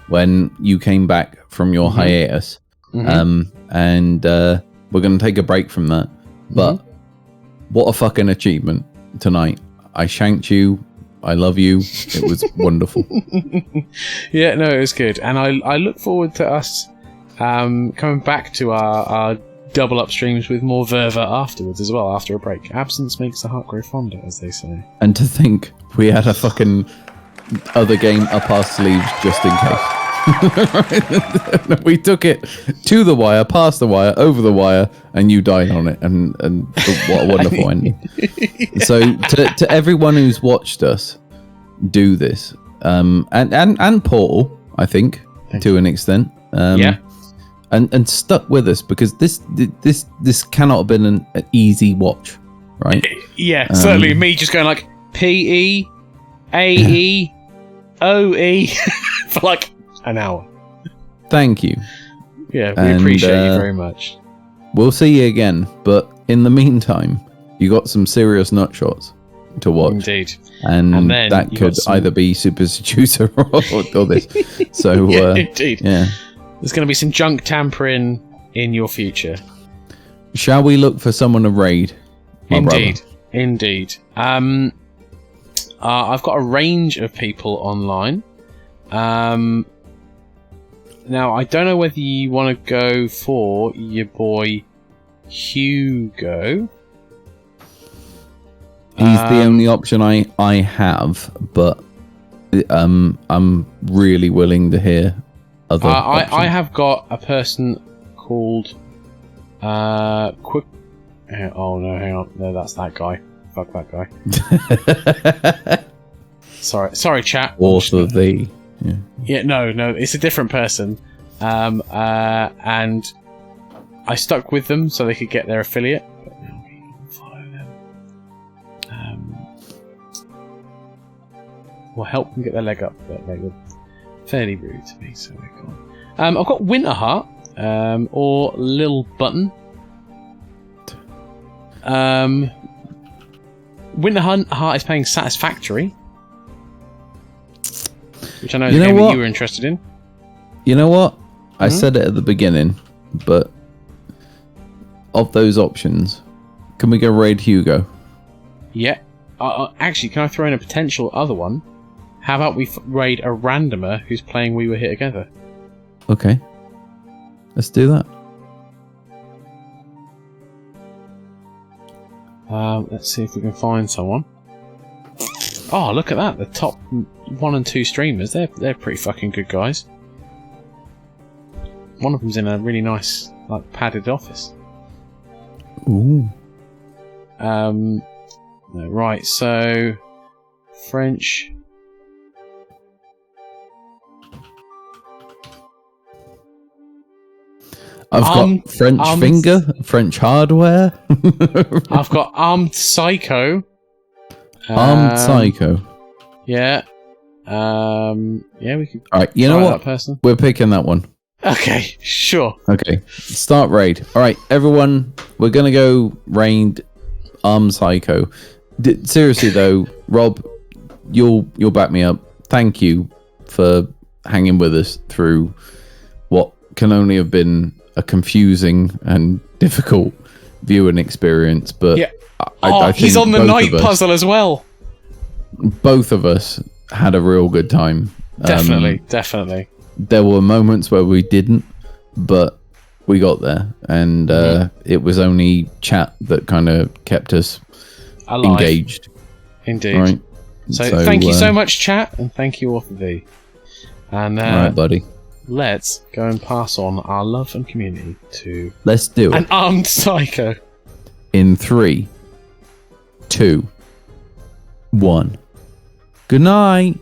when you came back from your hiatus. And we're going to take a break from that. But what a fucking achievement tonight. I shanked you. I love you. It was wonderful. Yeah, no, it was good. And I look forward to us coming back to our double up streams with more verve afterwards as well, after a break. Absence makes the heart grow fonder, as they say. And to think we had a fucking other game up our sleeves just in case. We took it to the wire, past the wire, over the wire, and you died on it. And what a wonderful ending. So to everyone who's watched us do this, and Paul, I think, to an extent, and stuck with us, because this cannot have been an easy watch, right? Yeah, certainly me just going like PEAEOE for like an hour. Thank you. Yeah, we appreciate you very much. We'll see you again, but in the meantime, you got some serious nut shots to watch. Indeed. And then that you could got some- either be Super Seducer or this. So, Indeed. yeah. There's going to be some junk tampering in your future. Shall we look for someone to raid? My brother? Indeed. I've got a range of people online. Now, I don't know whether you want to go for your boy Hugo. He's the only option I have, but I'm really willing to hear other options. I have got a person called Quick. Oh no, hang on. No, that's that guy. Fuck that guy. Sorry, chat. Also the. Yeah, no, it's a different person. And I stuck with them so they could get their affiliate. But now we can follow them. We'll help them get their leg up, but they were fairly rude to me, so we're gone. I've got Winterheart, or Lil Button. Winterheart is playing Satisfactory, which I know is a game that you were interested in. You know what? I said it at the beginning, but of those options, can we go raid Hugo? Yeah. Actually, can I throw in a potential other one? How about we raid a randomer who's playing We Were Here Together? Okay. Let's do that. Let's see if we can find someone. Oh, look at that. The top 1 and 2 streamers. They're pretty fucking good guys. One of them's in a really nice, like, padded office. Ooh. Right, so French. I've got French finger, French hardware. I've got Armed Psycho. Armed Psycho. Yeah. Yeah, we could. All right, you know try what? That person. We're picking that one. Okay, sure. Okay, start raid. All right, everyone, we're gonna go raid Armed Psycho. Seriously though, Rob, you'll back me up. Thank you for hanging with us through what can only have been a confusing and difficult viewing experience. But Yeah. I think he's on the both night of us- puzzle as well. Both of us had a real good time. Definitely. There were moments where we didn't, but we got there, and it was only chat that kind of kept us Alive. engaged. Indeed. Right. So thank you so much, chat, and thank you, Author V. And all right, buddy. let's go and pass on our love and community to Let's do it. an armed psycho. In 3, 2, 1. Good night.